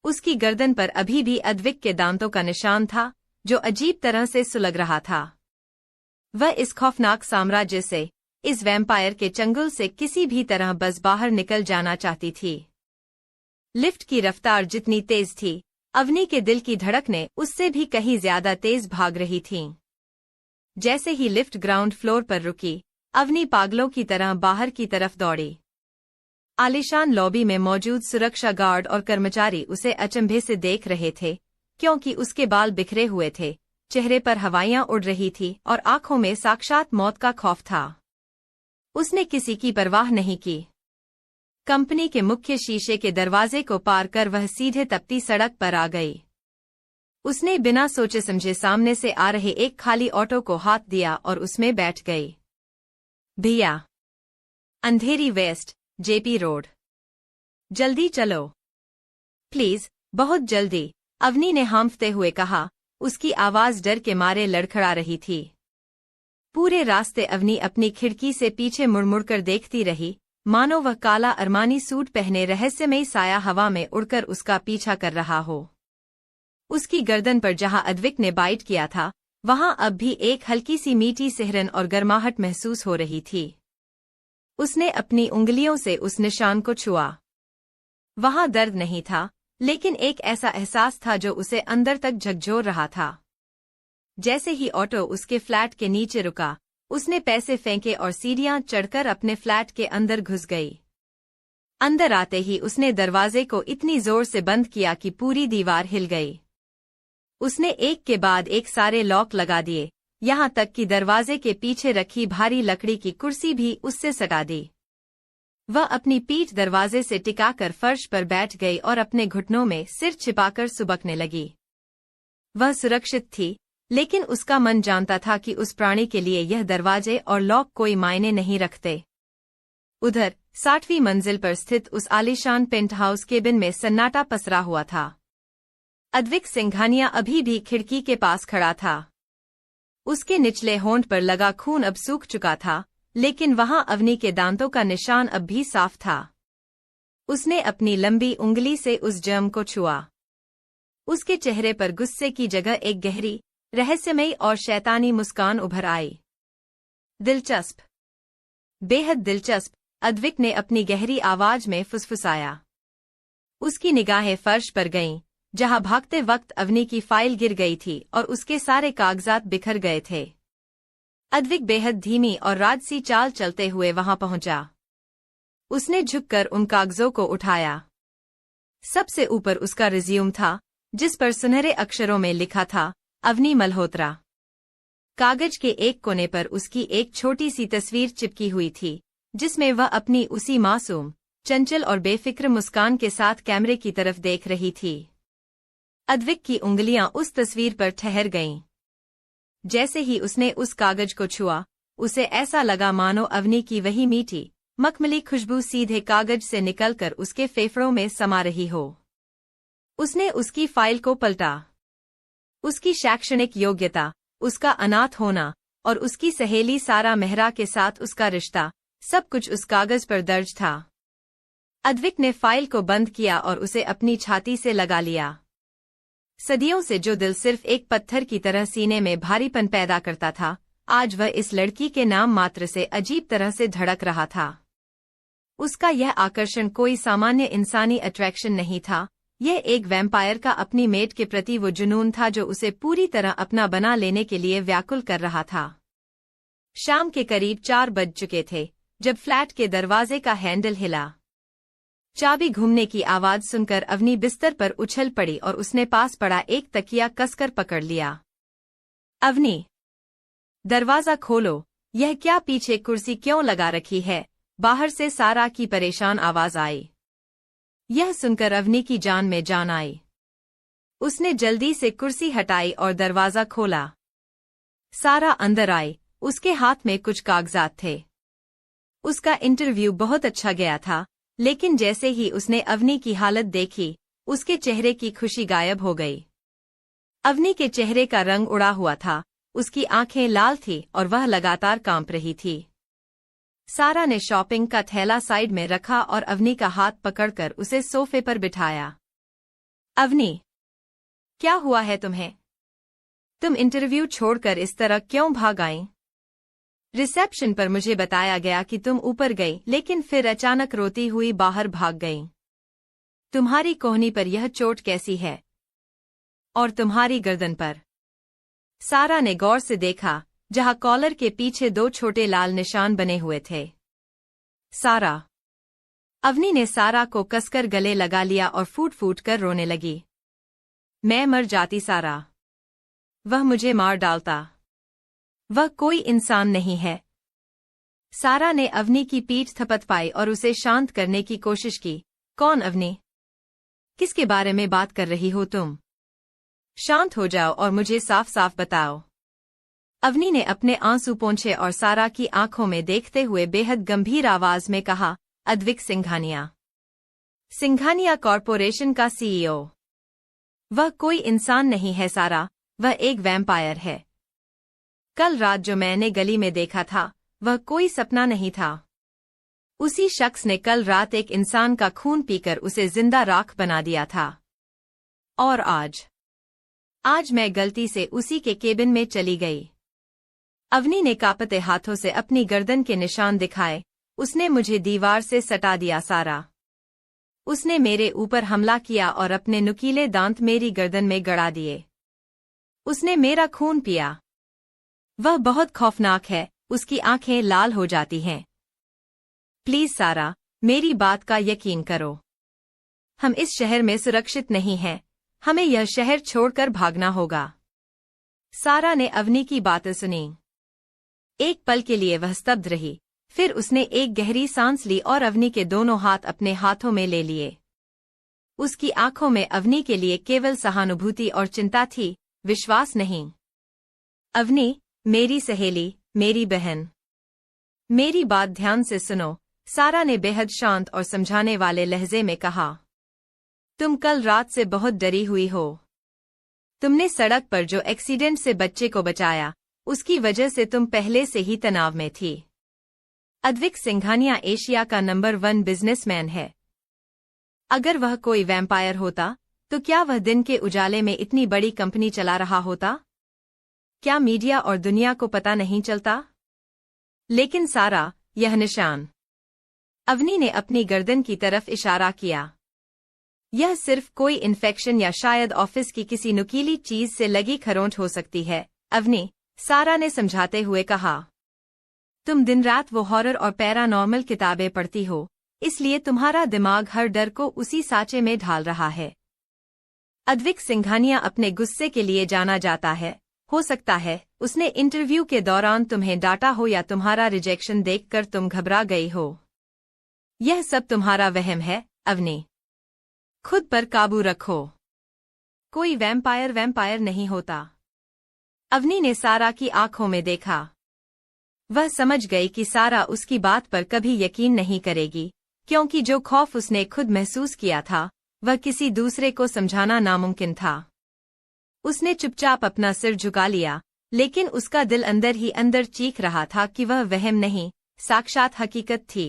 उसकी गर्दन पर अभी भी अद्विक के दांतों का निशान था, जो अजीब तरह से सुलग रहा था। वह इस खौफनाक साम्राज्य से, इस वैम्पायर के चंगुल से किसी भी तरह बस बाहर निकल जाना चाहती थी। लिफ्ट की रफ्तार जितनी तेज थी, अवनी के दिल की धड़कनें उससे भी कहीं ज्यादा तेज भाग रही थीं। जैसे ही लिफ्ट ग्राउंड फ्लोर पर रुकी, अवनी पागलों की तरह बाहर की तरफ दौड़ी। आलीशान लॉबी में मौजूद सुरक्षा गार्ड और कर्मचारी उसे अचंभे से देख रहे थे, क्योंकि उसके बाल बिखरे हुए थे, चेहरे पर हवाइयां उड़ रही थी और आंखों में साक्षात मौत का खौफ था। उसने किसी की परवाह नहीं की। कंपनी के मुख्य शीशे के दरवाजे को पार कर वह सीधे तपती सड़क पर आ गई। उसने बिना सोचे समझे सामने से आ रहे एक खाली ऑटो को हाथ दिया और उसमें बैठ गई। भैया, अंधेरी वेस्ट, जेपी रोड। जल्दी चलो प्लीज, बहुत जल्दी, अवनी ने हांफते हुए कहा। उसकी आवाज डर के मारे लड़खड़ा रही थी। पूरे रास्ते अवनी अपनी खिड़की से पीछे मुड़मुड़कर देखती रही, मानो वह काला अरमानी सूट पहने रहस्यमयी साया हवा में उड़कर उसका पीछा कर रहा हो। उसकी गर्दन पर जहां अद्विक ने बाइट किया था, वहां अब भी एक हल्की सी मीठी सिहरन और गर्माहट महसूस हो रही थी। उसने अपनी उंगलियों से उस निशान को छुआ। वहां दर्द नहीं था, लेकिन एक ऐसा एहसास था जो उसे अंदर तक झकझोर रहा था। जैसे ही ऑटो उसके फ्लैट के नीचे रुका, उसने पैसे फेंके और सीढ़ियां चढ़कर अपने फ्लैट के अंदर घुस गई। अंदर आते ही उसने दरवाजे को इतनी जोर से बंद किया कि पूरी दीवार हिल गई। उसने एक के बाद एक सारे लॉक लगा दिए, यहां तक कि दरवाजे के पीछे रखी भारी लकड़ी की कुर्सी भी उससे सटा दी। वह अपनी पीठ दरवाजे से टिकाकर फर्श पर बैठ गई और अपने घुटनों में सिर छिपाकर सुबकने लगी। वह सुरक्षित थी, लेकिन उसका मन जानता था कि उस प्राणी के लिए यह दरवाजे और लॉक कोई मायने नहीं रखते। उधर 60वीं मंजिल पर स्थित उस आलीशान पेंटहाउस केबिन में सन्नाटा पसरा हुआ था। अद्विक सिंघानिया अभी भी खिड़की के पास खड़ा था। उसके निचले होंठ पर लगा खून अब सूख चुका था, लेकिन वहां अवनी के दांतों का निशान अब भी साफ था। उसने अपनी लंबी उंगली से उस जर्म को छुआ। उसके चेहरे पर गुस्से की जगह एक गहरी, रहस्यमयी और शैतानी मुस्कान उभर आई। दिलचस्प, बेहद दिलचस्प, अद्विक ने अपनी गहरी आवाज में फुसफुसाया। उसकी निगाहें फर्श पर गईं, जहां भागते वक्त अवनी की फाइल गिर गई थी और उसके सारे कागजात बिखर गए थे। अद्विक बेहद धीमी और राजसी चाल चलते हुए वहां पहुंचा। उसने झुककर उन कागजों को उठाया। सबसे ऊपर उसका रिज्यूम था, जिस पर सुनहरे अक्षरों में लिखा था, अवनी मल्होत्रा। कागज के एक कोने पर उसकी एक छोटी सी तस्वीर चिपकी हुई थी, जिसमें वह अपनी उसी मासूम, चंचल और बेफिक्र मुस्कान के साथ कैमरे की तरफ देख रही थी। अद्विक की उंगलियां उस तस्वीर पर ठहर गईं। जैसे ही उसने उस कागज को छुआ, उसे ऐसा लगा मानो अवनी की वही मीठी, मखमली खुशबू सीधे कागज से निकलकर उसके फेफड़ों में समा रही हो। उसने उसकी फाइल को पलटा। उसकी शैक्षणिक योग्यता, उसका अनाथ होना और उसकी सहेली सारा मेहरा के साथ उसका रिश्ता, सब कुछ उस कागज पर दर्ज था। अद्विक ने फाइल को बंद किया और उसे अपनी छाती से लगा लिया। सदियों से जो दिल सिर्फ एक पत्थर की तरह सीने में भारीपन पैदा करता था, आज वह इस लड़की के नाम मात्र से अजीब तरह से धड़क रहा था। उसका यह आकर्षण कोई सामान्य इंसानी अट्रैक्शन नहीं था, यह एक वैम्पायर का अपनी मेट के प्रति वो जुनून था जो उसे पूरी तरह अपना बना लेने के लिए व्याकुल कर रहा था। शाम के करीब 4 बज चुके थे, जब फ्लैट के दरवाजे का हैंडल हिला। चाबी घूमने की आवाज सुनकर अवनी बिस्तर पर उछल पड़ी और उसने पास पड़ा एक तकिया कसकर पकड़ लिया। अवनी, दरवाजा खोलो, यह क्या पीछे कुर्सी क्यों लगा रखी है? बाहर से सारा की परेशान आवाज आई। यह सुनकर अवनी की जान में जान आई। उसने जल्दी से कुर्सी हटाई और दरवाजा खोला। सारा अंदर आई, उसके हाथ में कुछ कागजात थे। उसका इंटरव्यू बहुत अच्छा गया था, लेकिन जैसे ही उसने अवनी की हालत देखी, उसके चेहरे की खुशी गायब हो गई। अवनी के चेहरे का रंग उड़ा हुआ था, उसकी आंखें लाल थीं और वह लगातार कांप रही थी। सारा ने शॉपिंग का थैला साइड में रखा और अवनी का हाथ पकड़कर उसे सोफे पर बिठाया। अवनी, क्या हुआ है तुम्हें? तुम इंटरव्यू छोड़कर इस तरह क्यों भाग आईं? रिसेप्शन पर मुझे बताया गया कि तुम ऊपर गई, लेकिन फिर अचानक रोती हुई बाहर भाग गईं। तुम्हारी कोहनी पर यह चोट कैसी है? और तुम्हारी गर्दन पर? सारा ने गौर से देखा, जहां कॉलर के पीछे 2 छोटे लाल निशान बने हुए थे। सारा। अवनी ने सारा को कसकर गले लगा लिया और फूट फूट कर रोने लगी। मैं मर जाती सारा। वह मुझे मार डालता। वह कोई इंसान नहीं है। सारा ने अवनी की पीठ थपथपाई और उसे शांत करने की कोशिश की। कौन अवनी? किसके बारे में बात कर रही हो तुम? शांत हो जाओ और मुझे साफ साफ बताओ। अवनी ने अपने आंसू पोंछे और सारा की आंखों में देखते हुए बेहद गंभीर आवाज में कहा, अद्विक सिंघानिया। सिंघानिया कॉरपोरेशन का सीईओ। वह कोई इंसान नहीं है सारा, वह एक वैम्पायर है। कल रात जो मैंने गली में देखा था, वह कोई सपना नहीं था। उसी शख्स ने कल रात एक इंसान का खून पीकर उसे जिंदा राख बना दिया था। और आज मैं गलती से उसी के केबिन में चली गई। अवनी ने कांपते हाथों से अपनी गर्दन के निशान दिखाए। उसने मुझे दीवार से सटा दिया सारा। उसने मेरे ऊपर हमला किया और अपने नुकीले दांत मेरी गर्दन में गड़ा दिए। उसने मेरा खून पिया। वह बहुत खौफनाक है, उसकी आंखें लाल हो जाती हैं। प्लीज सारा, मेरी बात का यकीन करो। हम इस शहर में सुरक्षित नहीं हैं, हमें यह शहर छोड़कर भागना होगा। सारा ने अवनी की बातें सुनी। एक पल के लिए वह स्तब्ध रही, फिर उसने एक गहरी सांस ली और अवनी के दोनों हाथ अपने हाथों में ले लिए। उसकी आंखों में अवनी के लिए केवल सहानुभूति और चिंता थी, विश्वास नहीं। अवनी, मेरी सहेली, मेरी बहन, मेरी बात ध्यान से सुनो, सारा ने बेहद शांत और समझाने वाले लहजे में कहा। तुम कल रात से बहुत डरी हुई हो। तुमने सड़क पर जो एक्सीडेंट से बच्चे को बचाया, उसकी वजह से तुम पहले से ही तनाव में थी। अद्विक सिंघानिया एशिया का नंबर 1 बिजनेसमैन है। अगर वह कोई वैम्पायर होता, तो क्या वह दिन के उजाले में इतनी बड़ी कंपनी चला रहा होता? क्या मीडिया और दुनिया को पता नहीं चलता? लेकिन सारा, यह निशान। अवनी ने अपनी गर्दन की तरफ इशारा किया। यह सिर्फ कोई इन्फेक्शन या शायद ऑफिस की किसी नुकीली चीज से लगी खरोंच हो सकती है। अवनी, सारा ने समझाते हुए कहा। तुम दिन रात वो हॉरर और पैरानॉर्मल किताबें पढ़ती हो, इसलिए तुम्हारा दिमाग हर डर को उसी साँचे में ढाल रहा है। अद्विक सिंघानिया अपने गुस्से के लिए जाना जाता है। हो सकता है उसने इंटरव्यू के दौरान तुम्हें डांटा हो या तुम्हारा रिजेक्शन देखकर तुम घबरा गई हो। यह सब तुम्हारा वहम है, अवनी। खुद पर काबू रखो। कोई वैम्पायर नहीं होता। अवनी ने सारा की आंखों में देखा। वह समझ गई कि सारा उसकी बात पर कभी यकीन नहीं करेगी, क्योंकि जो खौफ उसने खुद महसूस किया था, वह किसी दूसरे को समझाना नामुमकिन था। उसने चुपचाप अपना सिर झुका लिया, लेकिन उसका दिल अंदर ही अंदर चीख रहा था कि वह वहम नहीं, साक्षात हकीकत थी।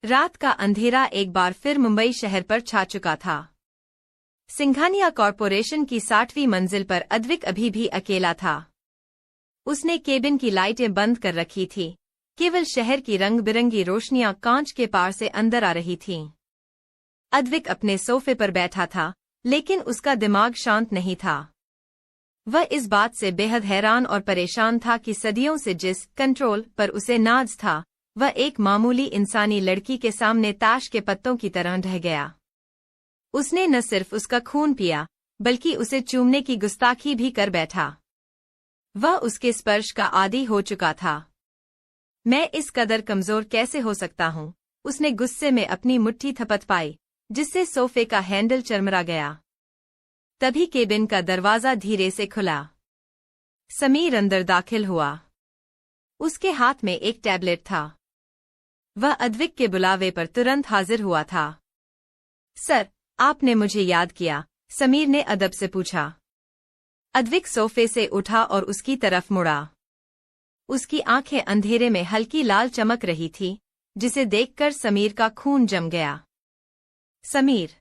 रात का अंधेरा एक बार फिर मुंबई शहर पर छा चुका था। सिंघानिया कॉरपोरेशन की 60वीं मंजिल पर अद्विक अभी भी अकेला था। उसने केबिन की लाइटें बंद कर रखी थी। केवल शहर की रंग बिरंगी रोशनियां कांच के पार से अंदर आ रही थीं। अद्विक अपने सोफे पर बैठा था, लेकिन उसका दिमाग शांत नहीं था। वह इस बात से बेहद हैरान और परेशान था कि सदियों से जिस कंट्रोल पर उसे नाज था, वह एक मामूली इंसानी लड़की के सामने ताश के पत्तों की तरह ढह गया। उसने न सिर्फ उसका खून पिया, बल्कि उसे चूमने की गुस्ताखी भी कर बैठा। वह उसके स्पर्श का आदी हो चुका था। मैं इस कदर कमजोर कैसे हो सकता हूँ? उसने गुस्से में अपनी मुट्ठी थपथपाई, जिससे सोफे का हैंडल चरमरा गया। तभी केबिन का दरवाजा धीरे से खुला। समीर अंदर दाखिल हुआ। उसके हाथ में एक टैबलेट था। वह अद्विक के बुलावे पर तुरंत हाजिर हुआ था। सर, आपने मुझे याद किया? समीर ने अदब से पूछा। अद्विक सोफे से उठा और उसकी तरफ मुड़ा। उसकी आंखें अंधेरे में हल्की लाल चमक रही थी, जिसे देखकर समीर का खून जम गया। समीर।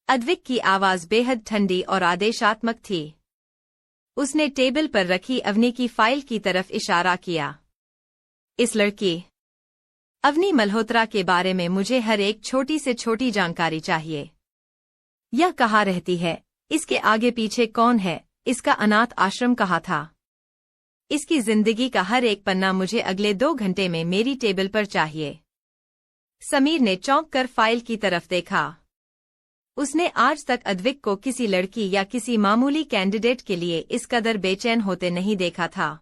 अद्विक की आवाज बेहद ठंडी और आदेशात्मक थी। उसने टेबल पर रखी अवनी की फाइल की तरफ इशारा किया। इस लड़की अवनी मल्होत्रा के बारे में मुझे हर एक छोटी से छोटी जानकारी चाहिए। यह कहाँ रहती है? इसके आगे पीछे कौन है? इसका अनाथ आश्रम कहाँ था? इसकी जिंदगी का हर एक पन्ना मुझे अगले 2 घंटे में मेरी टेबल पर चाहिए। समीर ने चौंक कर फाइल की तरफ देखा। उसने आज तक अद्विक को किसी लड़की या किसी मामूली कैंडिडेट के लिए इस कदर बेचैन होते नहीं देखा था।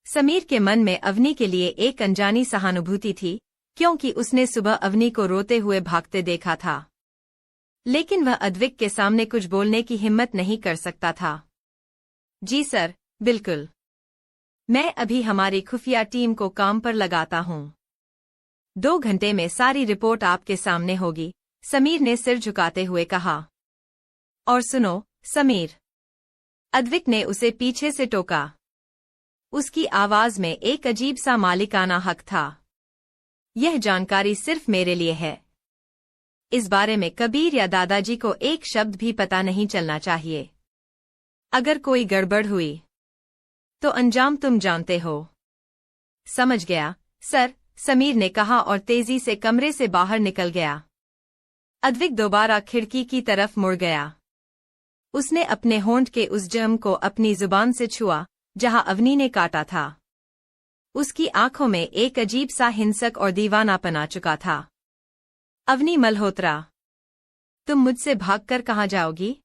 समीर के मन में अवनी के लिए एक अनजानी सहानुभूति थी, क्योंकि उसने सुबह अवनी को रोते हुए भागते देखा था। लेकिन वह अद्विक के सामने कुछ बोलने की हिम्मत नहीं कर सकता था। जी सर, बिल्कुल। मैं अभी हमारी खुफिया टीम को काम पर लगाता हूँ। 2 घंटे में सारी रिपोर्ट आपके सामने होगी, समीर ने सिर झुकाते हुए कहा। और सुनो, समीर। अद्विक ने उसे पीछे से टोका। उसकी आवाज में एक अजीब सा मालिकाना हक था। यह जानकारी सिर्फ मेरे लिए है। इस बारे में कबीर या दादाजी को एक शब्द भी पता नहीं चलना चाहिए। अगर कोई गड़बड़ हुई तो अंजाम तुम जानते हो। समझ गया, सर, समीर ने कहा और तेजी से कमरे से बाहर निकल गया। अद्विक दोबारा खिड़की की तरफ मुड़ गया। उसने अपने होंठ के उस जर्म को अपनी जुबान से छुआ जहां अवनी ने काटा था। उसकी आंखों में एक अजीब सा हिंसक और दीवानापन आ चुका था। अवनी मल्होत्रा, तुम मुझसे भागकर कहाँ जाओगी?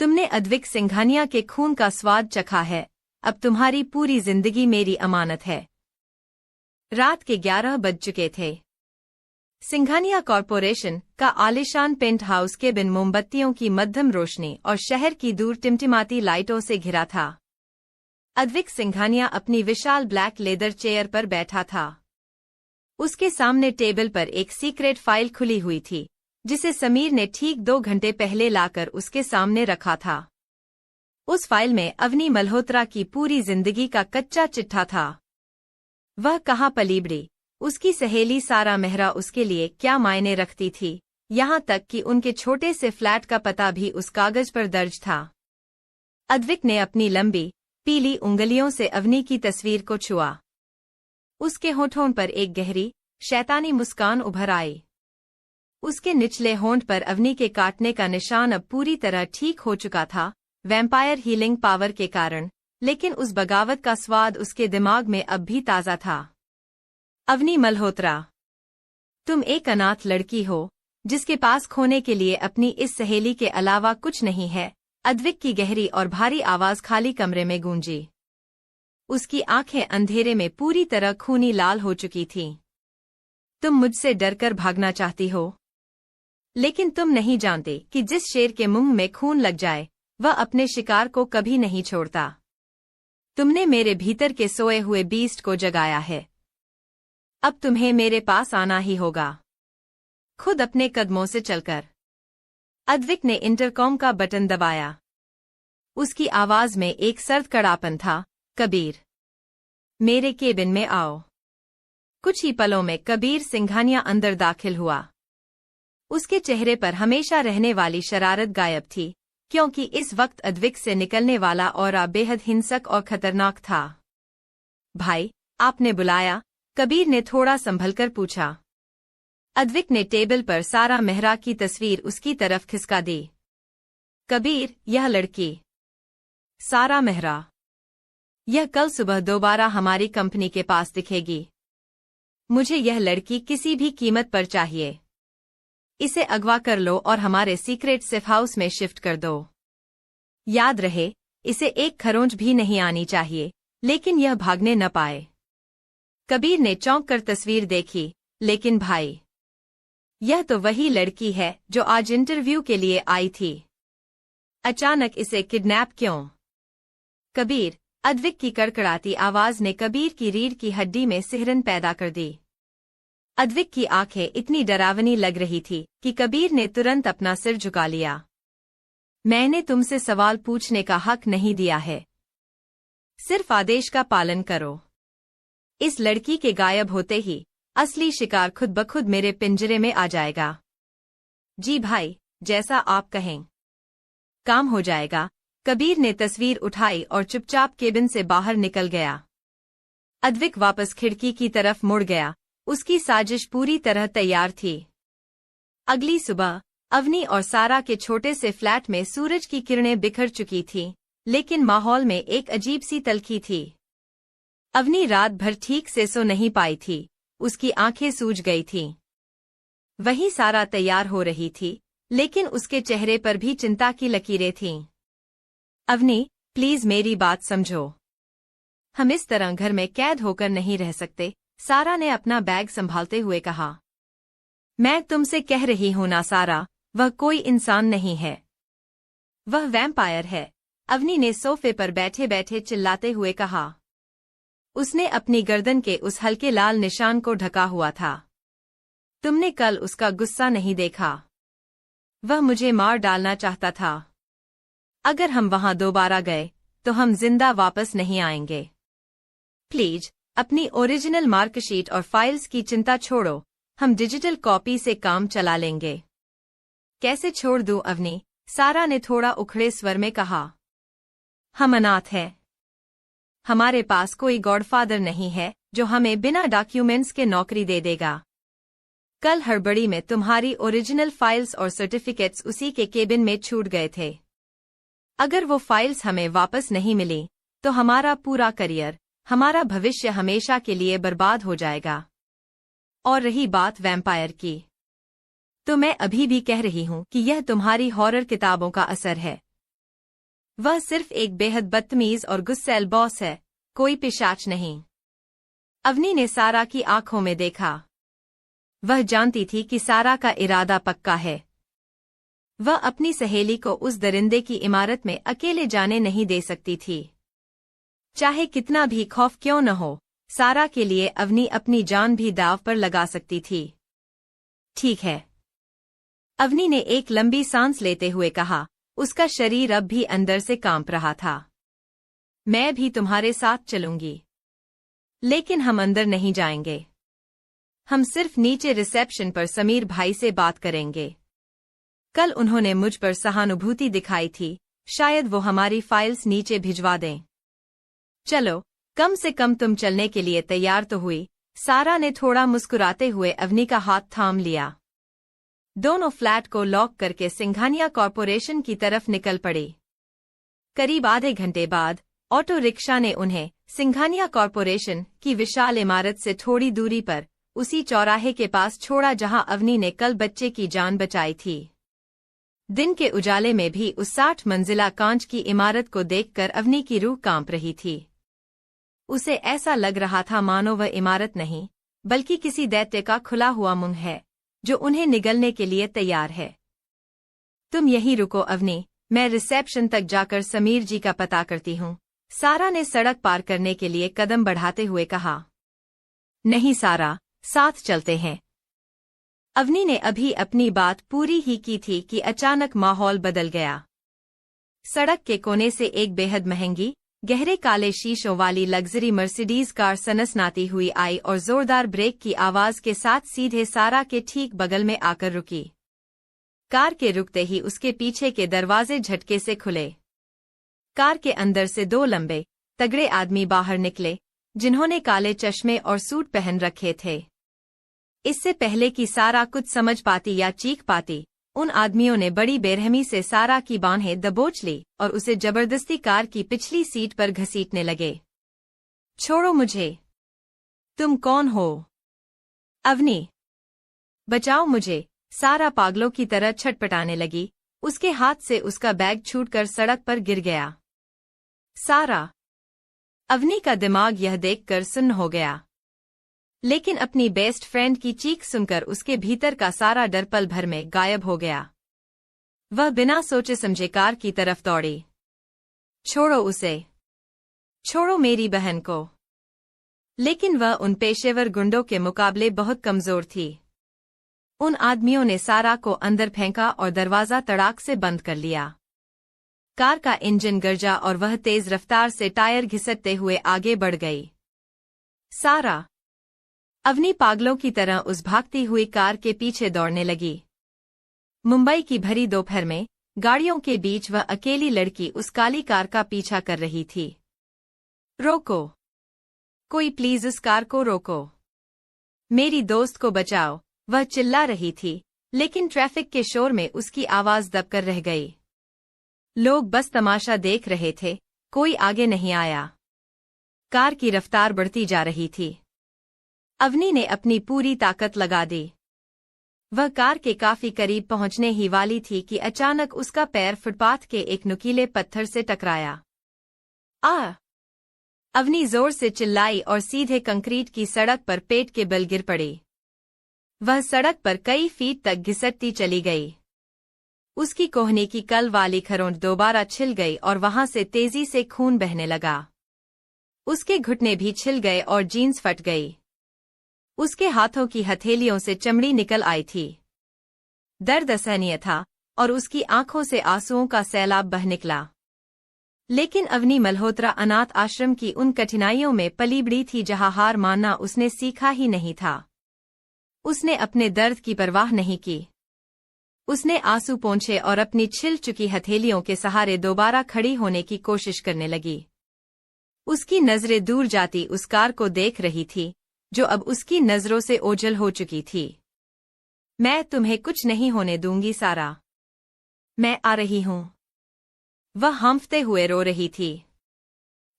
तुमने अद्विक सिंघानिया के खून का स्वाद चखा है, अब तुम्हारी पूरी जिंदगी मेरी अमानत है। रात के 11 बज चुके थे। सिंघानिया कॉरपोरेशन का आलिशान पेंट हाउस के बिन मोमबत्तियों की मध्यम रोशनी और शहर की दूर टिमटिमाती लाइटों से घिरा था। अद्विक सिंघानिया अपनी विशाल ब्लैक लेदर चेयर पर बैठा था। उसके सामने टेबल पर एक सीक्रेट फाइल खुली हुई थी, जिसे समीर ने ठीक 2 घंटे पहले लाकर उसके सामने रखा था। उस फाइल में अवनी मल्होत्रा की पूरी जिंदगी का कच्चा चिट्ठा था। वह कहाँ पली बड़ी, उसकी सहेली सारा मेहरा उसके लिए क्या मायने रखती थी, यहाँ तक कि उनके छोटे से फ्लैट का पता भी उस कागज पर दर्ज था। अद्विक ने अपनी लंबी, पीली उंगलियों से अवनी की तस्वीर को छुआ। उसके होठों पर एक गहरी, शैतानी मुस्कान उभर आई। उसके निचले होंठ पर अवनी के काटने का निशान अब पूरी तरह ठीक हो चुका था, वैम्पायर हीलिंग पावर के कारण, लेकिन उस बगावत का स्वाद उसके दिमाग में अब भी ताज़ा था। अवनी मल्होत्रा, तुम एक अनाथ लड़की हो, जिसके पास खोने के लिए अपनी इस सहेली के अलावा कुछ नहीं है। अद्विक की गहरी और भारी आवाज खाली कमरे में गूंजी। उसकी आंखें अंधेरे में पूरी तरह खूनी लाल हो चुकी थीं। तुम मुझसे डरकर भागना चाहती हो, लेकिन तुम नहीं जानते कि जिस शेर के मुंह में खून लग जाए, वह अपने शिकार को कभी नहीं छोड़ता। तुमने मेरे भीतर के सोए हुए बीस्ट को जगाया है। अब तुम्हें मेरे पास आना ही होगा, खुद अपने कदमों से चलकर। अद्विक ने इंटरकॉम का बटन दबाया। उसकी आवाज में एक सर्द कड़ापन था। कबीर, मेरे केबिन में आओ। कुछ ही पलों में कबीर सिंघानिया अंदर दाखिल हुआ। उसके चेहरे पर हमेशा रहने वाली शरारत गायब थी, क्योंकि इस वक्त अद्विक से निकलने वाला ऑरा बेहद हिंसक और खतरनाक था। भाई, आपने बुलाया? कबीर ने थोड़ा संभलकर पूछा। अद्विक ने टेबल पर सारा मेहरा की तस्वीर उसकी तरफ खिसका दी। कबीर, यह लड़की सारा मेहरा, यह कल सुबह दोबारा हमारी कंपनी के पास दिखेगी। मुझे यह लड़की किसी भी कीमत पर चाहिए। इसे अगवा कर लो और हमारे सीक्रेट सेफ हाउस में शिफ्ट कर दो। याद रहे, इसे एक खरोंच भी नहीं आनी चाहिए, लेकिन यह भागने न पाए। कबीर ने चौंक कर तस्वीर देखी। लेकिन भाई, यह तो वही लड़की है जो आज इंटरव्यू के लिए आई थी। अचानक इसे किडनैप क्यों? कबीर, अद्विक की कड़कड़ाती आवाज ने कबीर की रीढ़ की हड्डी में सिहरन पैदा कर दी। अद्विक की आंखें इतनी डरावनी लग रही थी कि कबीर ने तुरंत अपना सिर झुका लिया। मैंने तुमसे सवाल पूछने का हक नहीं दिया है, सिर्फ आदेश का पालन करो। इस लड़की के गायब होते ही असली शिकार खुद ब खुद मेरे पिंजरे में आ जाएगा। जी भाई, जैसा आप कहें। काम हो जाएगा। कबीर ने तस्वीर उठाई और चुपचाप केबिन से बाहर निकल गया। अद्विक वापस खिड़की की तरफ मुड़ गया। उसकी साजिश पूरी तरह तैयार थी। अगली सुबह अवनी और सारा के छोटे से फ्लैट में सूरज की किरणें बिखर चुकी थीं, लेकिन माहौल में एक अजीब सी तल्खी थी। अवनी रात भर ठीक से सो नहीं पाई थी, उसकी आंखें सूज गई थीं। वहीं सारा तैयार हो रही थी, लेकिन उसके चेहरे पर भी चिंता की लकीरें थीं। अवनी, प्लीज मेरी बात समझो। हम इस तरह घर में कैद होकर नहीं रह सकते, सारा ने अपना बैग संभालते हुए कहा। मैं तुमसे कह रही हूं ना सारा, वह कोई इंसान नहीं है, वह वैम्पायर है, अवनी ने सोफे पर बैठे बैठे चिल्लाते हुए कहा। उसने अपनी गर्दन के उस हल्के लाल निशान को ढका हुआ था। तुमने कल उसका गुस्सा नहीं देखा? वह मुझे मार डालना चाहता था। अगर हम वहां दोबारा गए तो हम जिंदा वापस नहीं आएंगे। प्लीज अपनी ओरिजिनल मार्कशीट और फाइल्स की चिंता छोड़ो, हम डिजिटल कॉपी से काम चला लेंगे। कैसे छोड़ दूं अवनी, सारा ने थोड़ा उखड़े स्वर में कहा। हम अनाथ हैं। हमारे पास कोई गॉडफादर नहीं है जो हमें बिना डॉक्यूमेंट्स के नौकरी दे देगा। कल हड़बड़ी में तुम्हारी ओरिजिनल फाइल्स और सर्टिफिकेट्स उसी के केबिन में छूट गए थे। अगर वो फाइल्स हमें वापस नहीं मिली तो हमारा पूरा करियर, हमारा भविष्य हमेशा के लिए बर्बाद हो जाएगा। और रही बात वैम्पायर की, तो मैं अभी भी कह रही हूं कि यह तुम्हारी हॉरर किताबों का असर है। वह सिर्फ एक बेहद बदतमीज और गुस्सैल बॉस है, कोई पिशाच नहीं। अवनी ने सारा की आंखों में देखा। वह जानती थी कि सारा का इरादा पक्का है। वह अपनी सहेली को उस दरिंदे की इमारत में अकेले जाने नहीं दे सकती थी। चाहे कितना भी खौफ क्यों न हो, सारा के लिए अवनी अपनी जान भी दांव पर लगा सकती थी। ठीक है, अवनी ने एक लंबी सांस लेते हुए कहा, उसका शरीर अब भी अंदर से कांप रहा था। मैं भी तुम्हारे साथ चलूंगी, लेकिन हम अंदर नहीं जाएंगे। हम सिर्फ नीचे रिसेप्शन पर समीर भाई से बात करेंगे। कल उन्होंने मुझ पर सहानुभूति दिखाई थी, शायद वो हमारी फाइल्स नीचे भिजवा दें। चलो, कम से कम तुम चलने के लिए तैयार तो हुई। सारा ने थोड़ा मुस्कुराते हुए अवनी का हाथ थाम लिया। दोनों फ्लैट को लॉक करके सिंघानिया कॉरपोरेशन की तरफ निकल पड़ी। करीब आधे घंटे बाद ऑटो रिक्शा ने उन्हें सिंघानिया कॉरपोरेशन की विशाल इमारत से थोड़ी दूरी पर उसी चौराहे के पास छोड़ा जहां अवनी ने कल बच्चे की जान बचाई थी। दिन के उजाले में भी उस 60 मंजिला कांच की इमारत को देखकर अवनी की रूह कांप रही थी। उसे ऐसा लग रहा था मानो वह इमारत नहीं, बल्कि किसी दैत्य का खुला हुआ मुंह है, जो उन्हें निगलने के लिए तैयार है। तुम यहीं रुको अवनी, मैं रिसेप्शन तक जाकर समीर जी का पता करती हूँ, सारा ने सड़क पार करने के लिए कदम बढ़ाते हुए कहा। नहीं सारा, साथ चलते हैं। अवनी ने अभी अपनी बात पूरी ही की थी कि अचानक माहौल बदल गया। सड़क के कोने से एक बेहद महंगी, गहरे काले शीशों वाली लग्जरी मर्सिडीज कार सनसनाती हुई आई और जोरदार ब्रेक की आवाज के साथ सीधे सारा के ठीक बगल में आकर रुकी। कार के रुकते ही उसके पीछे के दरवाजे झटके से खुले। कार के अंदर से दो लंबे, तगड़े आदमी बाहर निकले, जिन्होंने काले चश्मे और सूट पहन रखे थे। इससे पहले कि सारा कुछ समझ पाती या चीख पाती, उन आदमियों ने बड़ी बेरहमी से सारा की बाहें दबोच ली और उसे जबरदस्ती कार की पिछली सीट पर घसीटने लगे। छोड़ो मुझे। तुम कौन हो? अवनी, बचाओ मुझे, सारा पागलों की तरह छटपटाने लगी। उसके हाथ से उसका बैग छूटकर सड़क पर गिर गया। सारा! अवनी का दिमाग यह देखकर सुन्न हो गया। लेकिन अपनी बेस्ट फ्रेंड की चीख सुनकर उसके भीतर का सारा डर पल भर में गायब हो गया। वह बिना सोचे समझे कार की तरफ दौड़ी। छोड़ो उसे, छोड़ो मेरी बहन को। लेकिन वह उन पेशेवर गुंडों के मुकाबले बहुत कमजोर थी। उन आदमियों ने सारा को अंदर फेंका और दरवाजा तड़ाक से बंद कर लिया। कार का इंजन गरजा और वह तेज रफ्तार से टायर घिसटते हुए आगे बढ़ गई। सारा! अवनी पागलों की तरह उस भागती हुई कार के पीछे दौड़ने लगी। मुंबई की भरी दोपहर में गाड़ियों के बीच वह अकेली लड़की उस काली कार का पीछा कर रही थी। रोको! कोई प्लीज उस कार को रोको! मेरी दोस्त को बचाओ! वह चिल्ला रही थी, लेकिन ट्रैफिक के शोर में उसकी आवाज दबकर रह गई। लोग बस तमाशा देख रहे थे, कोई आगे नहीं आया। कार की रफ्तार बढ़ती जा रही थी। अवनी ने अपनी पूरी ताकत लगा दी। वह कार के काफी करीब पहुंचने ही वाली थी कि अचानक उसका पैर फुटपाथ के एक नुकीले पत्थर से टकराया। आ! अवनी जोर से चिल्लाई और सीधे कंक्रीट की सड़क पर पेट के बल गिर पड़ी। वह सड़क पर कई फीट तक घिसटती चली गई। उसकी कोहनी की कल वाली खरोंच दोबारा छिल गई और वहां से तेजी से खून बहने लगा। उसके घुटने भी छिल गए और जीन्स फट गई। उसके हाथों की हथेलियों से चमड़ी निकल आई थी। दर्द असहनीय था और उसकी आंखों से आंसुओं का सैलाब बह निकला। लेकिन अवनी मल्होत्रा अनाथ आश्रम की उन कठिनाइयों में पली बड़ी थी जहां हार मानना उसने सीखा ही नहीं था। उसने अपने दर्द की परवाह नहीं की। उसने आंसू पोंछे और अपनी छिल चुकी हथेलियों के सहारे दोबारा खड़ी होने की कोशिश करने लगी। उसकी नजरें दूर जाती उस कार को देख रही थी, जो अब उसकी नजरों से ओझल हो चुकी थी। मैं तुम्हें कुछ नहीं होने दूंगी सारा। मैं आ रही हूं। वह हांफते हुए रो रही थी।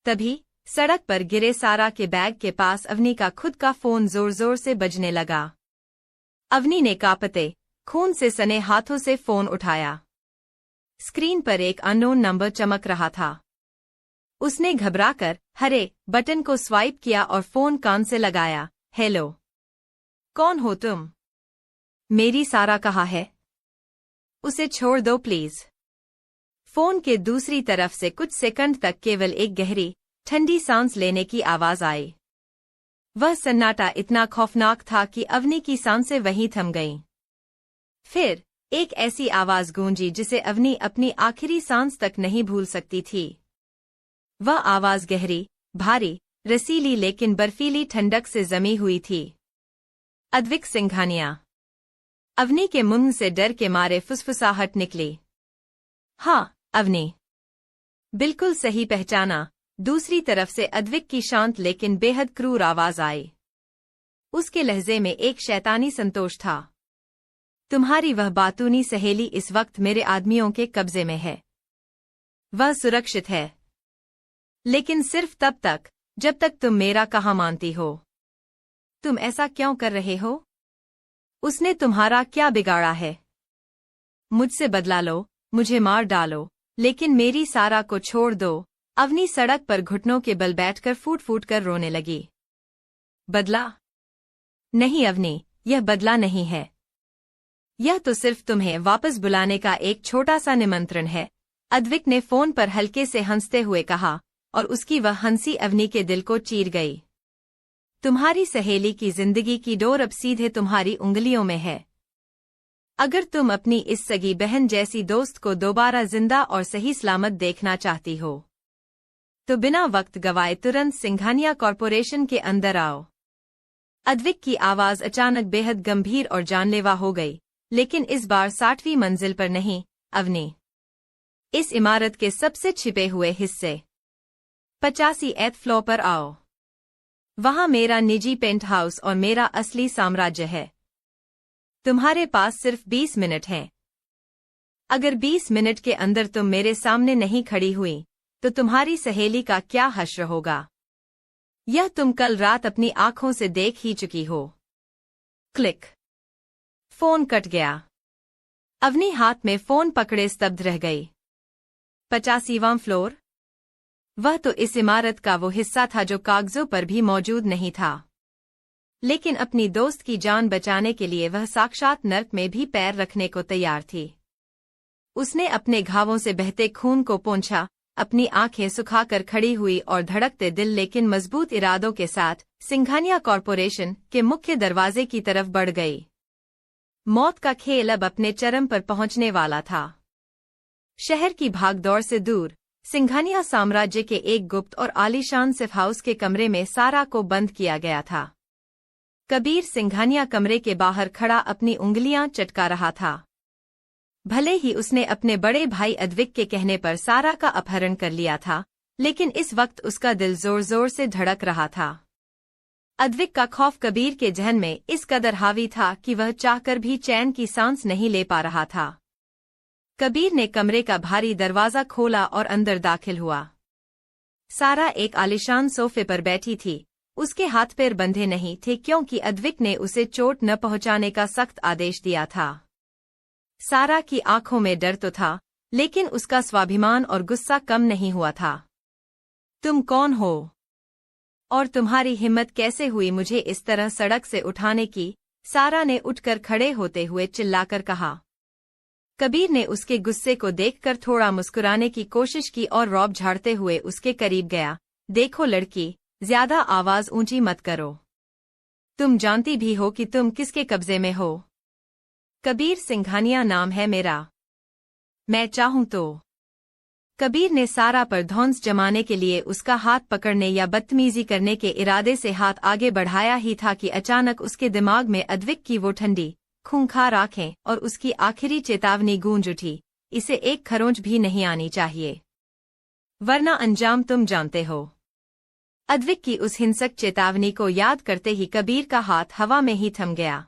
तभी सड़क पर गिरे सारा के बैग के पास अवनी का खुद का फोन जोर जोर से बजने लगा। अवनी ने कांपते, खून से सने हाथों से फोन उठाया। स्क्रीन पर एक अननोन नंबर चमक रहा था। उसने घबराकर हरे बटन को स्वाइप किया और फोन कान से लगाया। हेलो, कौन हो तुम? मेरी सारा कहाँ है? उसे छोड़ दो प्लीज। फोन के दूसरी तरफ से कुछ सेकंड तक केवल एक गहरी, ठंडी सांस लेने की आवाज आई। वह सन्नाटा इतना खौफनाक था कि अवनी की सांसें वहीं थम गईं। फिर एक ऐसी आवाज गूंजी जिसे अवनी अपनी आखिरी सांस तक नहीं भूल सकती थी। वह आवाज गहरी, भारी, रसीली लेकिन बर्फीली ठंडक से जमी हुई थी। अद्विक सिंघानिया। अवनी के मुंह से डर के मारे फुसफुसाहट निकली। हाँ, अवनी। बिल्कुल सही पहचाना। दूसरी तरफ से अद्विक की शांत लेकिन बेहद क्रूर आवाज आई। उसके लहजे में एक शैतानी संतोष था। तुम्हारी वह बातूनी सहेली इस वक्त मेरे आदमियों के कब्जे में है। वह सुरक्षित है, लेकिन सिर्फ तब तक जब तक तुम मेरा कहा मानती हो। तुम ऐसा क्यों कर रहे हो? उसने तुम्हारा क्या बिगाड़ा है? मुझसे बदला लो, मुझे मार डालो, लेकिन मेरी सारा को छोड़ दो। अवनी सड़क पर घुटनों के बल बैठकर फूट फूट कर रोने लगी। बदला? नहीं अवनी, यह बदला नहीं है। यह तो सिर्फ तुम्हें वापस बुलाने का एक छोटा सा निमंत्रण है। अद्विक ने फोन पर हल्के से हंसते हुए कहा, और उसकी वह हंसी अवनी के दिल को चीर गई। तुम्हारी सहेली की जिंदगी की डोर अब सीधे तुम्हारी उंगलियों में है। अगर तुम अपनी इस सगी बहन जैसी दोस्त को दोबारा जिंदा और सही सलामत देखना चाहती हो, तो बिना वक्त गवाए तुरंत सिंघानिया कॉरपोरेशन के अंदर आओ। अद्विक की आवाज अचानक बेहद गंभीर और जानलेवा हो गई, लेकिन इस बार 60वीं मंजिल पर नहीं, अवनी। इस इमारत के सबसे छिपे हुए हिस्से 85th फ्लोर पर आओ। वहां मेरा निजी पेंट हाउस और मेरा असली साम्राज्य है। तुम्हारे पास सिर्फ 20 मिनट हैं। अगर 20 मिनट के अंदर तुम मेरे सामने नहीं खड़ी हुई, तो तुम्हारी सहेली का क्या हश्र होगा? यह तुम कल रात अपनी आंखों से देख ही चुकी हो। क्लिक। फोन कट गया। अवनी हाथ में फोन पकड़े स्तब्ध रह गई। 85वां फ्लोर? वह तो इस इमारत का वो हिस्सा था जो कागजों पर भी मौजूद नहीं था। लेकिन अपनी दोस्त की जान बचाने के लिए वह साक्षात नर्क में भी पैर रखने को तैयार थी। उसने अपने घावों से बहते खून को पोंछा, अपनी आंखें सुखाकर खड़ी हुई और धड़कते दिल लेकिन मजबूत इरादों के साथ सिंघानिया कॉरपोरेशन के मुख्य दरवाजे की तरफ बढ़ गई। मौत का खेल अब अपने चरम पर पहुंचने वाला था। शहर की भागदौड़ से दूर सिंघानिया साम्राज्य के एक गुप्त और आलीशान सिफ हाउस के कमरे में सारा को बंद किया गया था। कबीर सिंघानिया कमरे के बाहर खड़ा अपनी उंगलियां चटका रहा था। भले ही उसने अपने बड़े भाई अद्विक के कहने पर सारा का अपहरण कर लिया था, लेकिन इस वक्त उसका दिल जोर जोर से धड़क रहा था। अद्विक का खौफ कबीर के जहन में इस कदर हावी था कि वह चाहकर भी चैन की सांस नहीं ले पा रहा था। कबीर ने कमरे का भारी दरवाजा खोला और अंदर दाखिल हुआ। सारा एक आलीशान सोफे पर बैठी थी। उसके हाथ पैर बंधे नहीं थे क्योंकि अद्विक ने उसे चोट न पहुंचाने का सख्त आदेश दिया था। सारा की आंखों में डर तो था, लेकिन उसका स्वाभिमान और गुस्सा कम नहीं हुआ था। तुम कौन हो और तुम्हारी हिम्मत कैसे हुई मुझे इस तरह सड़क से उठाने की? सारा ने उठकर खड़े होते हुए चिल्लाकर कहा। कबीर ने उसके गुस्से को देखकर थोड़ा मुस्कुराने की कोशिश की और रौब झाड़ते हुए उसके करीब गया। देखो लड़की, ज्यादा आवाज ऊंची मत करो। तुम जानती भी हो कि तुम किसके कब्जे में हो। कबीर सिंघानिया नाम है मेरा। मैं चाहूं तो। कबीर ने सारा पर धौंस जमाने के लिए उसका हाथ पकड़ने या बदतमीजी करने के इरादे से हाथ आगे बढ़ाया ही था कि अचानक उसके दिमाग में अद्विक की वो ठंडी खूंखार आंखें और उसकी आखिरी चेतावनी गूंज उठी। इसे एक खरोंच भी नहीं आनी चाहिए, वरना अंजाम तुम जानते हो। अद्विक की उस हिंसक चेतावनी को याद करते ही कबीर का हाथ हवा में ही थम गया।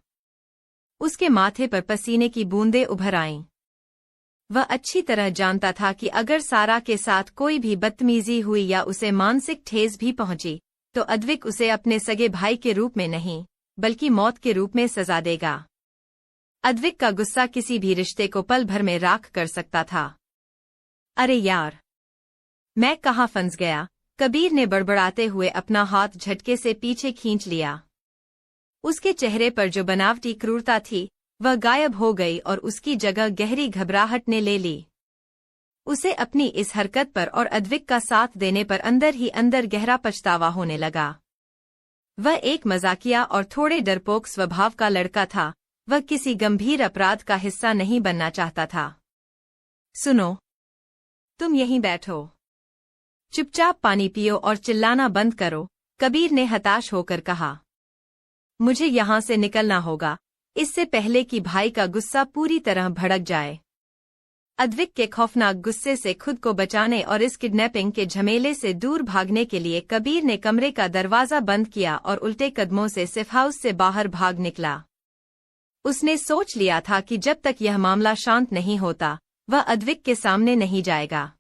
उसके माथे पर पसीने की बूंदें उभर आईं। वह अच्छी तरह जानता था कि अगर सारा के साथ कोई भी बदतमीजी हुई या उसे मानसिक ठेस भी पहुंची, तो अद्विक उसे अपने सगे भाई के रूप में नहीं, बल्कि मौत के रूप में सजा देगा। अद्विक का गुस्सा किसी भी रिश्ते को पल भर में राख कर सकता था। अरे यार, मैं कहाँ फंस गया? कबीर ने बड़बड़ाते हुए अपना हाथ झटके से पीछे खींच लिया। उसके चेहरे पर जो बनावटी क्रूरता थी, वह गायब हो गई और उसकी जगह गहरी घबराहट ने ले ली। उसे अपनी इस हरकत पर और अद्विक का साथ देने पर अंदर ही अंदर गहरा पछतावा होने लगा। वह एक मजाकिया और थोड़े डरपोक स्वभाव का लड़का था। वह किसी गंभीर अपराध का हिस्सा नहीं बनना चाहता था। सुनो, तुम यहीं बैठो, चुपचाप पानी पियो और चिल्लाना बंद करो, कबीर ने हताश होकर कहा। मुझे यहाँ से निकलना होगा, इससे पहले कि भाई का गुस्सा पूरी तरह भड़क जाए। अद्विक के खौफनाक गुस्से से खुद को बचाने और इस किडनैपिंग के झमेले से दूर भागने के लिए कबीर ने कमरे का दरवाजा बंद किया और उल्टे कदमों से सेफ हाउस से बाहर भाग निकला। उसने सोच लिया था कि जब तक यह मामला शांत नहीं होता, वह अद्विक के सामने नहीं जाएगा।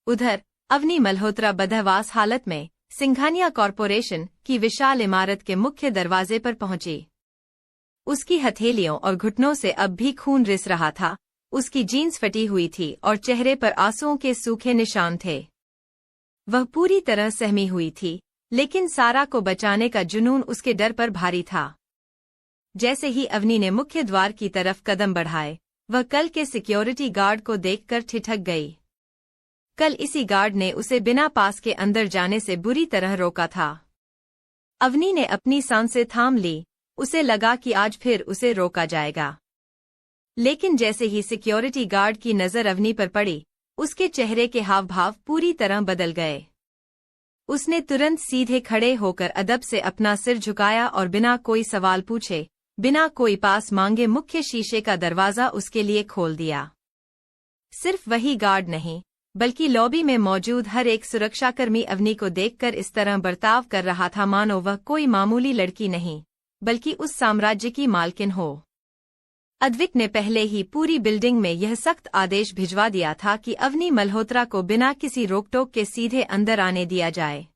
उधर अवनी मल्होत्रा बदहवास हालत में सिंघानिया कॉरपोरेशन की विशाल इमारत के मुख्य दरवाजे पर पहुंची। उसकी हथेलियों और घुटनों से अब भी खून रिस रहा था। उसकी जीन्स फटी हुई थी और चेहरे पर आंसुओं के सूखे निशान थे। वह पूरी तरह सहमी हुई थी, लेकिन सारा को बचाने का जुनून उसके डर पर भारी था। जैसे ही अवनी ने मुख्य द्वार की तरफ कदम बढ़ाए, वह कल के सिक्योरिटी गार्ड को देखकर ठिठक गई। कल इसी गार्ड ने उसे बिना पास के अंदर जाने से बुरी तरह रोका था। अवनी ने अपनी सांसें थाम ली। उसे लगा कि आज फिर उसे रोका जाएगा। लेकिन जैसे ही सिक्योरिटी गार्ड की नजर अवनी पर पड़ी, उसके चेहरे के हाव भाव पूरी तरह बदल गए। उसने तुरंत सीधे खड़े होकर अदब से अपना सिर झुकाया और बिना कोई सवाल पूछे, बिना कोई पास मांगे मुख्य शीशे का दरवाजा उसके लिए खोल दिया। सिर्फ वही गार्ड नहीं, बल्कि लॉबी में मौजूद हर एक सुरक्षाकर्मी अवनी को देखकर इस तरह बर्ताव कर रहा था मानो वह कोई मामूली लड़की नहीं, बल्कि उस साम्राज्य की मालकिन हो। अद्विक ने पहले ही पूरी बिल्डिंग में यह सख्त आदेश भिजवा दिया था कि अवनी मल्होत्रा को बिना किसी रोकटोक के सीधे अंदर आने दिया जाए।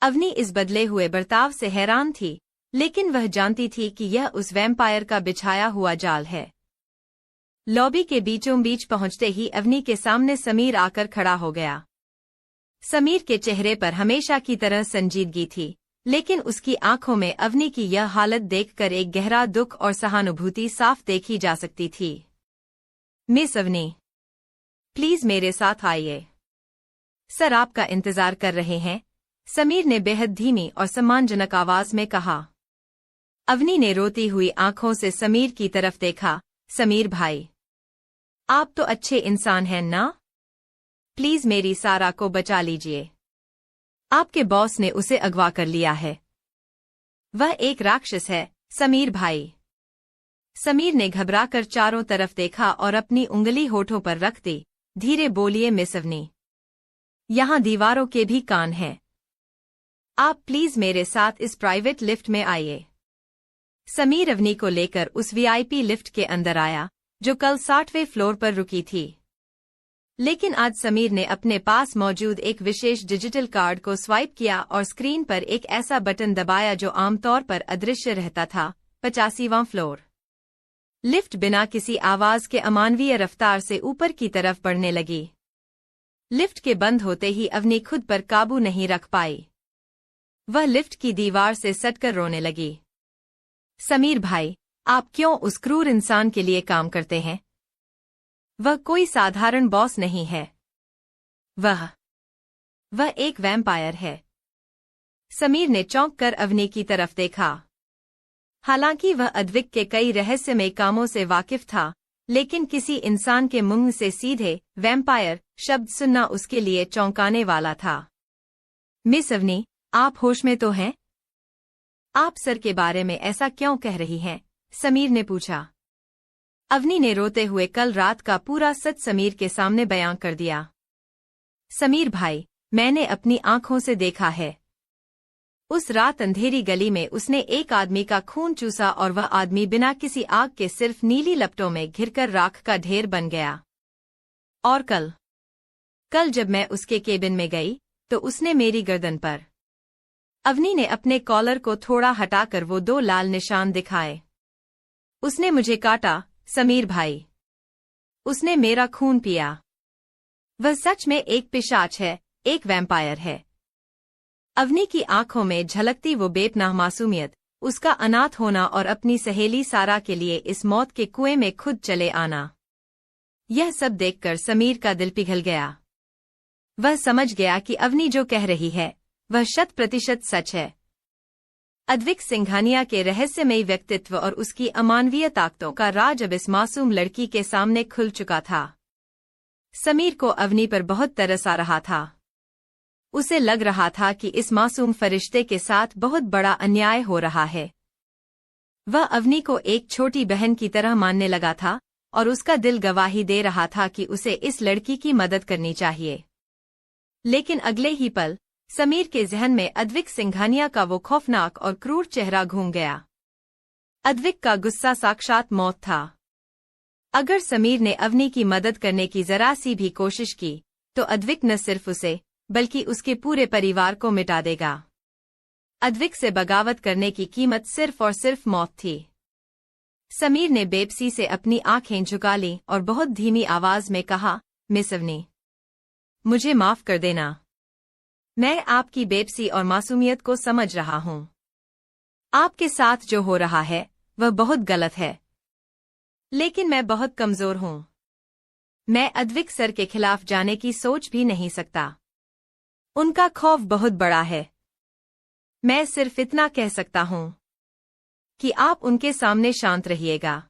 अवनी इस बदले हुए बर्ताव से हैरान थी, लेकिन वह जानती थी कि यह उस वैम्पायर का बिछाया हुआ जाल है। लॉबी के बीचों बीच पहुंचते ही अवनी के सामने समीर आकर खड़ा हो गया। समीर के चेहरे पर हमेशा की तरह संजीदगी थी, लेकिन उसकी आंखों में अवनी की यह हालत देखकर एक गहरा दुख और सहानुभूति साफ देखी जा सकती थी। मिस अवनी, प्लीज मेरे साथ आइए। सर आपका इंतजार कर रहे हैं, समीर ने बेहद धीमी और सम्मानजनक आवाज में कहा। अवनी ने रोती हुई आंखों से समीर की तरफ देखा। समीर भाई, आप तो अच्छे इंसान हैं ना? प्लीज मेरी सारा को बचा लीजिए। आपके बॉस ने उसे अगवा कर लिया है। वह एक राक्षस है, समीर भाई। समीर ने घबराकर चारों तरफ देखा और अपनी उंगली होठों पर रख दी। धीरे बोलिए मिस अवनी, यहाँ दीवारों के भी कान हैं। आप प्लीज मेरे साथ इस प्राइवेट लिफ्ट में आइए। समीर अवनी को लेकर उस वीआईपी लिफ्ट के अंदर आया। जो कल 60वें फ्लोर पर रुकी थी। लेकिन आज समीर ने अपने पास मौजूद एक विशेष डिजिटल कार्ड को स्वाइप किया और स्क्रीन पर एक ऐसा बटन दबाया जो आमतौर पर अदृश्य रहता था। 85वां फ्लोर। लिफ्ट बिना किसी आवाज के अमानवीय रफ्तार से ऊपर की तरफ बढ़ने लगी। लिफ्ट के बंद होते ही अवनी खुद पर काबू नहीं रख पाई। वह लिफ्ट की दीवार से सटकर रोने लगी। समीर भाई, आप क्यों उस क्रूर इंसान के लिए काम करते हैं? वह कोई साधारण बॉस नहीं है। वह एक वैम्पायर है। समीर ने चौंक कर अवनी की तरफ देखा। हालांकि वह अद्विक के कई रहस्यमय कामों से वाकिफ था, लेकिन किसी इंसान के मुंह से सीधे वैम्पायर शब्द सुनना उसके लिए चौंकाने वाला था। मिस अवनी, आप होश में तो हैं? आप सर के बारे में ऐसा क्यों कह रही हैं? समीर ने पूछा। अवनी ने रोते हुए कल रात का पूरा सच समीर के सामने बयां कर दिया। समीर भाई, मैंने अपनी आंखों से देखा है। उस रात अंधेरी गली में उसने एक आदमी का खून चूसा और वह आदमी बिना किसी आग के सिर्फ नीली लपटों में घिरकर राख का ढेर बन गया। और कल जब मैं उसके केबिन में गई तो उसने मेरी गर्दन पर। अवनी ने अपने कॉलर को थोड़ा हटाकर वो 2 लाल निशान दिखाए। उसने मुझे काटा, समीर भाई। उसने मेरा खून पिया। वह सच में एक पिशाच है, एक वैम्पायर है। अवनी की आंखों में झलकती वो बेपनाह मासूमियत, उसका अनाथ होना और अपनी सहेली सारा के लिए इस मौत के कुएं में खुद चले आना। यह सब देखकर समीर का दिल पिघल गया। वह समझ गया कि अवनी जो कह रही है वह 100% सच है। अद्विक सिंघानिया के रहस्यमयी व्यक्तित्व और उसकी अमानवीय ताकतों का राज अब इस मासूम लड़की के सामने खुल चुका था। समीर को अवनी पर बहुत तरस आ रहा था। उसे लग रहा था कि इस मासूम फरिश्ते के साथ बहुत बड़ा अन्याय हो रहा है। वह अवनी को एक छोटी बहन की तरह मानने लगा था और उसका दिल गवाही दे रहा था कि उसे इस लड़की की मदद करनी चाहिए। लेकिन अगले ही पल समीर के जहन में अद्विक सिंघानिया का वो खौफनाक और क्रूर चेहरा घूम गया। अद्विक का गुस्सा साक्षात मौत था। अगर समीर ने अवनी की मदद करने की जरा सी भी कोशिश की तो अद्विक न सिर्फ उसे बल्कि उसके पूरे परिवार को मिटा देगा। अद्विक से बगावत करने की कीमत सिर्फ और सिर्फ मौत थी। समीर ने बेबसी से अपनी आंखें झुका लीं और बहुत धीमी आवाज में कहा, मिस अवनी, मुझे माफ कर देना। मैं आपकी बेबसी और मासूमियत को समझ रहा हूं। आपके साथ जो हो रहा है वह बहुत गलत है। लेकिन मैं बहुत कमजोर हूं। मैं अद्विक सर के खिलाफ जाने की सोच भी नहीं सकता। उनका खौफ बहुत बड़ा है। मैं सिर्फ इतना कह सकता हूं कि आप उनके सामने शांत रहिएगा।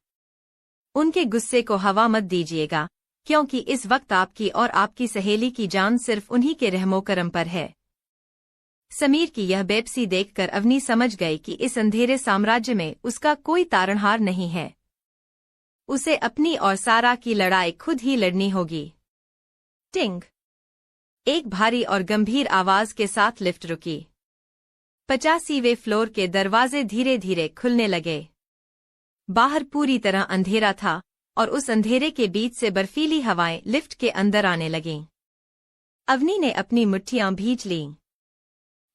उनके गुस्से को हवा मत दीजिएगा, क्योंकि इस वक्त आपकी और आपकी सहेली की जान सिर्फ उन्हीं के रहमो करम पर है। समीर की यह बेबसी देखकर अवनी समझ गई कि इस अंधेरे साम्राज्य में उसका कोई तारणहार नहीं है। उसे अपनी और सारा की लड़ाई खुद ही लड़नी होगी। टिंग! एक भारी और गंभीर आवाज के साथ लिफ्ट रुकी। 85वें फ्लोर के दरवाजे धीरे धीरे खुलने लगे। बाहर पूरी तरह अंधेरा था और उस अंधेरे के बीच से बर्फीली हवाएं लिफ्ट के अंदर आने लगीं। अवनी ने अपनी मुट्ठियां भींच लीं।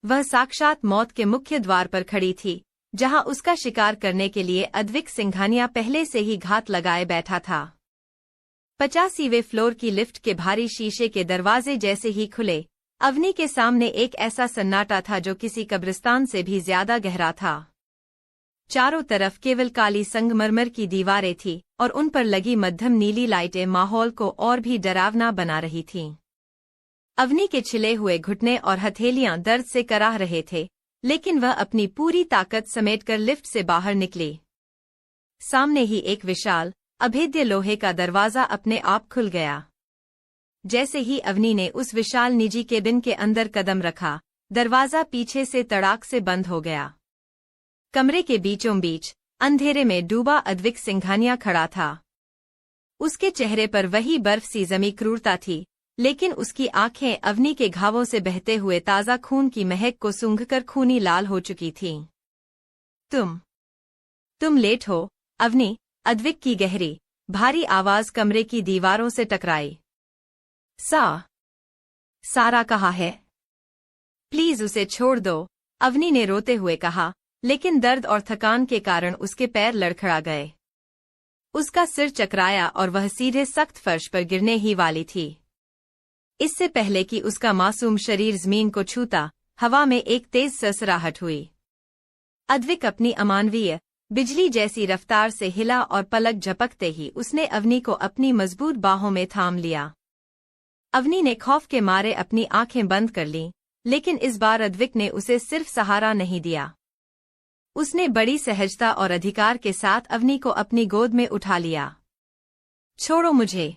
वह साक्षात मौत के मुख्य द्वार पर खड़ी थी, जहां उसका शिकार करने के लिए अद्विक सिंघानिया पहले से ही घात लगाए बैठा था। 85वें फ्लोर की लिफ्ट के भारी शीशे के दरवाजे जैसे ही खुले, अवनी के सामने एक ऐसा सन्नाटा था जो किसी कब्रिस्तान से भी ज्यादा गहरा था। चारों तरफ केवल काली संगमरमर की दीवारें थीं और उन पर लगी मध्यम नीली लाइटें माहौल को और भी डरावना बना रही थीं। अवनी के छिले हुए घुटने और हथेलियां दर्द से कराह रहे थे, लेकिन वह अपनी पूरी ताकत समेटकर लिफ्ट से बाहर निकली। सामने ही एक विशाल, अभेद्य लोहे का दरवाजा अपने आप खुल गया। जैसे ही अवनी ने उस विशाल निजी केबिन के अंदर कदम रखा, दरवाजा पीछे से तड़ाक से बंद हो गया। कमरे के बीचों बीच अंधेरे में डूबा अद्विक सिंघानिया खड़ा था। उसके चेहरे पर वही बर्फ सी जमी क्रूरता थी, लेकिन उसकी आंखें अवनी के घावों से बहते हुए ताज़ा खून की महक को सूंघकर खूनी लाल हो चुकी थीं। तुम लेट हो, अवनी, अद्विक की गहरी, भारी आवाज कमरे की दीवारों से टकराई। सारा कहाँ है? प्लीज उसे छोड़ दो, अवनी ने रोते हुए कहा, लेकिन दर्द और थकान के कारण उसके पैर लड़खड़ा गए। उसका सिर चकराया और वह सीधे सख्त फर्श पर गिरने ही वाली थी। इससे पहले कि उसका मासूम शरीर जमीन को छूता, हवा में एक तेज सरसराहट हुई। अद्विक अपनी अमानवीय बिजली जैसी रफ्तार से हिला और पलक झपकते ही उसने अवनी को अपनी मजबूत बाहों में थाम लिया। अवनी ने खौफ के मारे अपनी आंखें बंद कर लीं, लेकिन इस बार अद्विक ने उसे सिर्फ सहारा नहीं दिया। उसने बड़ी सहजता और अधिकार के साथ अवनी को अपनी गोद में उठा लिया। छोड़ो मुझे,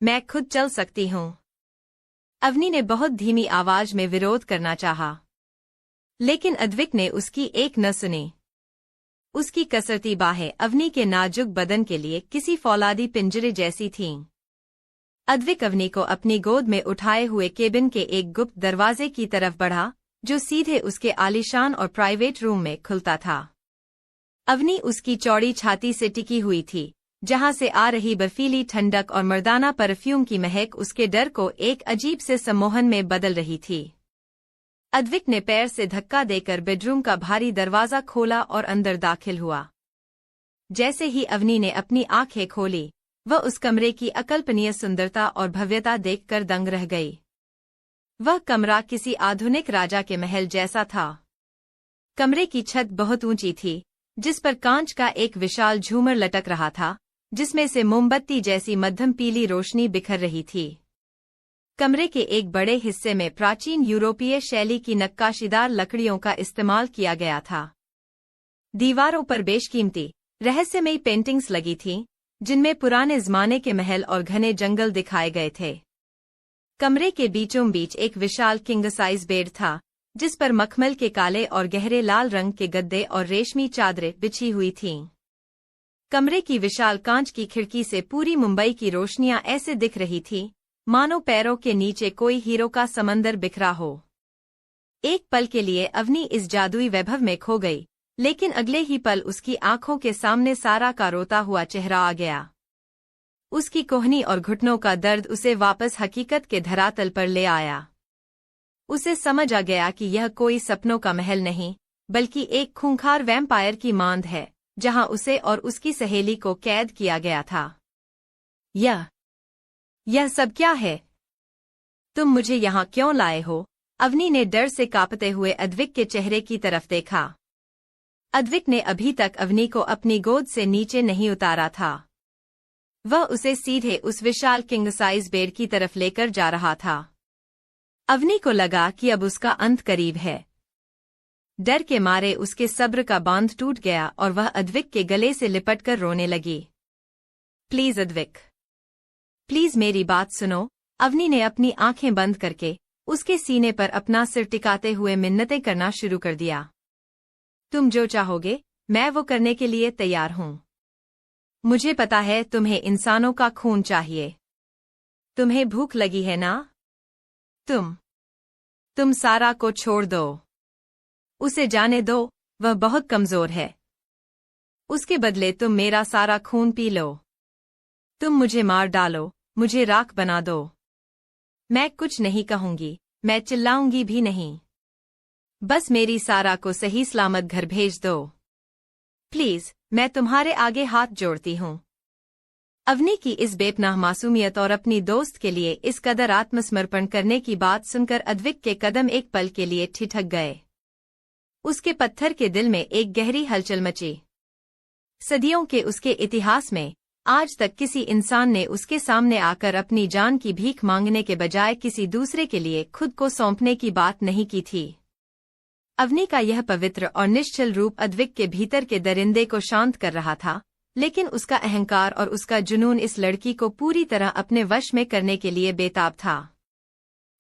मैं खुद चल सकती हूँ। अवनी ने बहुत धीमी आवाज में विरोध करना चाहा, लेकिन अद्विक ने उसकी एक न सुनी। उसकी कसरती बाहें अवनी के नाजुक बदन के लिए किसी फौलादी पिंजरे जैसी थीं। अद्विक अवनी को अपनी गोद में उठाए हुए केबिन के एक गुप्त दरवाजे की तरफ बढ़ा, जो सीधे उसके आलीशान और प्राइवेट रूम में खुलता था। अवनी उसकी चौड़ी छाती से टिकी हुई थी, जहां से आ रही बर्फीली ठंडक और मर्दाना परफ्यूम की महक उसके डर को एक अजीब से सम्मोहन में बदल रही थी। अद्विक ने पैर से धक्का देकर बेडरूम का भारी दरवाजा खोला और अंदर दाखिल हुआ। जैसे ही अवनी ने अपनी आंखें खोली, वह उस कमरे की अकल्पनीय सुंदरता और भव्यता देखकर दंग रह गई। वह कमरा किसी आधुनिक राजा के महल जैसा था। कमरे की छत बहुत ऊंची थी, जिस पर कांच का एक विशाल झूमर लटक रहा था, जिसमें से मोमबत्ती जैसी मध्यम पीली रोशनी बिखर रही थी। कमरे के एक बड़े हिस्से में प्राचीन यूरोपीय शैली की नक्काशीदार लकड़ियों का इस्तेमाल किया गया था। दीवारों पर बेशकीमती, रहस्यमयी पेंटिंग्स लगी थीं, जिनमें पुराने जमाने के महल और घने जंगल दिखाए गए थे। कमरे के बीचों बीच एक विशाल किंग साइज बेड था, जिस पर मखमल के काले और गहरे लाल रंग के गद्दे और रेशमी चादरें बिछी हुई थीं। कमरे की विशाल कांच की खिड़की से पूरी मुंबई की रोशनियां ऐसे दिख रही थीं, मानो पैरों के नीचे कोई हीरो का समंदर बिखरा हो। एक पल के लिए अवनी इस जादुई वैभव में खो गई, लेकिन अगले ही पल उसकी आंखों के सामने सारा का रोता हुआ चेहरा आ गया। उसकी कोहनी और घुटनों का दर्द उसे वापस हकीकत के धरातल पर ले आया। उसे समझ आ गया कि यह कोई सपनों का महल नहीं, बल्कि एक खूंखार वैम्पायर की मांद है, जहां उसे और उसकी सहेली को कैद किया गया था। यह सब क्या है? तुम मुझे यहाँ क्यों लाए हो? अवनी ने डर से कांपते हुए अद्विक के चेहरे की तरफ देखा। अद्विक ने अभी तक अवनी को अपनी गोद से नीचे नहीं उतारा था। वह उसे सीधे उस विशाल किंग साइज बेड की तरफ लेकर जा रहा था। अवनी को लगा कि अब उसका अंत करीब है। डर के मारे उसके सब्र का बांध टूट गया और वह अद्विक के गले से लिपटकर रोने लगी। प्लीज अद्विक, प्लीज मेरी बात सुनो। अवनी ने अपनी आंखें बंद करके उसके सीने पर अपना सिर टिकाते हुए मिन्नतें करना शुरू कर दिया। तुम जो चाहोगे, मैं वो करने के लिए तैयार हूं। मुझे पता है तुम्हें इंसानों का खून चाहिए। तुम्हें भूख लगी है ना? तुम सारा को छोड़ दो। उसे जाने दो, वह बहुत कमजोर है। उसके बदले तुम मेरा सारा खून पी लो। तुम मुझे मार डालो, मुझे राख बना दो। मैं कुछ नहीं कहूंगी, मैं चिल्लाऊंगी भी नहीं। बस मेरी सारा को सही सलामत घर भेज दो। प्लीज, मैं तुम्हारे आगे हाथ जोड़ती हूँ। अवनी की इस बेपनाह मासूमियत और अपनी दोस्त के लिए इस कदर आत्मसमर्पण करने की बात सुनकर अद्विक के कदम एक पल के लिए ठिठक गए। उसके पत्थर के दिल में एक गहरी हलचल मची। सदियों के उसके इतिहास में आज तक किसी इंसान ने उसके सामने आकर अपनी जान की भीख मांगने के बजाय किसी दूसरे के लिए खुद को सौंपने की बात नहीं की थी। अवनी का यह पवित्र और निश्चल रूप अद्विक के भीतर के दरिंदे को शांत कर रहा था, लेकिन उसका अहंकार और उसका जुनून इस लड़की को पूरी तरह अपने वश में करने के लिए बेताब था।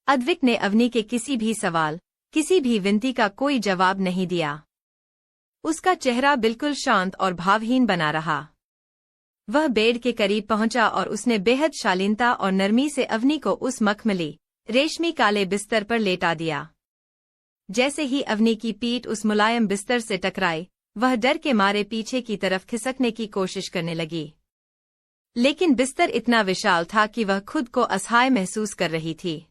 अद्विक ने अवनी के किसी भी सवाल, किसी भी विनती का कोई जवाब नहीं दिया। उसका चेहरा बिल्कुल शांत और भावहीन बना रहा। वह बेड के करीब पहुंचा और उसने बेहद शालीनता और नरमी से अवनी को उस मखमली, रेशमी काले बिस्तर पर लेटा दिया। जैसे ही अवनी की पीठ उस मुलायम बिस्तर से टकराई, वह डर के मारे पीछे की तरफ खिसकने की कोशिश करने लगी। लेकिन बिस्तर इतना विशाल था कि वह खुद को असहाय महसूस कर रही थी।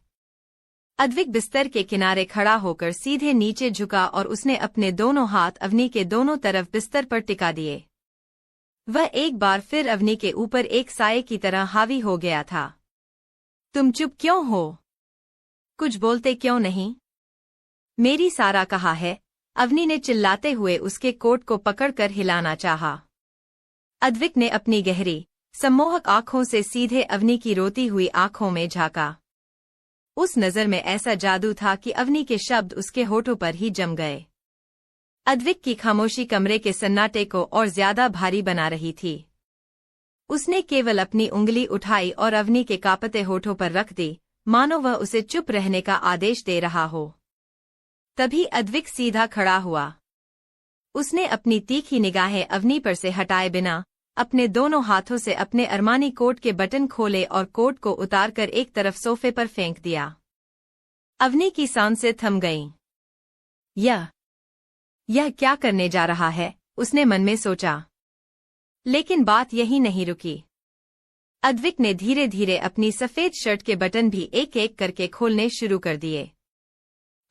अद्विक बिस्तर के किनारे खड़ा होकर सीधे नीचे झुका और उसने अपने दोनों हाथ अवनी के दोनों तरफ बिस्तर पर टिका दिए। वह एक बार फिर अवनी के ऊपर एक साये की तरह हावी हो गया था। तुम चुप क्यों हो? कुछ बोलते क्यों नहीं? मेरी सारा कहा है, अवनी ने चिल्लाते हुए उसके कोट को पकड़कर हिलाना चाहा। अद्विक ने अपनी गहरी, सम्मोहक आंखों से सीधे अवनी की रोती हुई आंखों में झांका। उस नजर में ऐसा जादू था कि अवनी के शब्द उसके होठों पर ही जम गए। अद्विक की खामोशी कमरे के सन्नाटे को और ज्यादा भारी बना रही थी। उसने केवल अपनी उंगली उठाई और अवनी के कांपते होठों पर रख दी, मानो वह उसे चुप रहने का आदेश दे रहा हो। तभी अद्विक सीधा खड़ा हुआ। उसने अपनी तीखी निगाहें अवनी पर से हटाए बिना अपने दोनों हाथों से अपने अरमानी कोट के बटन खोले और कोट को उतारकर एक तरफ सोफे पर फेंक दिया। अवनी की सांसें थम गईं। यह क्या करने जा रहा है, उसने मन में सोचा। लेकिन बात यही नहीं रुकी। अद्विक ने धीरे धीरे अपनी सफेद शर्ट के बटन भी एक एक करके खोलने शुरू कर दिए।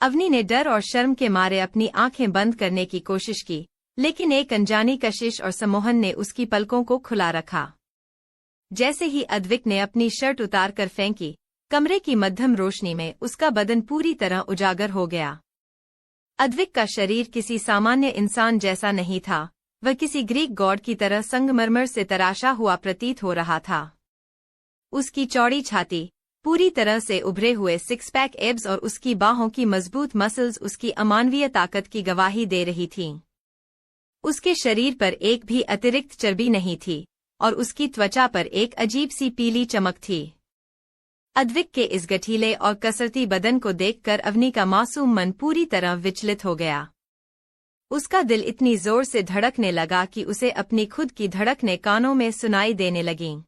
अवनी ने डर और शर्म के मारे अपनी आंखें बंद करने की कोशिश की, लेकिन एक अनजानी कशिश और सम्मोहन ने उसकी पलकों को खुला रखा। जैसे ही अद्विक ने अपनी शर्ट उतारकर फेंकी, कमरे की मध्यम रोशनी में उसका बदन पूरी तरह उजागर हो गया। अद्विक का शरीर किसी सामान्य इंसान जैसा नहीं था, वह किसी ग्रीक गॉड की तरह संगमरमर से तराशा हुआ प्रतीत हो रहा था। उसकी चौड़ी छाती, पूरी तरह से उभरे हुए सिक्स पैक एब्स और उसकी बाहों की मजबूत मसल्स उसकी अमानवीय ताकत की गवाही दे रही थीं। उसके शरीर पर एक भी अतिरिक्त चर्बी नहीं थी और उसकी त्वचा पर एक अजीब सी पीली चमक थी। अद्विक के इस गठीले और कसरती बदन को देखकर अवनी का मासूम मन पूरी तरह विचलित हो गया। उसका दिल इतनी जोर से धड़कने लगा कि उसे अपनी खुद की धड़कनें कानों में सुनाई देने लगीं।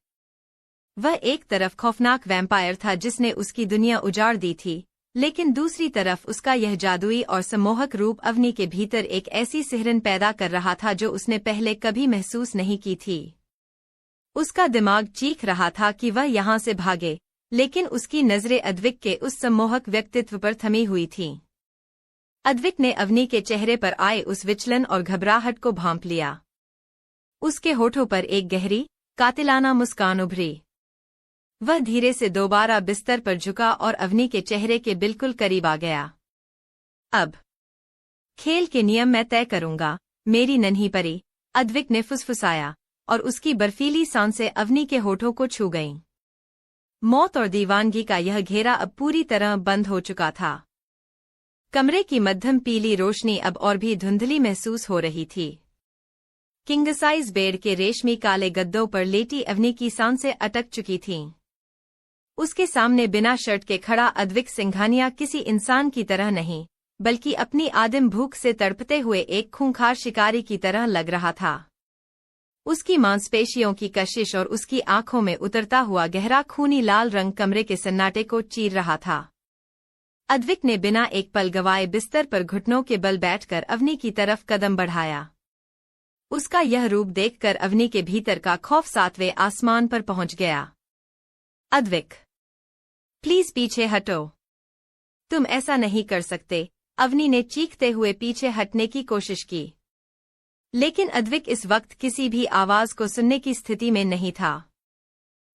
वह एक तरफ खौफनाक वैम्पायर था जिसने उसकी दुनिया उजाड़ दी थी, लेकिन दूसरी तरफ उसका यह जादुई और सम्मोहक रूप अवनी के भीतर एक ऐसी सिहरन पैदा कर रहा था जो उसने पहले कभी महसूस नहीं की थी। उसका दिमाग चीख रहा था कि वह यहाँ से भागे, लेकिन उसकी नजरें अद्विक के उस सम्मोहक व्यक्तित्व पर थमी हुई थीं। अद्विक ने अवनी के चेहरे पर आए उस विचलन और घबराहट को भांप लिया। उसके होठों पर एक गहरी, कातिलाना मुस्कान उभरी। वह धीरे से दोबारा बिस्तर पर झुका और अवनी के चेहरे के बिल्कुल करीब आ गया। अब खेल के नियम मैं तय करूंगा, मेरी नन्ही परी, अद्विक ने फुसफुसाया, और उसकी बर्फीली सांसें अवनी के होठों को छू गईं। मौत और दीवानगी का यह घेरा अब पूरी तरह बंद हो चुका था। कमरे की मध्यम पीली रोशनी अब और भी धुंधली महसूस हो रही थी। किंग साइज बेड के रेशमी काले गद्दों पर लेटी अवनी की सांसें अटक चुकी थीं। उसके सामने बिना शर्ट के खड़ा अद्विक सिंघानिया किसी इंसान की तरह नहीं, बल्कि अपनी आदिम भूख से तड़पते हुए एक खूंखार शिकारी की तरह लग रहा था। उसकी मांसपेशियों की कशिश और उसकी आंखों में उतरता हुआ गहरा खूनी लाल रंग कमरे के सन्नाटे को चीर रहा था। अद्विक ने बिना एक पल गवाए बिस्तर पर घुटनों के बल बैठकर अवनी की तरफ कदम बढ़ाया। उसका यह रूप देखकर अवनी के भीतर का खौफ सातवें आसमान पर पहुंच गया। अद्विक, प्लीज पीछे हटो। तुम ऐसा नहीं कर सकते, अवनी ने चीखते हुए पीछे हटने की कोशिश की। लेकिन अद्विक इस वक्त किसी भी आवाज को सुनने की स्थिति में नहीं था।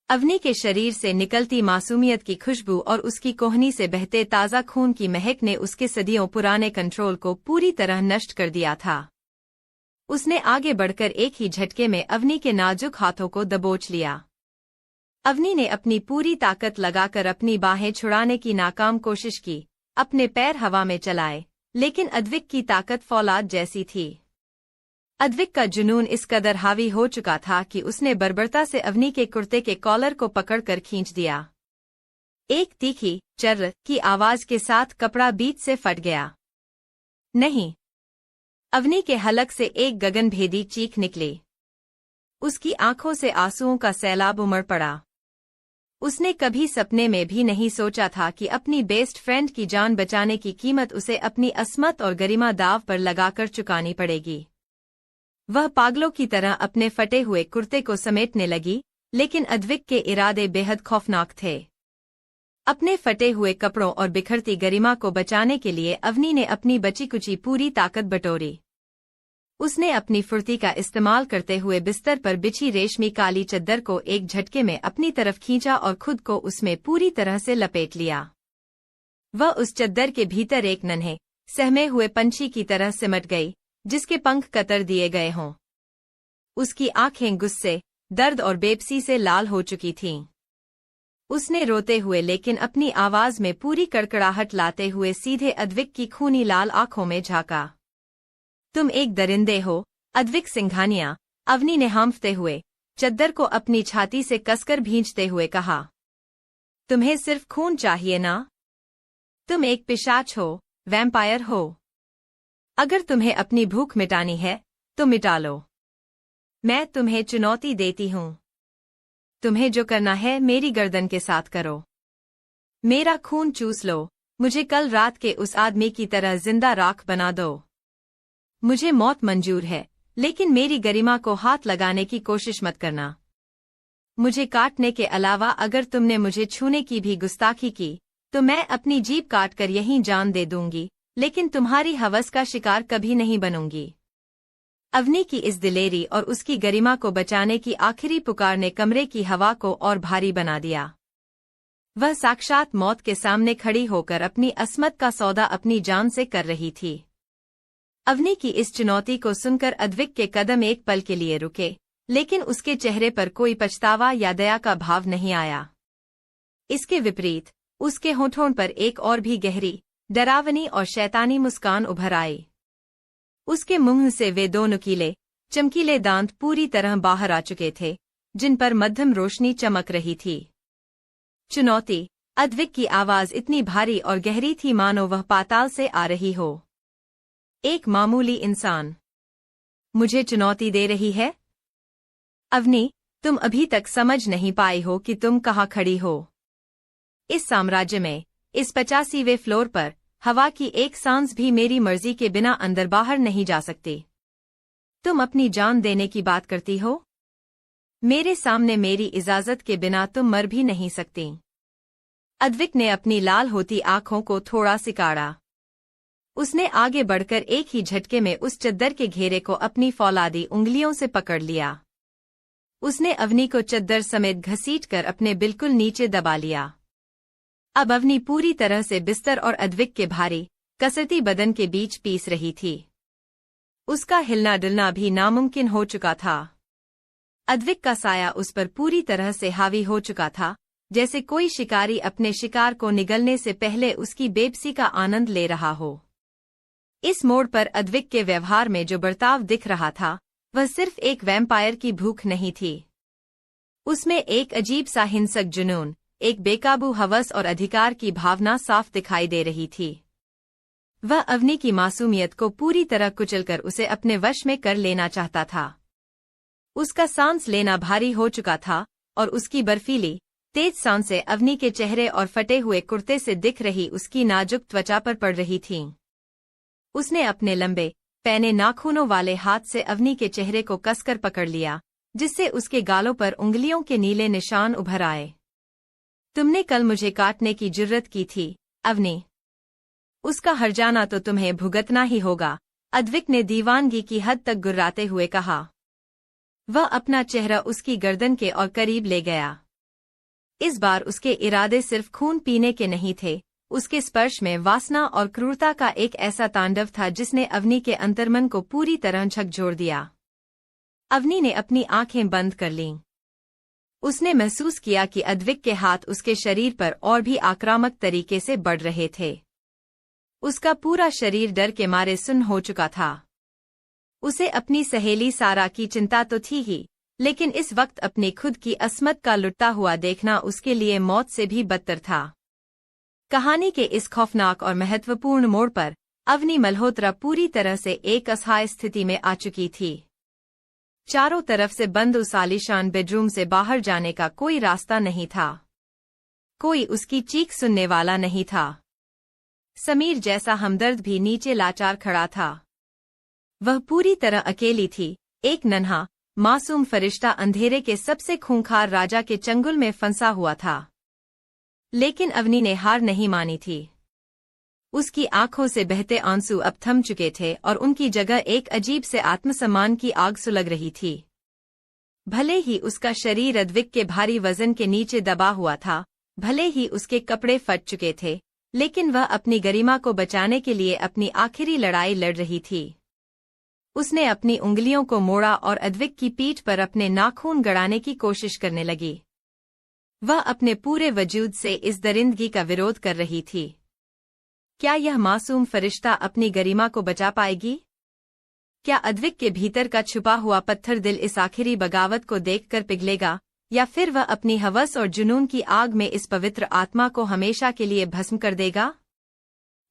अवनी के शरीर से निकलती मासूमियत की खुशबू और उसकी कोहनी से बहते ताज़ा खून की महक ने उसके सदियों पुराने कंट्रोल को पूरी तरह नष्ट कर दिया था। उसने आगे बढ़कर एक ही झटके में अवनी के नाजुक हाथों को दबोच लिया। अवनी ने अपनी पूरी ताकत लगाकर अपनी बाहें छुड़ाने की नाकाम कोशिश की, अपने पैर हवा में चलाए, लेकिन अद्विक की ताकत फौलाद जैसी थी। अद्विक का जुनून इस कदर हावी हो चुका था कि उसने बर्बरता से अवनी के कुर्ते के कॉलर को पकड़कर खींच दिया। एक तीखी चर्र की आवाज के साथ कपड़ा बीच से फट गया। नहीं! अवनी के हलक से एक गगनभेदी चीख निकली। उसकी आंखों से आंसुओं का सैलाब उमड़ पड़ा। उसने कभी सपने में भी नहीं सोचा था कि अपनी बेस्ट फ्रेंड की जान बचाने की कीमत उसे अपनी अस्मत और गरिमा दाव पर लगाकर चुकानी पड़ेगी। वह पागलों की तरह अपने फटे हुए कुर्ते को समेटने लगी, लेकिन अद्विक के इरादे बेहद खौफनाक थे। अपने फटे हुए कपड़ों और बिखरती गरिमा को बचाने के लिए अवनी ने अपनी बची कुची पूरी ताकत बटोरी। उसने अपनी फुर्ती का इस्तेमाल करते हुए बिस्तर पर बिछी रेशमी काली चद्दर को एक झटके में अपनी तरफ खींचा और खुद को उसमें पूरी तरह से लपेट लिया। वह उस चद्दर के भीतर एक नन्हे सहमे हुए पंछी की तरह सिमट गई, जिसके पंख कतर दिए गए हों। उसकी आंखें गुस्से, दर्द और बेबसी से लाल हो चुकी थीं। उसने रोते हुए लेकिन अपनी आवाज में पूरी कड़कड़ाहट लाते हुए सीधे अद्विक की खूनी लाल आंखों में झांका। तुम एक दरिंदे हो, अद्विक सिंघानिया, अवनी ने हांफते हुए चद्दर को अपनी छाती से कसकर भींचते हुए कहा। तुम्हें सिर्फ खून चाहिए ना? तुम एक पिशाच हो, वैम्पायर हो। अगर तुम्हें अपनी भूख मिटानी है तो मिटा लो। मैं तुम्हें चुनौती देती हूँ। तुम्हें जो करना है मेरी गर्दन के साथ करो। मेरा खून चूस लो, मुझे कल रात के उस आदमी की तरह जिंदा राख बना दो। मुझे मौत मंजूर है, लेकिन मेरी गरिमा को हाथ लगाने की कोशिश मत करना। मुझे काटने के अलावा अगर तुमने मुझे छूने की भी गुस्ताखी की तो मैं अपनी जीभ काटकर यहीं जान दे दूंगी, लेकिन तुम्हारी हवस का शिकार कभी नहीं बनूंगी। अवनी की इस दिलेरी और उसकी गरिमा को बचाने की आखिरी पुकार ने कमरे की हवा को और भारी बना दिया। वह साक्षात मौत के सामने खड़ी होकर अपनी अस्मत का सौदा अपनी जान से कर रही थी। अवनी की इस चुनौती को सुनकर अद्विक के कदम एक पल के लिए रुके, लेकिन उसके चेहरे पर कोई पछतावा या दया का भाव नहीं आया। इसके विपरीत उसके होठों पर एक और भी गहरी, डरावनी और शैतानी मुस्कान उभर आई। उसके मुंह से वे दो नुकीले, चमकीले दांत पूरी तरह बाहर आ चुके थे, जिन पर मध्यम रोशनी चमक रही थी। चुनौती। अद्विक की आवाज इतनी भारी और गहरी थी मानो वह पाताल से आ रही हो। एक मामूली इंसान मुझे चुनौती दे रही है? अवनी, तुम अभी तक समझ नहीं पाई हो कि तुम कहाँ खड़ी हो। इस साम्राज्य में, इस 85वें फ्लोर पर, हवा की एक सांस भी मेरी मर्जी के बिना अंदर बाहर नहीं जा सकती। तुम अपनी जान देने की बात करती हो? मेरे सामने मेरी इजाजत के बिना तुम मर भी नहीं सकती। अद्विक ने अपनी लाल होती आंखों को थोड़ा सिकाड़ा। उसने आगे बढ़कर एक ही झटके में उस चद्दर के घेरे को अपनी फौलादी उंगलियों से पकड़ लिया। उसने अवनी को चद्दर समेत घसीटकर अपने बिल्कुल नीचे दबा लिया। अब अवनी पूरी तरह से बिस्तर और अद्विक के भारी, कसरती बदन के बीच पीस रही थी। उसका हिलना डुलना भी नामुमकिन हो चुका था। अद्विक का साया उस पर पूरी तरह से हावी हो चुका था, जैसे कोई शिकारी अपने शिकार को निगलने से पहले उसकी बेबसी का आनंद ले रहा हो। इस मोड़ पर अद्विक के व्यवहार में जो बर्ताव दिख रहा था, वह सिर्फ एक वैम्पायर की भूख नहीं थी। उसमें एक अजीब सा हिंसक जुनून, एक बेकाबू हवस और अधिकार की भावना साफ दिखाई दे रही थी। वह अवनी की मासूमियत को पूरी तरह कुचलकर उसे अपने वश में कर लेना चाहता था। उसका सांस लेना भारी हो चुका था और उसकी बर्फीली, तेज सांसें अवनी के चेहरे और फटे हुए कुर्ते से दिख रही उसकी नाजुक त्वचा पर पड़ रही थीं। उसने अपने लंबे, पैने नाखूनों वाले हाथ से अवनी के चेहरे को कसकर पकड़ लिया, जिससे उसके गालों पर उंगलियों के नीले निशान उभर आए। तुमने कल मुझे काटने की जुर्रत की थी, अवनी। उसका हर्जाना तो तुम्हें भुगतना ही होगा, अद्विक ने दीवानगी की हद तक गुर्राते हुए कहा। वह अपना चेहरा उसकी गर्दन के और करीब ले गया। इस बार उसके इरादे सिर्फ खून पीने के नहीं थे, उसके स्पर्श में वासना और क्रूरता का एक ऐसा तांडव था जिसने अवनी के अंतर्मन को पूरी तरह झकझोर दिया। अवनी ने अपनी आंखें बंद कर लीं। उसने महसूस किया कि अद्विक के हाथ उसके शरीर पर और भी आक्रामक तरीके से बढ़ रहे थे। उसका पूरा शरीर डर के मारे सुन्न हो चुका था। उसे अपनी सहेली सारा की चिंता तो थी ही, लेकिन इस वक्त अपनी खुद की अस्मत का लुटता हुआ देखना उसके लिए मौत से भी बदतर था। कहानी के इस खौफनाक और महत्वपूर्ण मोड़ पर अवनी मल्होत्रा पूरी तरह से एक असहाय स्थिति में आ चुकी थी। चारों तरफ से बंद उस आलीशान बेडरूम से बाहर जाने का कोई रास्ता नहीं था। कोई उसकी चीख सुनने वाला नहीं था। समीर जैसा हमदर्द भी नीचे लाचार खड़ा था। वह पूरी तरह अकेली थी, एक नन्हा, मासूम फरिश्ता अंधेरे के सबसे खूंखार राजा के चंगुल में फंसा हुआ था। लेकिन अवनी ने हार नहीं मानी थी। उसकी आंखों से बहते आंसू अब थम चुके थे और उनकी जगह एक अजीब से आत्मसम्मान की आग सुलग रही थी। भले ही उसका शरीर अद्विक के भारी वजन के नीचे दबा हुआ था, भले ही उसके कपड़े फट चुके थे, लेकिन वह अपनी गरिमा को बचाने के लिए अपनी आखिरी लड़ाई लड़ रही थी। उसने अपनी उंगलियों को मोड़ा और अद्विक की पीठ पर अपने नाखून गड़ाने की कोशिश करने लगी। वह अपने पूरे वजूद से इस दरिंदगी का विरोध कर रही थी। क्या यह मासूम फरिश्ता अपनी गरिमा को बचा पाएगी? क्या अद्विक के भीतर का छुपा हुआ पत्थर दिल इस आखिरी बगावत को देखकर पिघलेगा, या फिर वह अपनी हवस और जुनून की आग में इस पवित्र आत्मा को हमेशा के लिए भस्म कर देगा?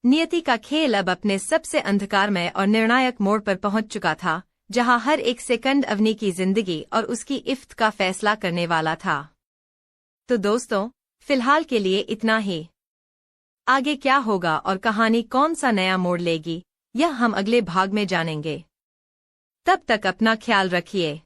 नियति का खेल अब अपने सबसे अंधकारमय और निर्णायक मोड़ पर पहुंच चुका था, जहां हर एक सेकंड अवनी की जिंदगी और उसकी इफ्त का फैसला करने वाला था। तो दोस्तों, फिलहाल के लिए इतना ही। आगे क्या होगा और कहानी कौन सा नया मोड़ लेगी, यह हम अगले भाग में जानेंगे। तब तक अपना ख्याल रखिए।